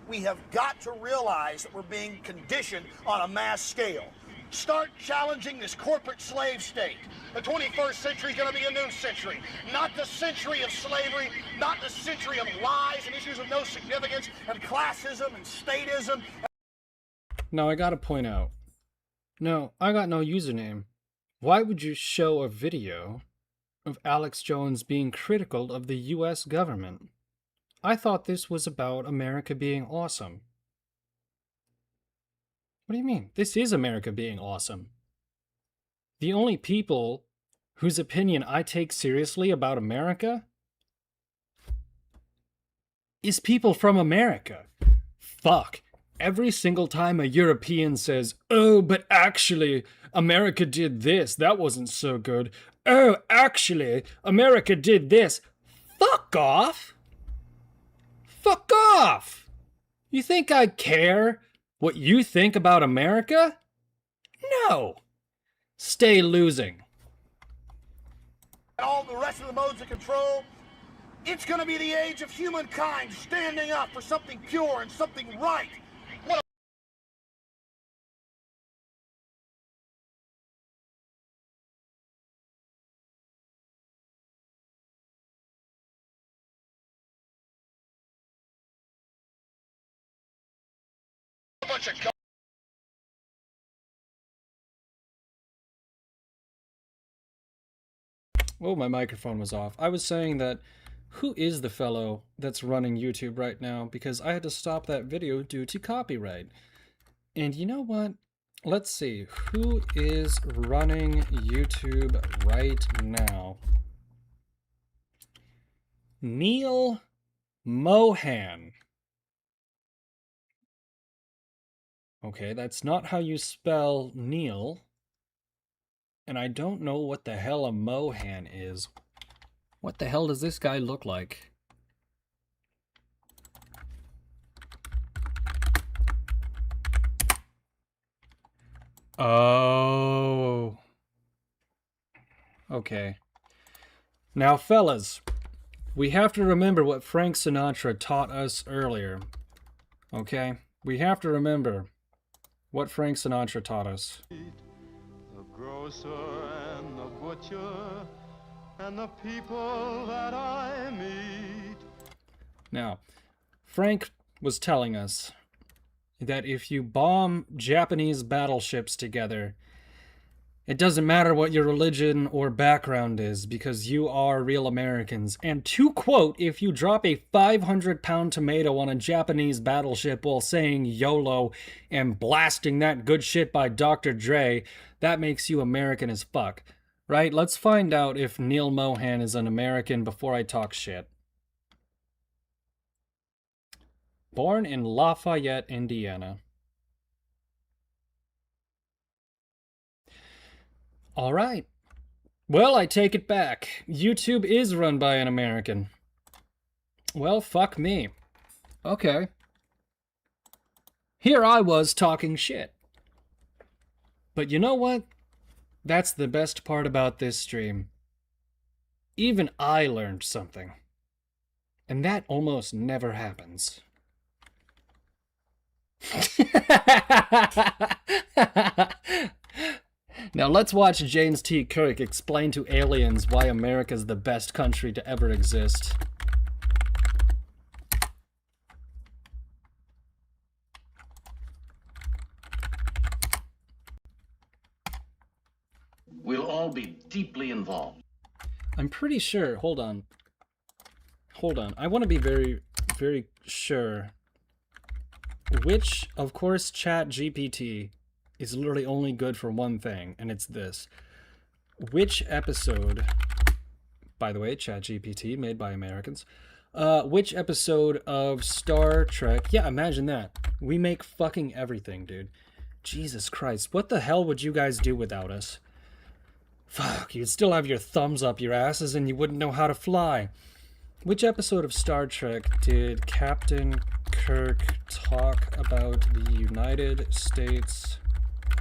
We have got to realize that we're being conditioned on a mass scale. Start challenging this corporate slave state. The 21st century is going to be a new century. Not the century of slavery, not the century of lies and issues of no significance and classism and statism. Now I gotta point out, no, I got no username. Why would you show a video of Alex Jones being critical of the US government? I thought this was about America being awesome. What do you mean? This is America being awesome. The only people whose opinion I take seriously about America is people from America. Fuck. Every single time a European says, oh, but actually, America did this, that wasn't so good. Oh, actually, America did this. Fuck off. Fuck off. You think I care what you think about America? No. Stay losing. And all the rest of the modes of control, it's going to be the age of humankind standing up for something pure and something right. What a bunch of Oh, my microphone was off. I was saying that who is the fellow that's running YouTube right now? Because I had to stop that video due to copyright. And you know what? Let's see. Who is running YouTube right now? Neil Mohan. Okay, that's not how you spell Neil. And I don't know what the hell a Mohan is. What the hell does this guy look like? Oh. Okay. Now, fellas, we have to remember what Frank Sinatra taught us earlier. Okay? We have to remember what Frank Sinatra taught us. The grocer and the butcher and the people that I meet. Now, Frank was telling us that if you bomb Japanese battleships together, it doesn't matter what your religion or background is, because you are real Americans. And to quote, if you drop a 500-pound tomato on a Japanese battleship while saying YOLO and blasting that good shit by Dr. Dre, that makes you American as fuck. Right? Let's find out if Neil Mohan is an American before I talk shit. Born in Lafayette, Indiana. All right. Well, I take it back. YouTube is run by an American. Well, fuck me. Okay. Here I was talking shit. But you know what? That's the best part about this stream. Even I learned something. And that almost never happens. Now let's watch James T. Kirk explain to aliens why America's the best country to ever exist. all be deeply involved. I'm pretty sure. Hold on. Hold on. I want to be very, very sure. Which, of course, ChatGPT is literally only good for one thing, and it's this. Which episode, by the way, ChatGPT, made by Americans, which episode of Star Trek, yeah, imagine that. We make fucking everything, dude. Jesus Christ, what the hell would you guys do without us? Fuck, you'd still have your thumbs up your asses and you wouldn't know how to fly. Which episode of Star Trek did Captain Kirk talk about the United States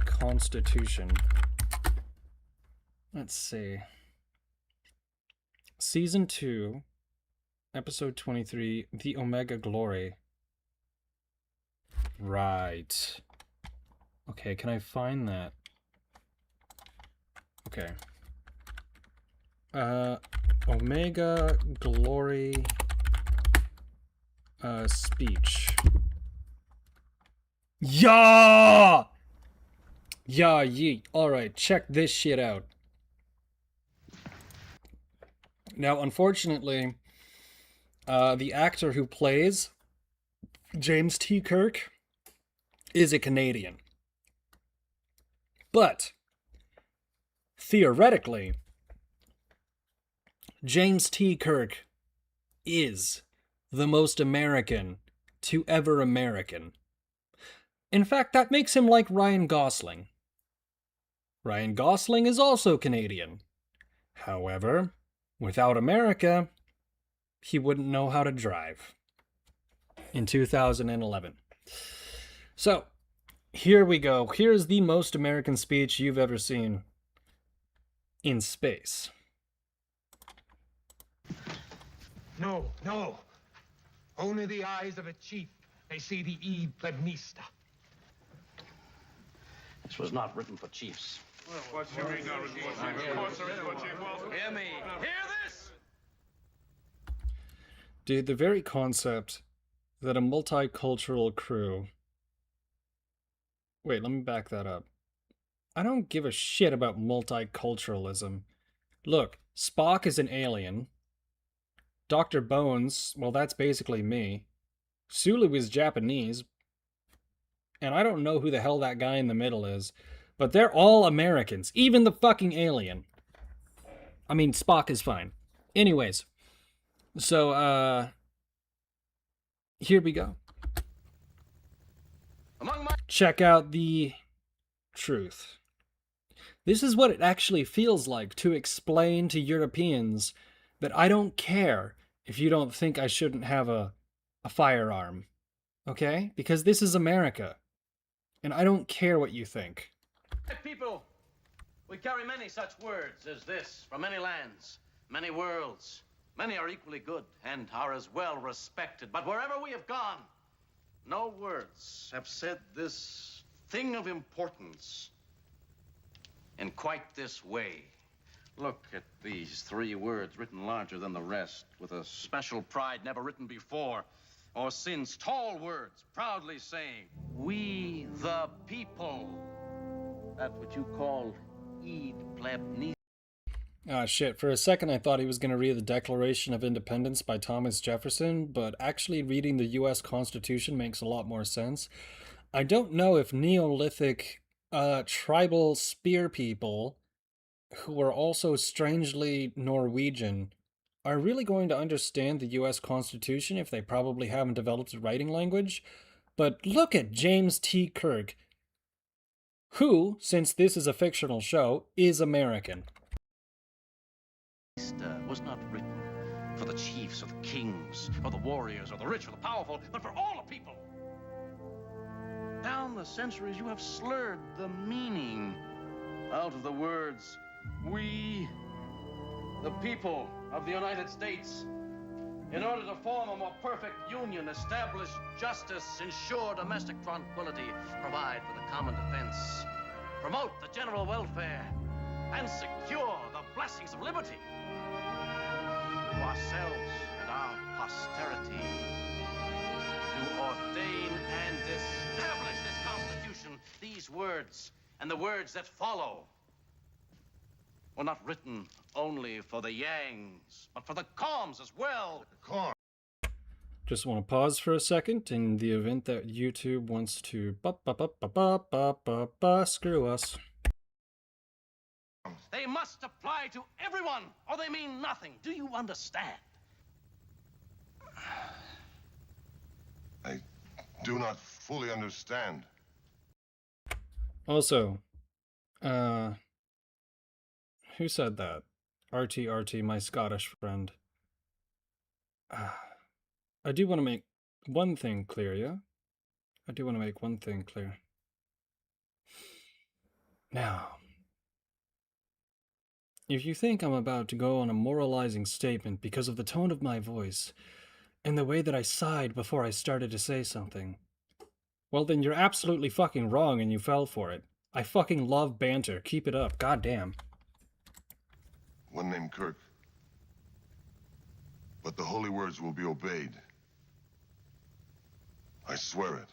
Constitution? Let's see. Season 2, Episode 23, The Omega Glory. Right. Okay, can I find that? Okay. Omega Glory speech. Yeah! Yeah, yeet. Alright, check this shit out. Now, unfortunately, the actor who plays James T. Kirk is a Canadian. But, theoretically, James T. Kirk is the most American to ever American. In fact, that makes him like Ryan Gosling. Ryan Gosling is also Canadian. However, without America, he wouldn't know how to drive. In 2011. So, here we go. Here's the most American speech you've ever seen in space. No, no. Only the eyes of a chief may see the E plebnista. This was not written for chiefs. What you mean not written for chief? Of course there is for chief, Walter. Hear me. Hear this! Dude, the very concept that a multicultural crew... Wait, let me back that up. I don't give a shit about multiculturalism. Look, Spock is an alien. Dr. Bones, well, that's basically me. Sulu is Japanese. And I don't know who the hell that guy in the middle is. But they're all Americans. Even the fucking alien. I mean, Spock is fine. Anyways. So, here we go. Check out the truth. This is what it actually feels like to explain to Europeans that I don't care if you don't think I shouldn't have a firearm. Okay? Because this is America. And I don't care what you think. People, we carry many such words as this from many lands, many worlds. Many are equally good and are as well respected. But wherever we have gone, no words have said this thing of importance in quite this way. Look at these 3 words written larger than the rest, with a special pride never written before or since. Tall words proudly saying, "We the people." That's what you call Eid plebnista. Ah, shit. For a second, I thought he was going to read the Declaration of Independence by Thomas Jefferson, but actually reading the U.S. Constitution makes a lot more sense. I don't know if Neolithic tribal spear people, who are also strangely Norwegian, are really going to understand the U.S. Constitution if they probably haven't developed a writing language. But look at James T. Kirk, who, since this is a fictional show, is American. Was not written for the chiefs or the kings or the warriors or the rich or the powerful, but for all the people. Down the centuries, you have slurred the meaning out of the words, "We, the people of the United States," in order to form a more perfect union, establish justice, ensure domestic tranquility, provide for the common defense, promote the general welfare, and secure the blessings of liberty. To ourselves and our posterity, to ordain and establish this Constitution, these words and the words that follow. were not written only for the yangs, but for the coms as well. Just want to pause for a second in the event that YouTube wants to screw us. They must apply to everyone, or they mean nothing. Do you understand? I do not fully understand. Also, who said that? RT, my Scottish friend. I do want to make one thing clear, yeah? I do want to make one thing clear. Now, if you think I'm about to go on a moralizing statement because of the tone of my voice and the way that I sighed before I started to say something, well then you're absolutely fucking wrong and you fell for it. I fucking love banter. Keep it up. Goddamn. One named Kirk. But the holy words will be obeyed. I swear it.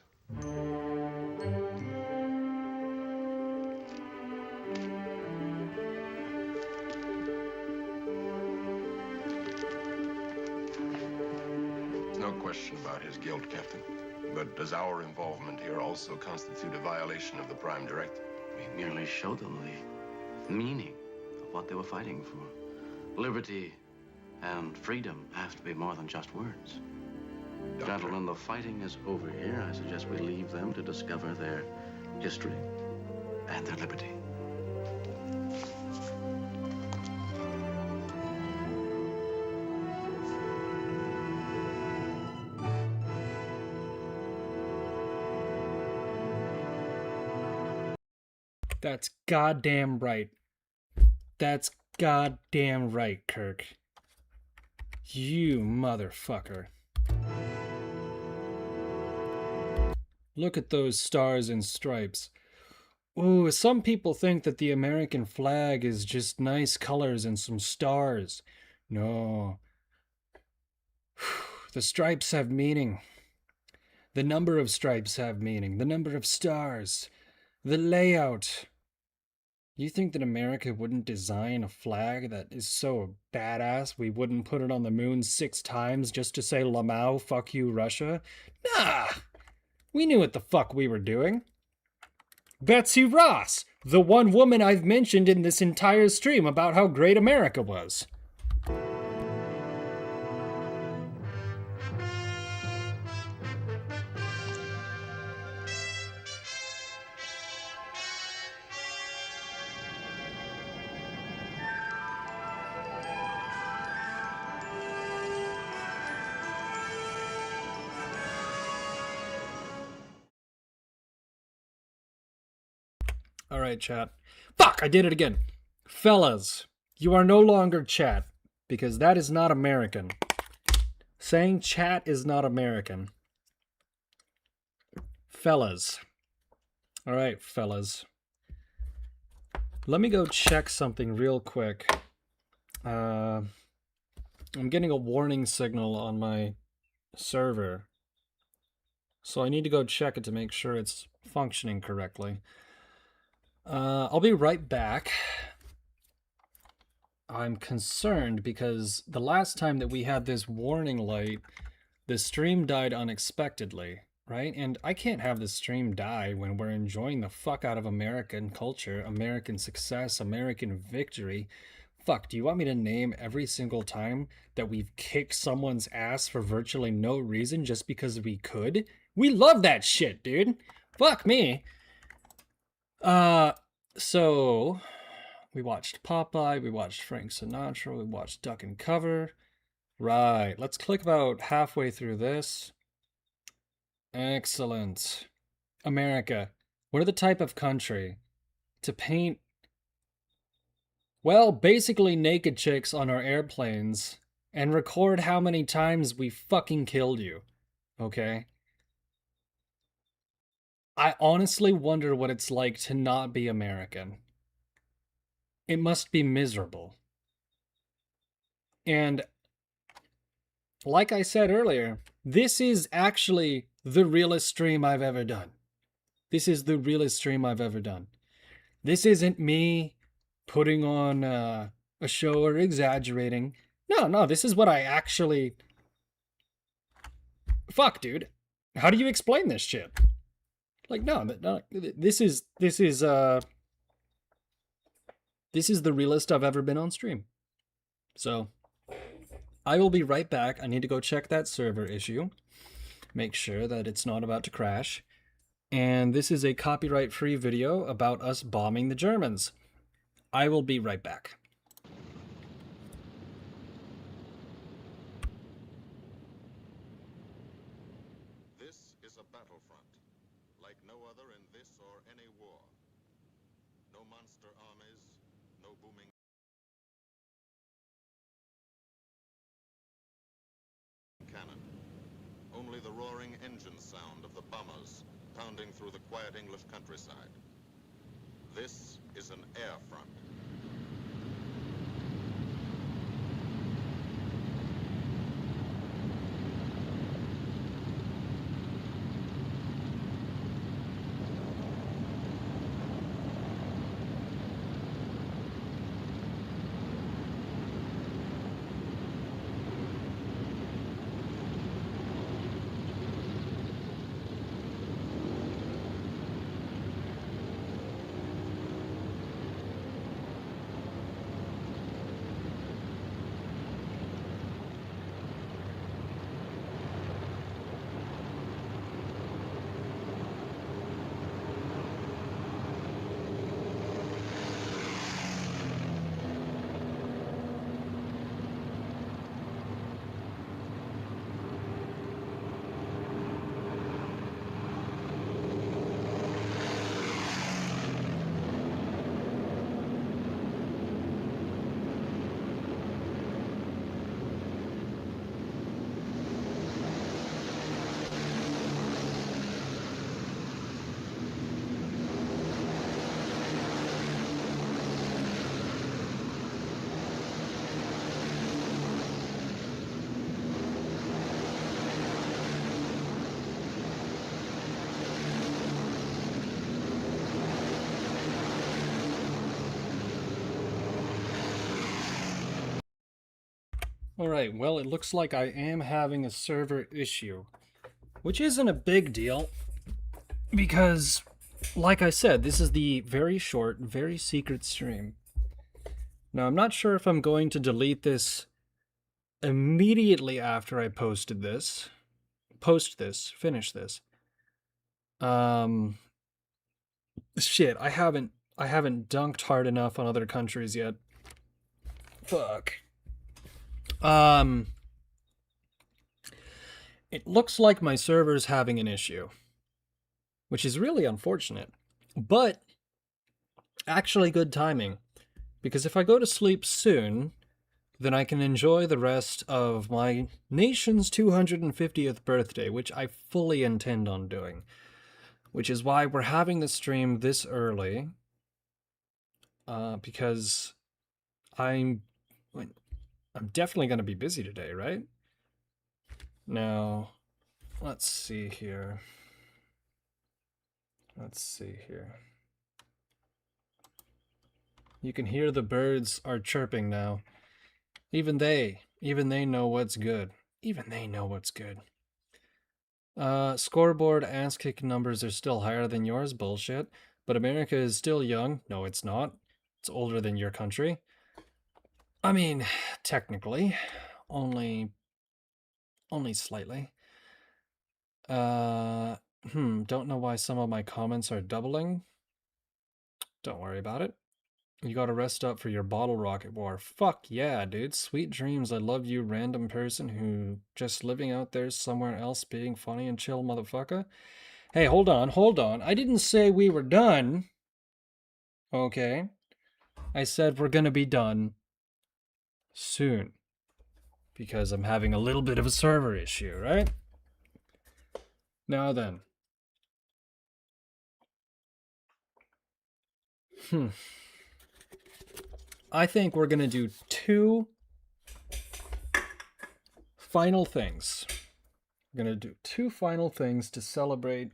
No question about his guilt, Captain. But does our involvement here also constitute a violation of the Prime Directive? We merely showed them the meaning of what they were fighting for. Liberty and freedom have to be more than just words. Gentlemen, the fighting is over here. I suggest we leave them to discover their history and their liberty. That's goddamn right. That's goddamn right, Kirk. You motherfucker. Look at those stars and stripes. Ooh, some people think that the American flag is just nice colors and some stars. No. The stripes have meaning. The number of stripes have meaning. The number of stars. The layout. You think that America wouldn't design a flag that is so badass we wouldn't put it on the moon 6 times just to say Lamau, fuck you, Russia? Nah! We knew what the fuck we were doing. Betsy Ross, the one woman I've mentioned in this entire stream about how great America was. Alright, chat. Fuck, I did it again. Fellas, you are no longer chat, because that is not American. Saying chat is not American. Fellas. Alright, fellas. Let me go check something real quick. I'm getting a warning signal on my server. So I need to go check it to make sure it's functioning correctly. I'll be right back. I'm concerned because the last time that we had this warning light, the stream died unexpectedly, right? And I can't have the stream die when we're enjoying the fuck out of American culture, American success, American victory. Fuck, do you want me to name every single time that we've kicked someone's ass for virtually no reason just because we could? We love that shit, dude. Fuck me. So we watched Popeye, we watched Frank Sinatra, we watched Duck and Cover. Right, let's click about halfway through this. Excellent. America. We're the type of country to paint, well, basically naked chicks on our airplanes and record how many times we fucking killed you. Okay? I honestly wonder what it's like to not be American. It must be miserable. And like I said earlier, this is actually the realest stream I've ever done. This is the realest stream I've ever done. This isn't me putting on a show or exaggerating. No, this is what I actually... Fuck, dude. How do you explain this shit? Like, no, this is the realest I've ever been on stream. So, I will be right back. I need to go check that server issue. Make sure that it's not about to crash. And this is a copyright-free video about us bombing the Germans. I will be right back. This is a battlefront, like no other in this or any war. No monster armies, no booming cannon. Only the roaring engine sound of the bombers pounding through the quiet English countryside. This is an air front. Alright, well, it looks like I am having a server issue, which isn't a big deal, because, like I said, this is the very short, very secret stream. Now, I'm not sure if I'm going to delete this immediately after I finish this. Shit, I haven't dunked hard enough on other countries yet. Fuck. It looks like my server's having an issue, which is really unfortunate, but actually good timing, because if I go to sleep soon, then I can enjoy the rest of my nation's 250th birthday, which I fully intend on doing, which is why we're having the stream this early, because I'm definitely going to be busy today, right? Now, let's see here. You can hear the birds are chirping now. Even they know what's good. Scoreboard ass kick numbers are still higher than yours, bullshit. But America is still young. No, it's not. It's older than your country. I mean, technically, only slightly. Don't know why some of my comments are doubling. Don't worry about it. You gotta rest up for your bottle rocket war. Fuck yeah, dude. Sweet dreams. I love you, random person who just living out there somewhere else being funny and chill, motherfucker. Hey, hold on. I didn't say we were done. Okay. I said we're gonna be done soon, because I'm having a little bit of a server issue, right? Now then. I think we're gonna do two final things. We're gonna do two final things to celebrate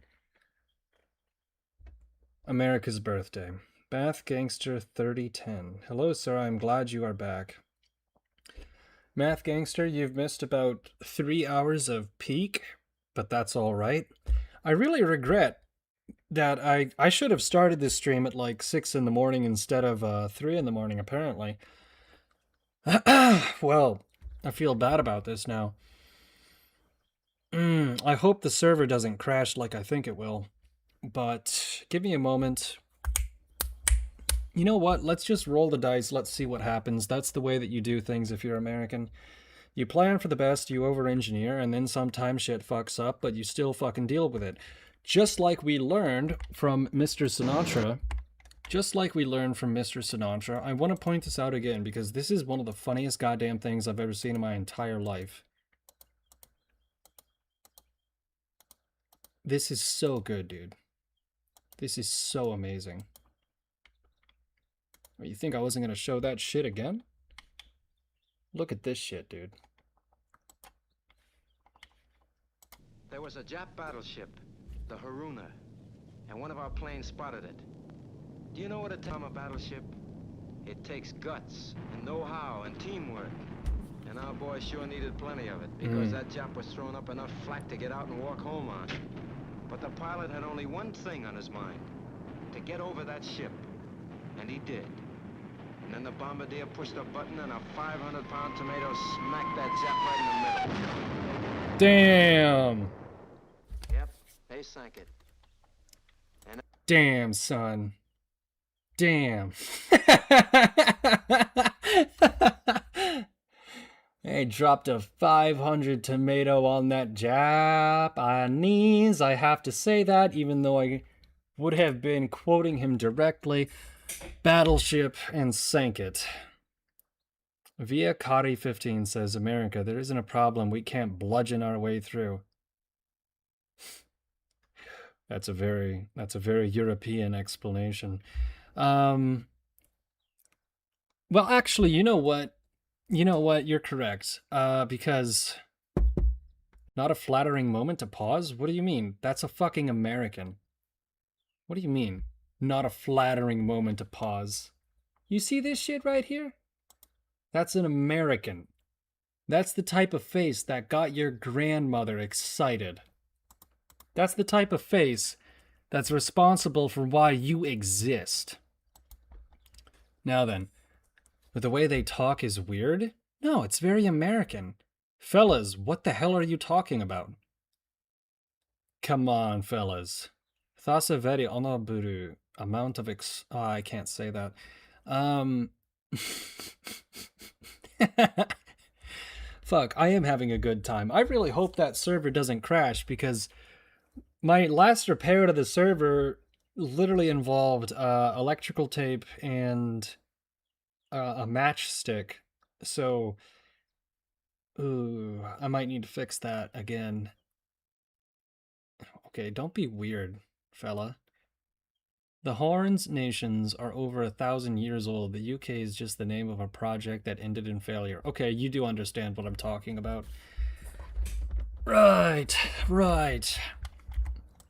America's birthday. Bath Gangster 3010. Hello, sir. I'm glad you are back. Math Gangster, you've missed about 3 hours of peak, but that's all right. I really regret that I should have started this stream at like 6 in the morning instead of 3 in the morning, apparently. Well, I feel bad about this now. I hope the server doesn't crash like I think it will. But give me a moment. You know what? Let's just roll the dice. Let's see what happens. That's the way that you do things if you're American. You plan for the best, you over-engineer, and then sometimes shit fucks up, but you still fucking deal with it. Just like we learned from Mr. Sinatra. Just like we learned from Mr. Sinatra. I want to point this out again because this is one of the funniest goddamn things I've ever seen in my entire life. This is so good, dude. This is so amazing. You think I wasn't going to show that shit again? Look at this shit, dude. There was a Jap battleship, the Haruna, and one of our planes spotted it. Do you know what it takes from a battleship? It takes guts and know-how and teamwork. And our boy sure needed plenty of it because that Jap was throwing up enough flak to get out and walk home on. But the pilot had only one thing on his mind, to get over that ship. And he did. And then the bombardier pushed a button and a 500-pound tomato smacked that Jap right in the middle. Damn! Yep, they sank it. And damn, son. Damn. They dropped a 500 tomato on that Japanese. I have to say that, even though I would have been quoting him directly. Battleship and sank it. Via Kari 15 says, America, there isn't a problem we can't bludgeon our way through. That's a very European explanation. Well, actually, you know what? You're correct. Because not a flattering moment to pause? What do you mean? That's a fucking American. What do you mean? Not a flattering moment to pause. You see this shit right here? That's an American. That's the type of face that got your grandmother excited. That's the type of face that's responsible for why you exist. Now then, but the way they talk is weird? No, it's very American. Fellas, what the hell are you talking about? Come on, fellas. Thasa very honorable amount of I can't say that. Fuck, I am having a good time. I really hope that server doesn't crash because my last repair to the server literally involved electrical tape and a matchstick. So, I might need to fix that again. Okay, don't be weird, fella. The Horns nations are over 1,000 years old. The UK is just the name of a project that ended in failure. Okay, you do understand what I'm talking about. Right.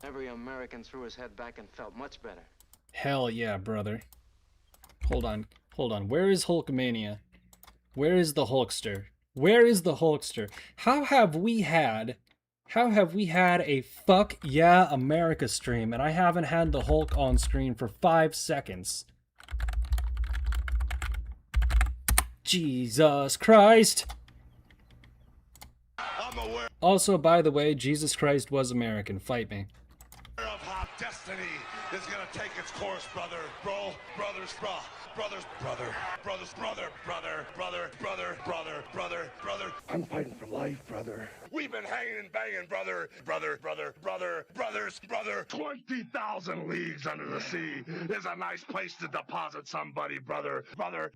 every American threw his head back and felt much better. Hell yeah, brother. Hold on. Where is Hulkmania? Where is the Hulkster? Where is the Hulkster? How have we had a fuck yeah America stream and I haven't had the Hulk on screen for 5 seconds? Jesus Christ. Also, by the way, Jesus Christ was American. Fight me. Of how destiny is gonna take its course, brother. Brother. I'm fighting for life, brother. We've been hanging and banging, brother. 20,000 leagues under the sea is a nice place to deposit somebody, brother. When I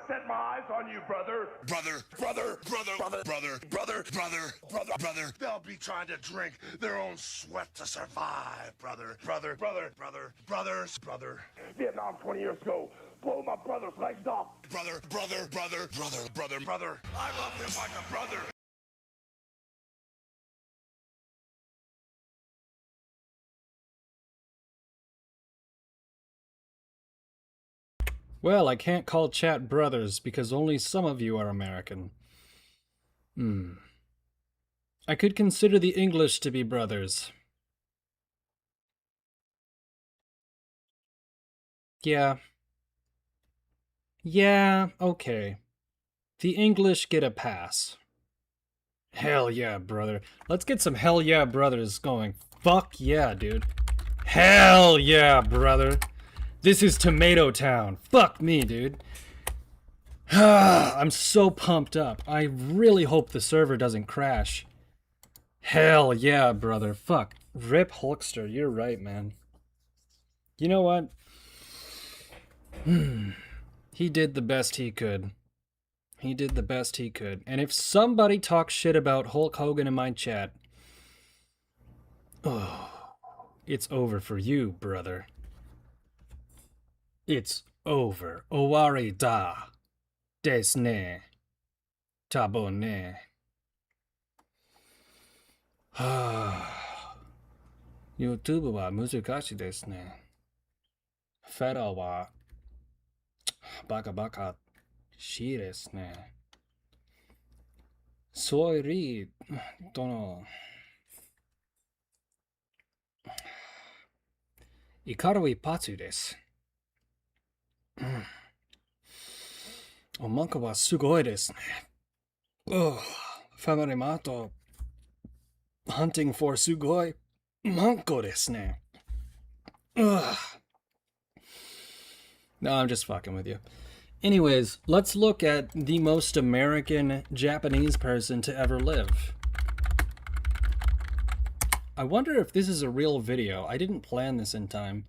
set my eyes on you, brother. Brother. They'll be trying to drink their own sweat to survive, brother. Vietnam 20 years ago, blow my brother's legs off. Brother. I love him like a brother. Well, I can't call chat brothers because only some of you are American. I could consider the English to be brothers. Yeah. Yeah, okay. The English get a pass. Hell yeah, brother. Let's get some hell yeah brothers going. Fuck yeah, dude. Hell yeah, brother. This is Tomato Town. Fuck me, dude. I'm so pumped up. I really hope the server doesn't crash. Hell yeah, brother. Fuck. Rip Hulkster. You're right, man. You know what? He did the best he could. He did the best he could. And if somebody talks shit about Hulk Hogan in my chat, oh, it's over for you, brother. It's over. Owari da. Desu ne. Tabo ne. YouTube は難しいですね。フェラはバカバカしいですね。ソイリーとの怒る一発です。おまんかはすごいですね。ファミリーマート Hunting for すごいマンコですね。No, I'm just fucking with you. Anyways, let's look at the most American Japanese person to ever live. I wonder if this is a real video. I didn't plan this in time.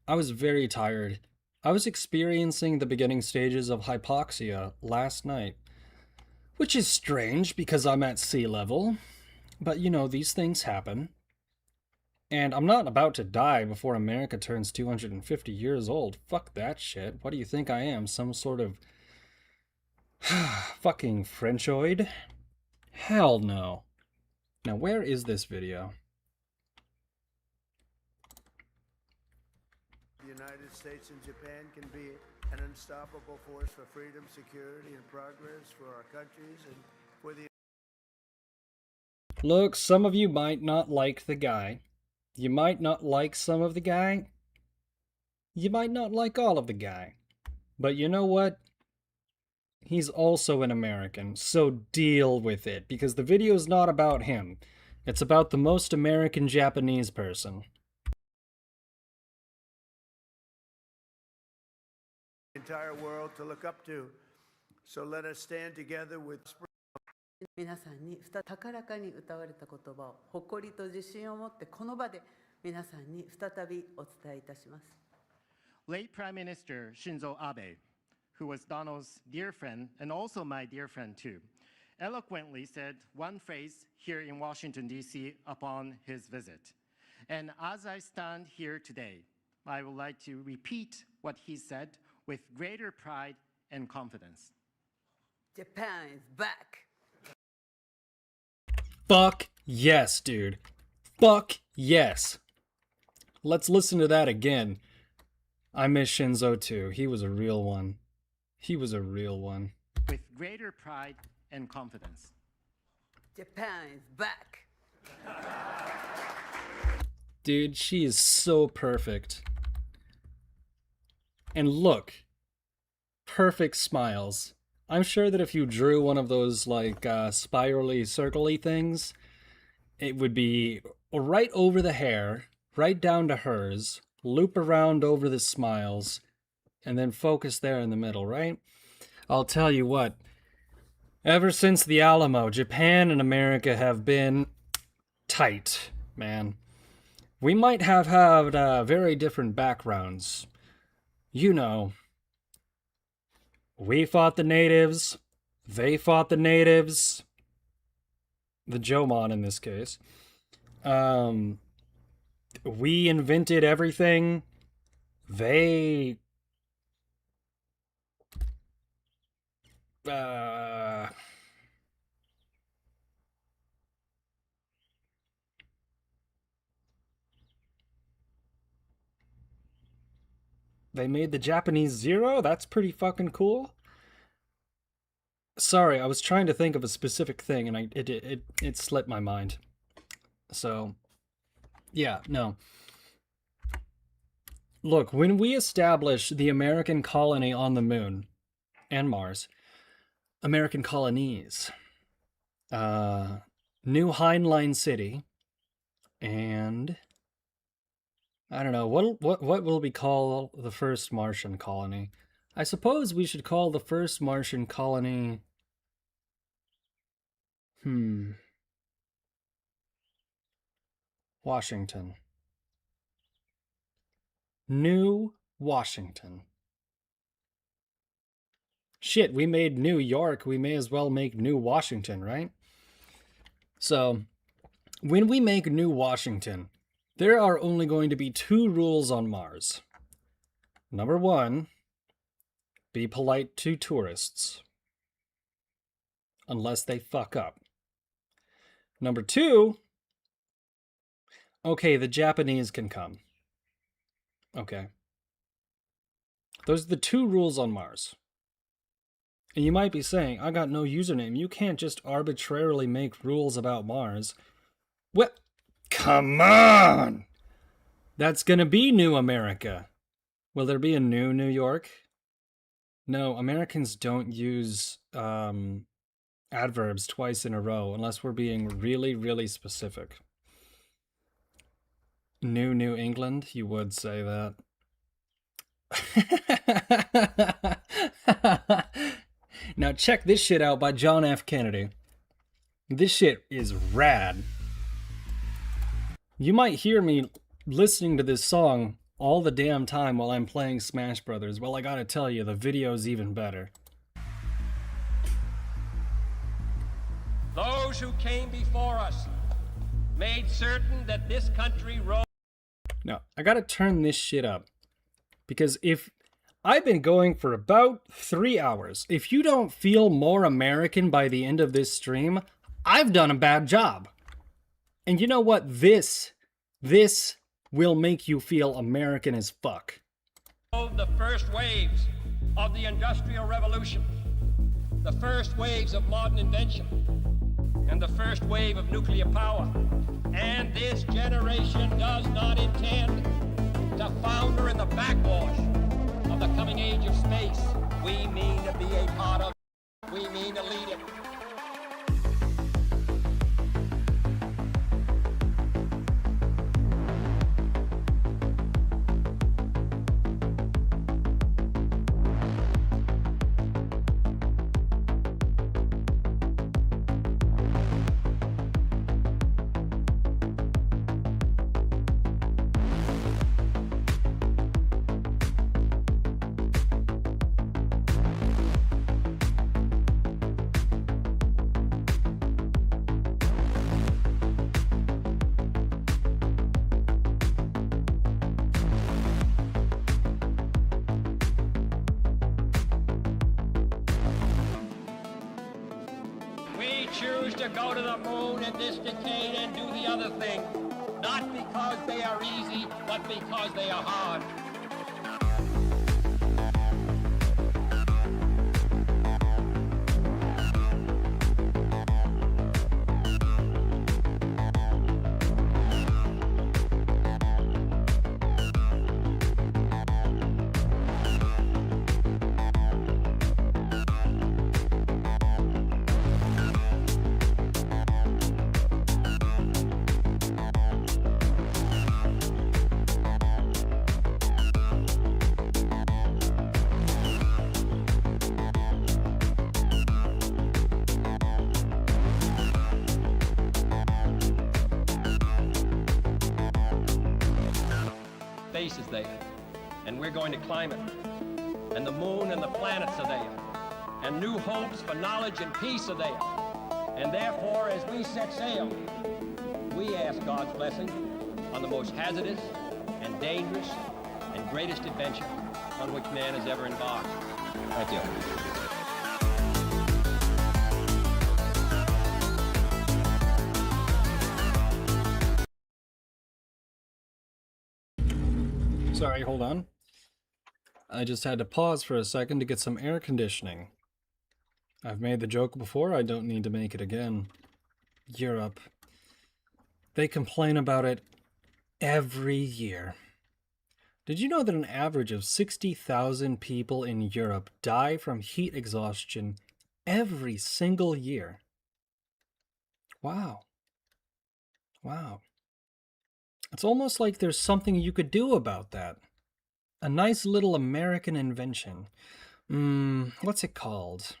I was very tired. I was experiencing the beginning stages of hypoxia last night, which is strange because I'm at sea level. But you know, these things happen. And I'm not about to die before America turns 250 years old. Fuck that shit. What do you think I am? Some sort of fucking Frenchoid? Hell no. Now, where is this video? The United States and Japan can be an unstoppable force for freedom, security, and progress for our countries and for the... Look, some of you might not like the guy. You might not like some of the guy. You might not like all of the guy. But you know what? He's also an American, so deal with it, because the video's not about him. It's about the most American Japanese person. entire world to look up to. So let us stand together with... 皆さんに高らかに歌われた言葉を誇りと自信を持ってこの場で皆さんに再びお伝えいたします。 Late Prime Minister Shinzo Abe, who was Donald's dear friend and also my dear friend too, eloquently said one phrase here in Washington, D.C. upon his visit. And as I stand here today, I would like to repeat what he said with greater pride and confidence. Japan is back. Fuck yes, dude. Fuck yes. Let's listen to that again. I miss Shinzo too. He was a real one. He was a real one. With greater pride and confidence. Japan is back. Dude, she is so perfect. And look. Perfect smiles. I'm sure that if you drew one of those, like, spirally, circle-y things, it would be right over the hair, right down to hers, loop around over the smiles, and then focus there in the middle, right? I'll tell you what. Ever since the Alamo, Japan and America have been tight, man. We might have had very different backgrounds. You know. We fought the natives. They fought the natives. The Jomon in this case. We invented everything. They... They made the Japanese Zero? That's pretty fucking cool. Sorry, I was trying to think of a specific thing and it slipped my mind. So, yeah, no. Look, when we establish the American colony on the moon and Mars, American colonies, New Heinlein City, and I don't know, what will we call the first Martian colony? I suppose we should call the first Martian colony... Washington. New Washington. Shit, we made New York, we may as well make New Washington, right? So, when we make New Washington, there are only going to be 2 rules on Mars. Number 1, be polite to tourists. Unless they fuck up. Number 2, okay, the Japanese can come. Okay. Those are the 2 rules on Mars. And you might be saying, I got no username. You can't just arbitrarily make rules about Mars. Well, come on! That's gonna be New America. Will there be a new New York? No, Americans don't use adverbs twice in a row unless we're being really, really specific. New England, you would say that. Now check this shit out by John F. Kennedy. This shit is rad. You might hear me listening to this song all the damn time while I'm playing Smash Brothers. Well, I gotta tell you, the video's even better. Those who came before us made certain that this country rose. Now, I gotta turn this shit up. Because if I've been going for about 3 hours, if you don't feel more American by the end of this stream, I've done a bad job. And you know what? This will make you feel American as fuck. The first waves of the Industrial Revolution, the first waves of modern invention, and the first wave of nuclear power. And this generation does not intend to founder in the backwash of the coming age of space. We mean to be a part of it. We mean to lead it. To go to the moon in this decade and do the other thing, not because they are easy, but because they are hard. Space is there, and we're going to climb it. And the moon and the planets are there, and new hopes for knowledge and peace are there. And therefore, as we set sail, we ask God's blessing on the most hazardous and dangerous and greatest adventure on which man has ever embarked. Thank you. Sorry, hold on. I just had to pause for a second to get some air conditioning. I've made the joke before, I don't need to make it again. Europe. They complain about it every year. Did you know that an average of 60,000 people in Europe die from heat exhaustion every single year? Wow. Wow. It's almost like there's something you could do about that. A nice little American invention. What's it called?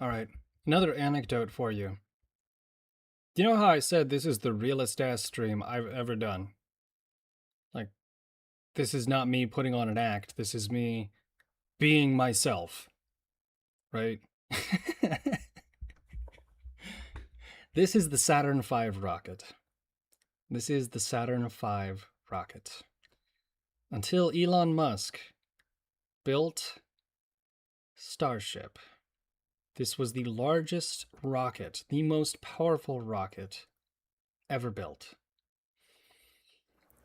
Alright, another anecdote for you. Do you know how I said this is the realest ass stream I've ever done? Like, this is not me putting on an act, this is me being myself. Right? This is the Saturn V rocket. This is the Saturn V rocket. Until Elon Musk built Starship. This was the largest rocket, the most powerful rocket ever built.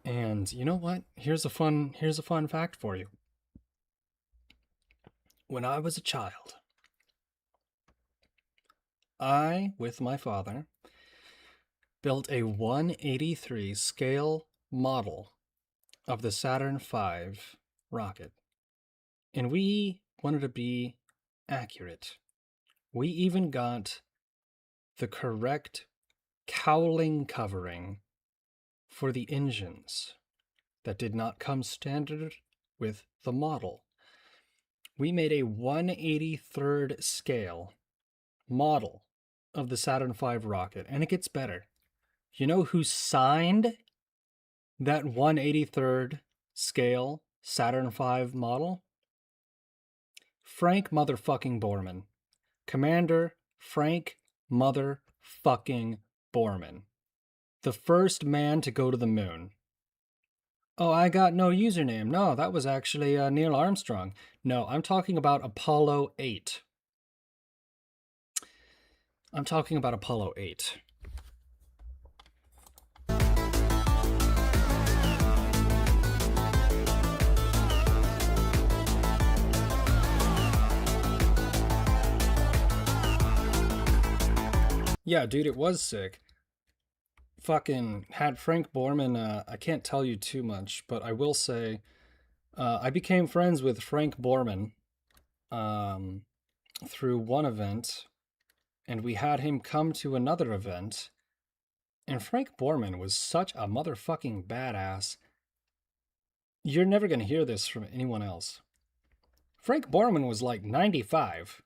And you know what? Here's a fun fact for you. When I was a child, I, with my father, built a 1/83 scale model of the Saturn V rocket. And we wanted to be accurate. We even got the correct cowling covering for the engines that did not come standard with the model. We made a 1/83rd scale model of the Saturn V rocket, and it gets better. You know who signed that 1/83rd scale Saturn V model? Frank motherfucking Borman. Commander Frank motherfucking Borman. The first man to go to the moon. Oh, I got no username. No, that was actually Neil Armstrong. No, I'm talking about Apollo 8. I'm talking about Apollo 8. Yeah, dude, it was sick. Fucking had Frank Borman, I can't tell you too much, but I will say, I became friends with Frank Borman through one event, and we had him come to another event, and Frank Borman was such a motherfucking badass. You're never gonna hear this from anyone else. Frank Borman was like 95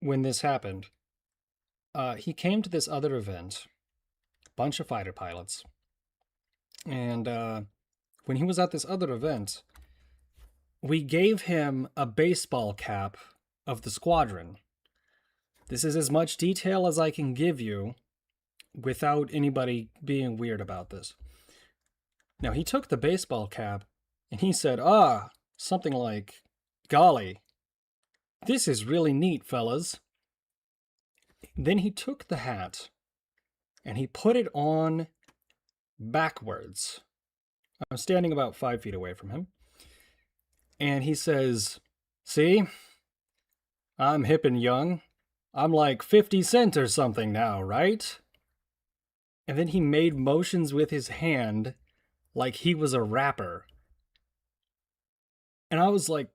when this happened. He came to this other event, bunch of fighter pilots, and when he was at this other event, we gave him a baseball cap of the squadron. This is as much detail as I can give you without anybody being weird about this. Now, he took the baseball cap and he said, something like, "Golly, this is really neat, fellas." Then he took the hat and he put it on backwards. I'm standing about 5 feet away from him. And he says, "See, I'm hip and young. I'm like 50 Cent or something now, right? And then he made motions with his hand like he was a rapper. And I was like,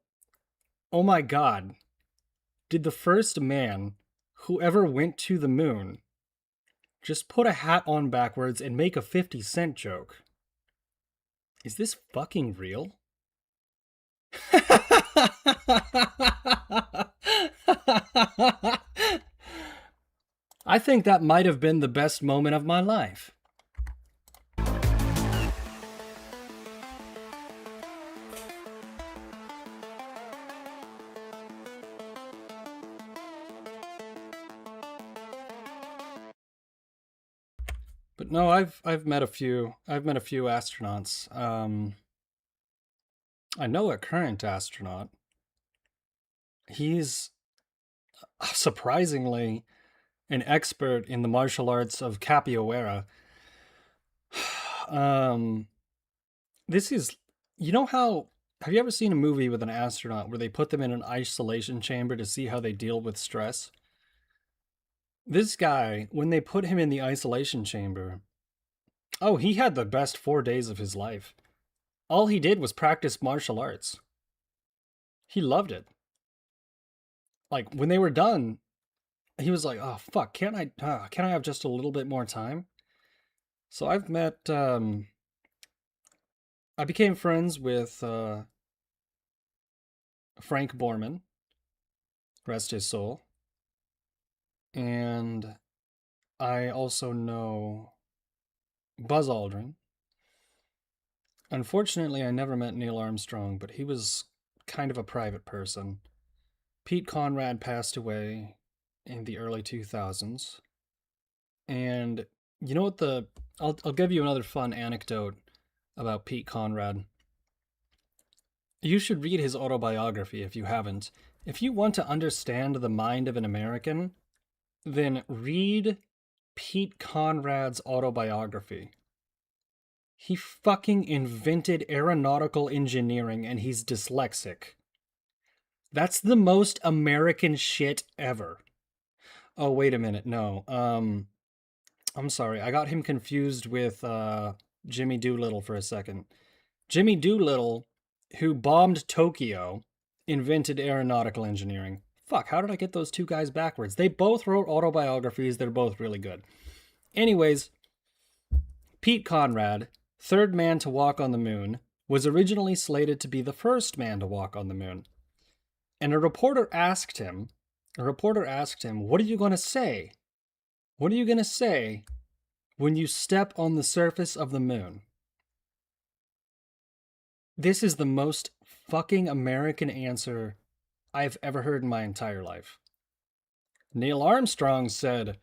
oh my god, did the first man who ever went to the moon just put a hat on backwards and make a 50 Cent joke? Is this fucking real? I think that might have been the best moment of my life. But no, I've met a few astronauts. I know a current astronaut. He's surprisingly an expert in the martial arts of capoeira. This is, you know how, have you ever seen a movie with an astronaut where they put them in an isolation chamber to see how they deal with stress? This guy, when they put him in the isolation chamber, oh, he had the best 4 days of his life. All he did was practice martial arts. He loved it. Like, when they were done, he was like, oh, fuck, can't I have just a little bit more time? So I've met, I became friends with Frank Borman, rest his soul. And I also know Buzz Aldrin. Unfortunately, I never met Neil Armstrong, but he was kind of a private person. Pete Conrad passed away in the early 2000s. And you know what I'll give you another fun anecdote about Pete Conrad. You should read his autobiography if you haven't. If you want to understand the mind of an American, then read Pete Conrad's autobiography. He fucking invented aeronautical engineering and he's dyslexic. That's the most American shit ever. Oh, wait a minute. No. I'm sorry. I got him confused with Jimmy Doolittle for a second. Jimmy Doolittle, who bombed Tokyo, invented aeronautical engineering. Fuck, how did I get those two guys backwards? They both wrote autobiographies. They're both really good. Anyways, Pete Conrad, third man to walk on the moon, was originally slated to be the first man to walk on the moon. And a reporter asked him, what are you going to say? What are you going to say when you step on the surface of the moon? This is the most fucking American answer I've ever heard in my entire life. Neil Armstrong said,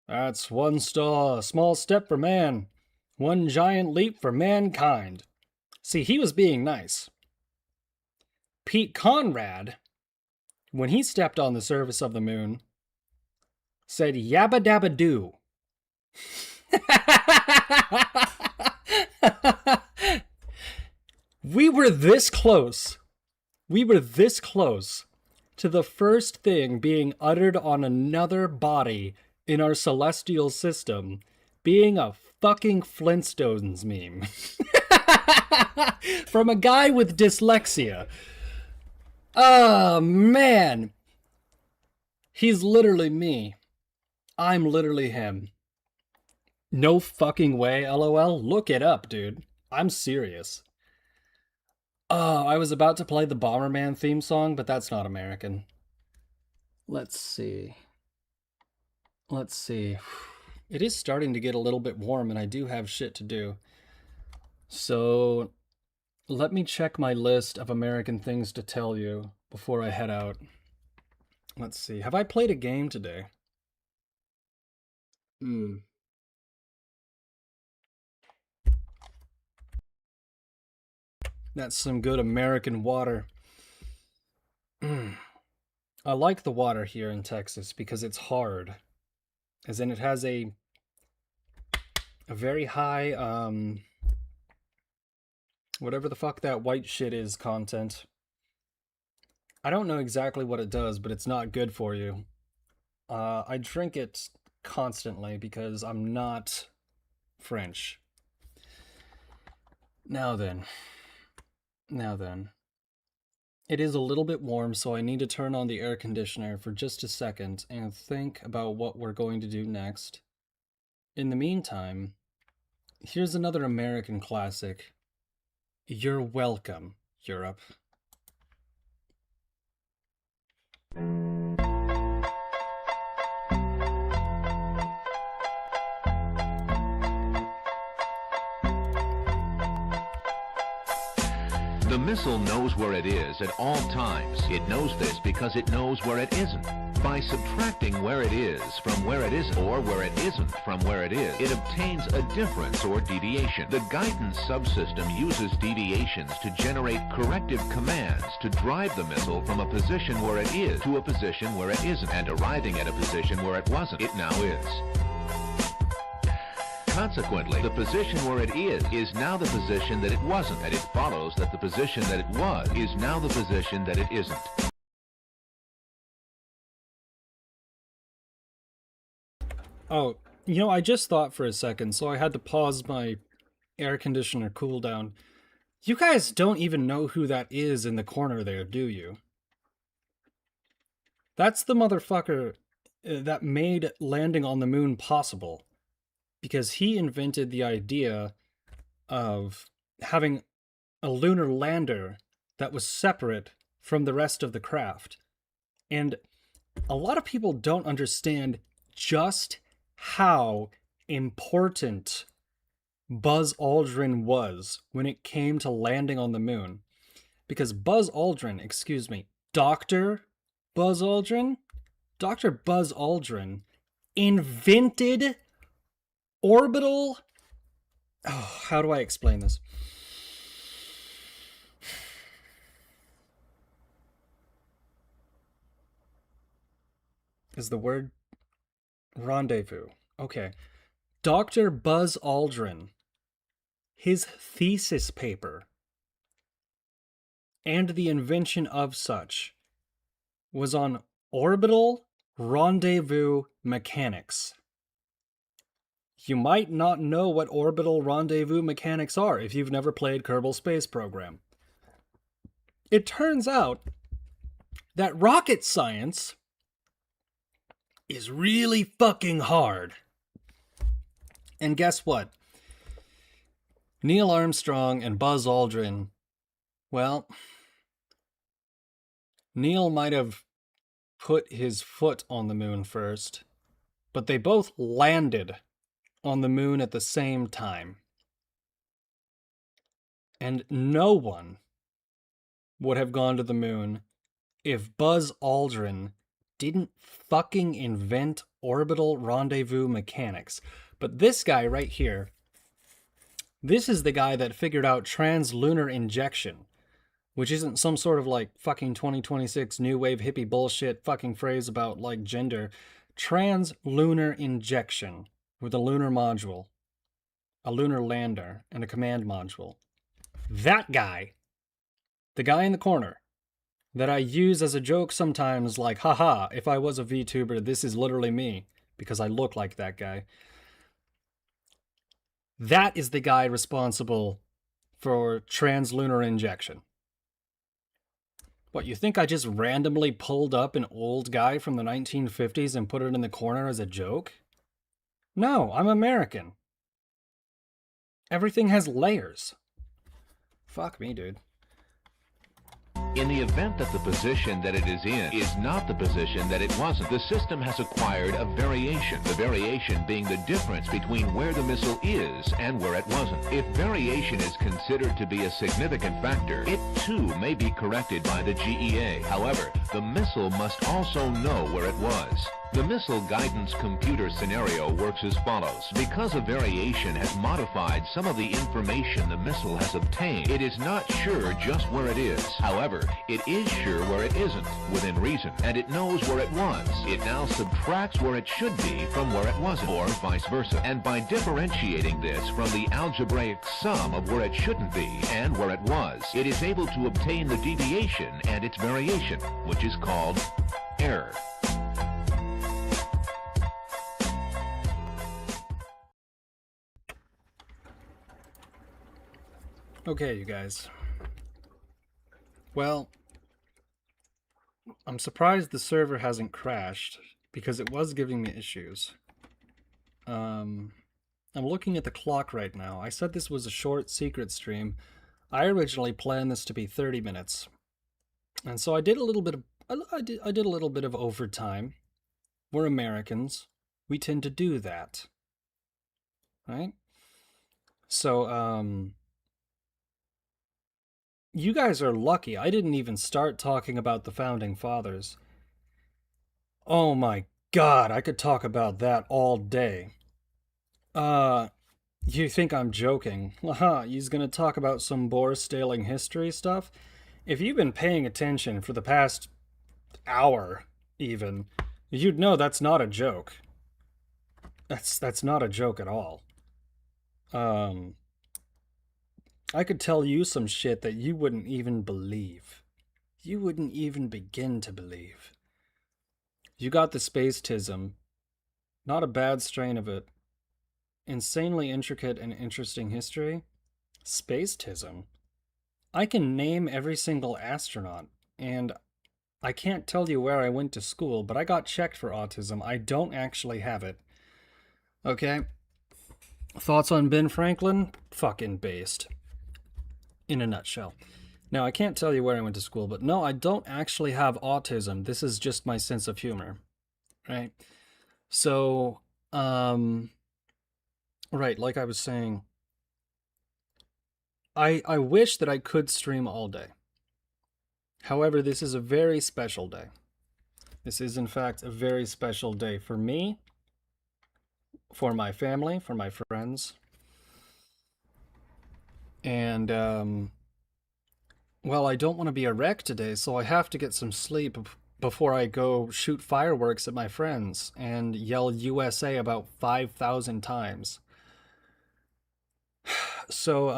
"That's one small step for man, one giant leap for mankind." See, he was being nice. Pete Conrad, when he stepped on the surface of the moon, said yabba dabba doo. We were this close. We were this close to the first thing being uttered on another body in our celestial system being a fucking Flintstones meme. From a guy with dyslexia. Oh, man. He's literally me. I'm literally him. No fucking way, LOL. Look it up, dude. I'm serious. Oh, I was about to play the Bomberman theme song, but that's not American. Let's see. It is starting to get a little bit warm, and I do have shit to do. So, let me check my list of American things to tell you before I head out. Let's see. Have I played a game today? That's some good American water. I like the water here in Texas because it's hard. As in it has a very high, whatever the fuck that white shit is content. I don't know exactly what it does, but it's not good for you. I drink it constantly because I'm not French. Now then. It is a little bit warm, so I need to turn on the air conditioner for just a second and think about what we're going to do next. In the meantime, here's another American classic. You're welcome, Europe. The missile knows where it is at all times. It knows this because it knows where it isn't. By subtracting where it is from where it isn't, or where it isn't from where it is, it obtains a difference or deviation. The guidance subsystem uses deviations to generate corrective commands to drive the missile from a position where it is to a position where it isn't, and arriving at a position where it wasn't. It now is. Consequently, the position where it is now the position that it wasn't, and it follows that the position that it was is now the position that it isn't. Oh, you know, I just thought for a second, so I had to pause my air conditioner cool down. You guys don't even know who that is in the corner there, do you? That's the motherfucker that made landing on the moon possible. Because he invented the idea of having a lunar lander that was separate from the rest of the craft. And a lot of people don't understand just how important Buzz Aldrin was when it came to landing on the moon. Because Buzz Aldrin, Dr. Buzz Aldrin invented orbital... Oh, how do I explain this? Is the word rendezvous? Okay. Dr. Buzz Aldrin, his thesis paper, and the invention of such, was on orbital rendezvous mechanics. You might not know what orbital rendezvous mechanics are if you've never played Kerbal Space Program. It turns out that rocket science is really fucking hard. And guess what? Neil Armstrong and Buzz Aldrin, well, Neil might have put his foot on the moon first, but they both landed on the moon at the same time. And no one would have gone to the moon if Buzz Aldrin didn't fucking invent orbital rendezvous mechanics. But this guy right here, this is the guy that figured out translunar injection, which isn't some sort of like fucking 2026 new wave hippie bullshit fucking phrase about like gender. Translunar injection. With a lunar module, a lunar lander, and a command module. That guy, the guy in the corner, that I use as a joke sometimes, like, haha, if I was a VTuber, this is literally me, because I look like that guy. That is the guy responsible for translunar injection. What, you think I just randomly pulled up an old guy from the 1950s and put it in the corner as a joke? No, I'm American. Everything has layers. Fuck me, dude. In the event that the position that it is in is not the position that it wasn't, the system has acquired a variation, the variation being the difference between where the missile is and where it wasn't. If variation is considered to be a significant factor, it too may be corrected by the GEA. However, the missile must also know where it was. The missile guidance computer scenario works as follows. Because a variation has modified some of the information the missile has obtained, it is not sure just where it is. However, it is sure where it isn't, within reason, and it knows where it was. It now subtracts where it should be from where it wasn't, or vice versa. And by differentiating this from the algebraic sum of where it shouldn't be and where it was, it is able to obtain the deviation and its variation, which is called error. Okay, you guys. Well, I'm surprised the server hasn't crashed, because it was giving me issues. I'm looking at the clock right now. I said this was a short secret stream. I originally planned this to be 30 minutes. And so I did a little bit of I did a little bit of overtime. We're Americans. We tend to do that. Right? So you guys are lucky. I didn't even start talking about the founding fathers. Oh my god, I could talk about that all day. You think I'm joking? Haha, he's gonna talk about some bore-staling history stuff? If you've been paying attention for the past hour, even, you'd know that's not a joke. That's not a joke at all. I could tell you some shit that you wouldn't even believe. You wouldn't even begin to believe. You got the spacetism. Not a bad strain of it. Insanely intricate and interesting history. Spacetism. I can name every single astronaut, and I can't tell you where I went to school, but I got checked for autism. I don't actually have it. Okay? Thoughts on Ben Franklin? Fucking based. In a nutshell. Now, I can't tell you where I went to school, but no, I don't actually have autism. This is just my sense of humor. Right? So, right, like I was saying, I wish that I could stream all day. However, this is a very special day. This is, in fact, a very special day for me, for my family, for my friends. And, well, I don't want to be a wreck today, so I have to get some sleep before I go shoot fireworks at my friends and yell USA about 5,000 times. So,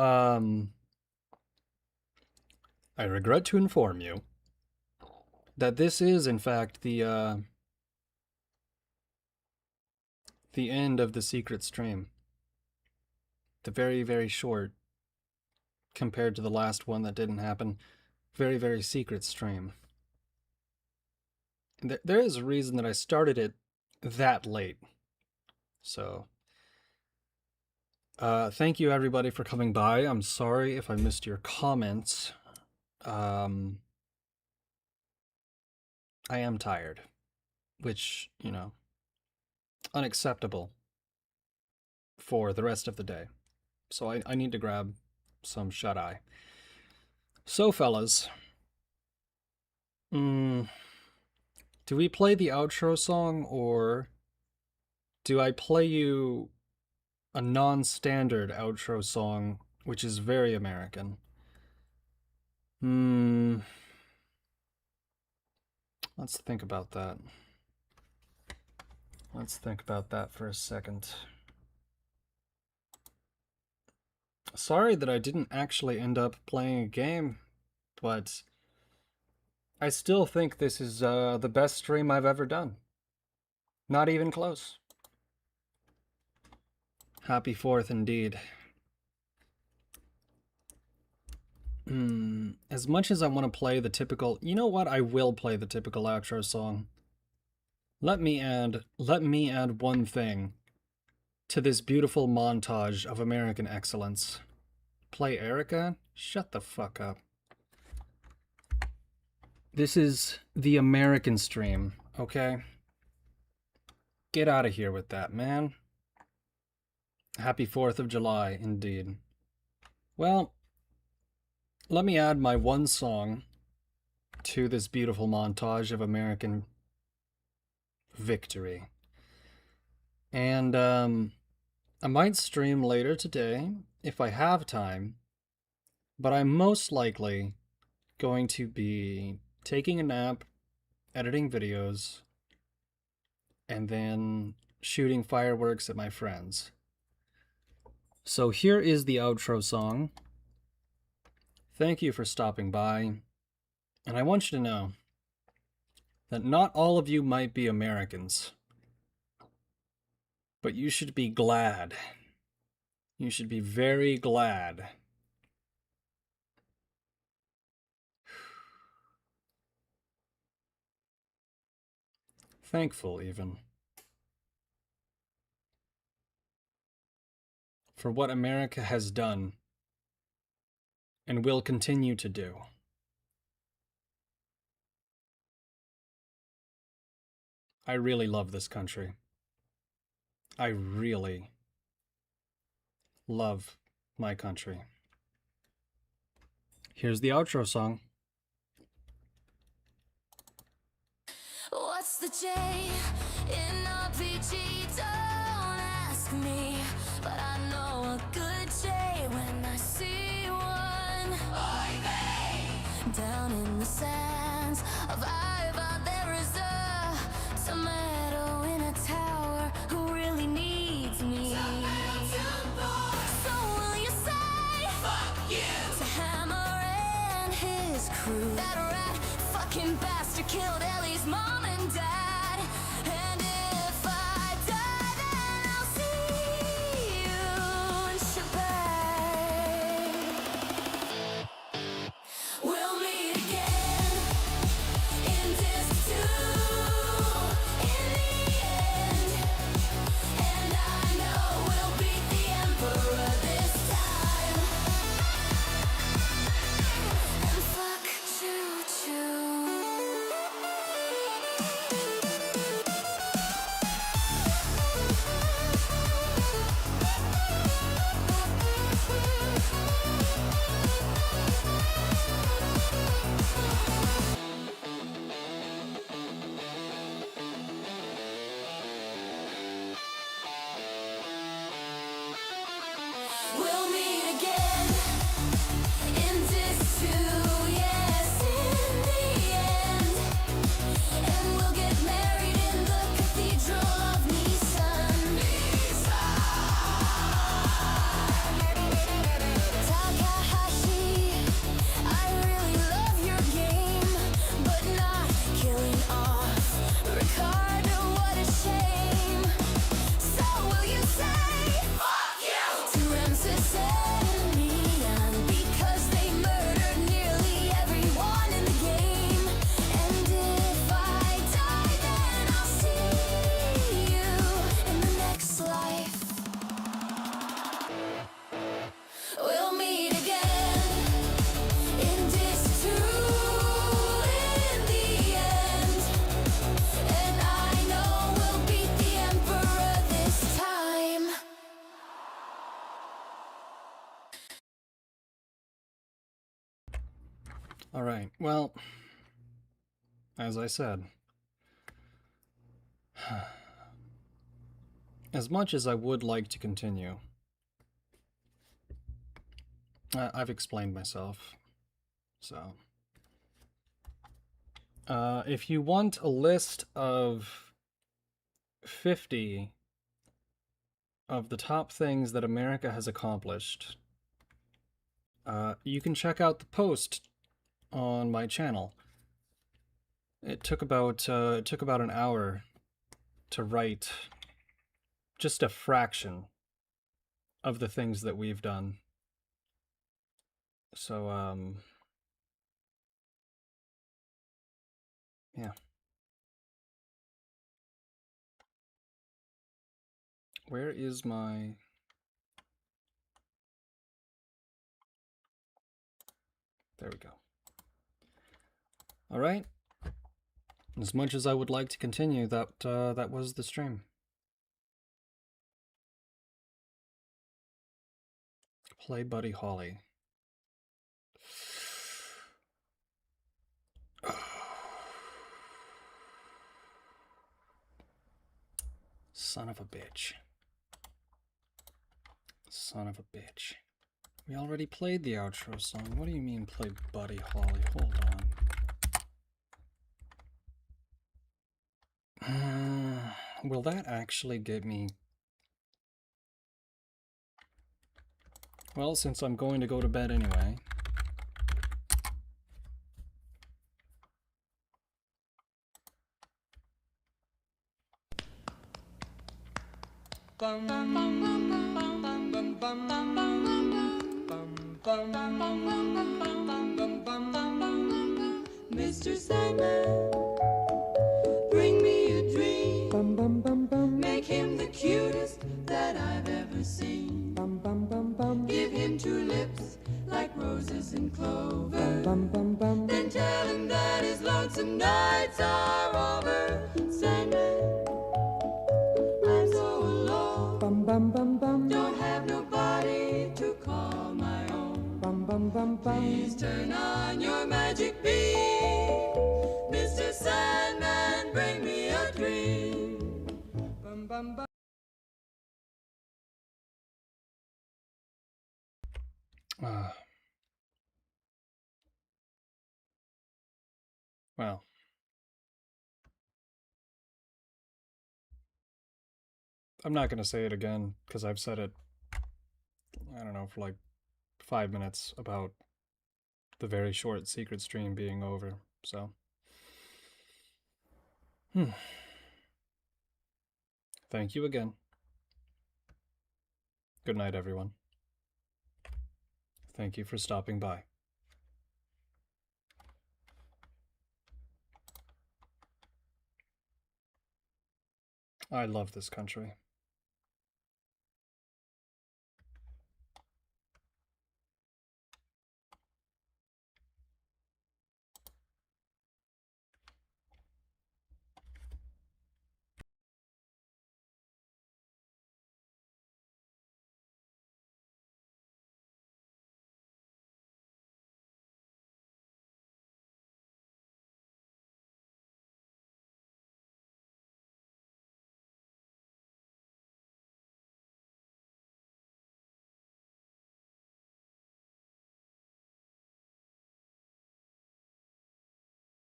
I regret to inform you that this is, in fact, the end of the secret stream. The very, very short, compared to the last one that didn't happen, very, very secret stream. And there is a reason that I started it that late. So, thank you everybody for coming by. I'm sorry if I missed your comments. I am tired, which, you know, unacceptable for the rest of the day. So I need to grab some shut-eye. So, fellas, do we play the outro song, or do I play you a non-standard outro song, which is very American? Let's think about that. Let's think about that for a second. Sorry that I didn't actually end up playing a game, but I still think this is the best stream I've ever done. Not even close. Happy 4th indeed. As much as I want to play the typical... You know what? I will play the typical outro song. Let me add one thing to this beautiful montage of American excellence. Play Erica? Shut the fuck up. This is the American stream, okay? Get out of here with that, man. Happy 4th of July, indeed. Well, let me add my one song to this beautiful montage of American victory. And, I might stream later today, if I have time, but I'm most likely going to be taking a nap, editing videos, and then shooting fireworks at my friends. So here is the outro song. Thank you for stopping by, and I want you to know that not all of you might be Americans, but you should be glad. You should be very glad thankful even for what America has done and will continue to do. I really love this country. I really love my country. Here's the outro song. What's the J in RPG? Don't ask me, but I know a good J when I see one. Down in the sands of Iva, there is a tomato in a tower who really needs me. So will you say fuck you to Hammer and his crew? That rat fucking bastard killed Ellie's mom and dad. And if I die, then I'll see you in Shebang. We'll meet again in Disc 2 in the end. And I know we'll beat the Emperor this time. And fuck choo-choo. We'll meet again in Disc 2, yes, in the end. And we'll get married in the Cathedral of Nisan. Takahashi, I really love your game, but not killing off Ricardo, what a shame. So will you say fuck you to Ramses and Leon, because they murdered nearly everyone in the game. And if I die, then I'll see you in the next life. We'll meet again in Disc 2 in the end. And I know we'll beat the Emperor this time. All right, well, as I said, as much as I would like to continue, I've explained myself, so if you want a list of 50 of the top things that America has accomplished, you can check out the post on my channel. It took about an hour to write just a fraction of the things that we've done. So yeah. Where is my... There we go. All right. As much as I would like to continue, that was the stream. Play Buddy Holly. Son of a bitch. Son of a bitch. We already played the outro song. What do you mean play Buddy Holly? Hold on. Will that actually get me... Well, since I'm going to go to bed anyway... Mr. Sandman, bring me a dream. Make him the cutest that I've ever seen. Give him 2 lips like roses and clover. Then tell him that his lonesome nights are over. Sandman, I'm so alone. Don't have nobody to call my own. Please turn on your magic beam. Mr. Sandman, bring me a dream. Well. I'm not going to say it again, because I've said it, I don't know, for like 5 minutes about the very short secret stream being over, so. Thank you again. Good night, everyone. Thank you for stopping by. I love this country.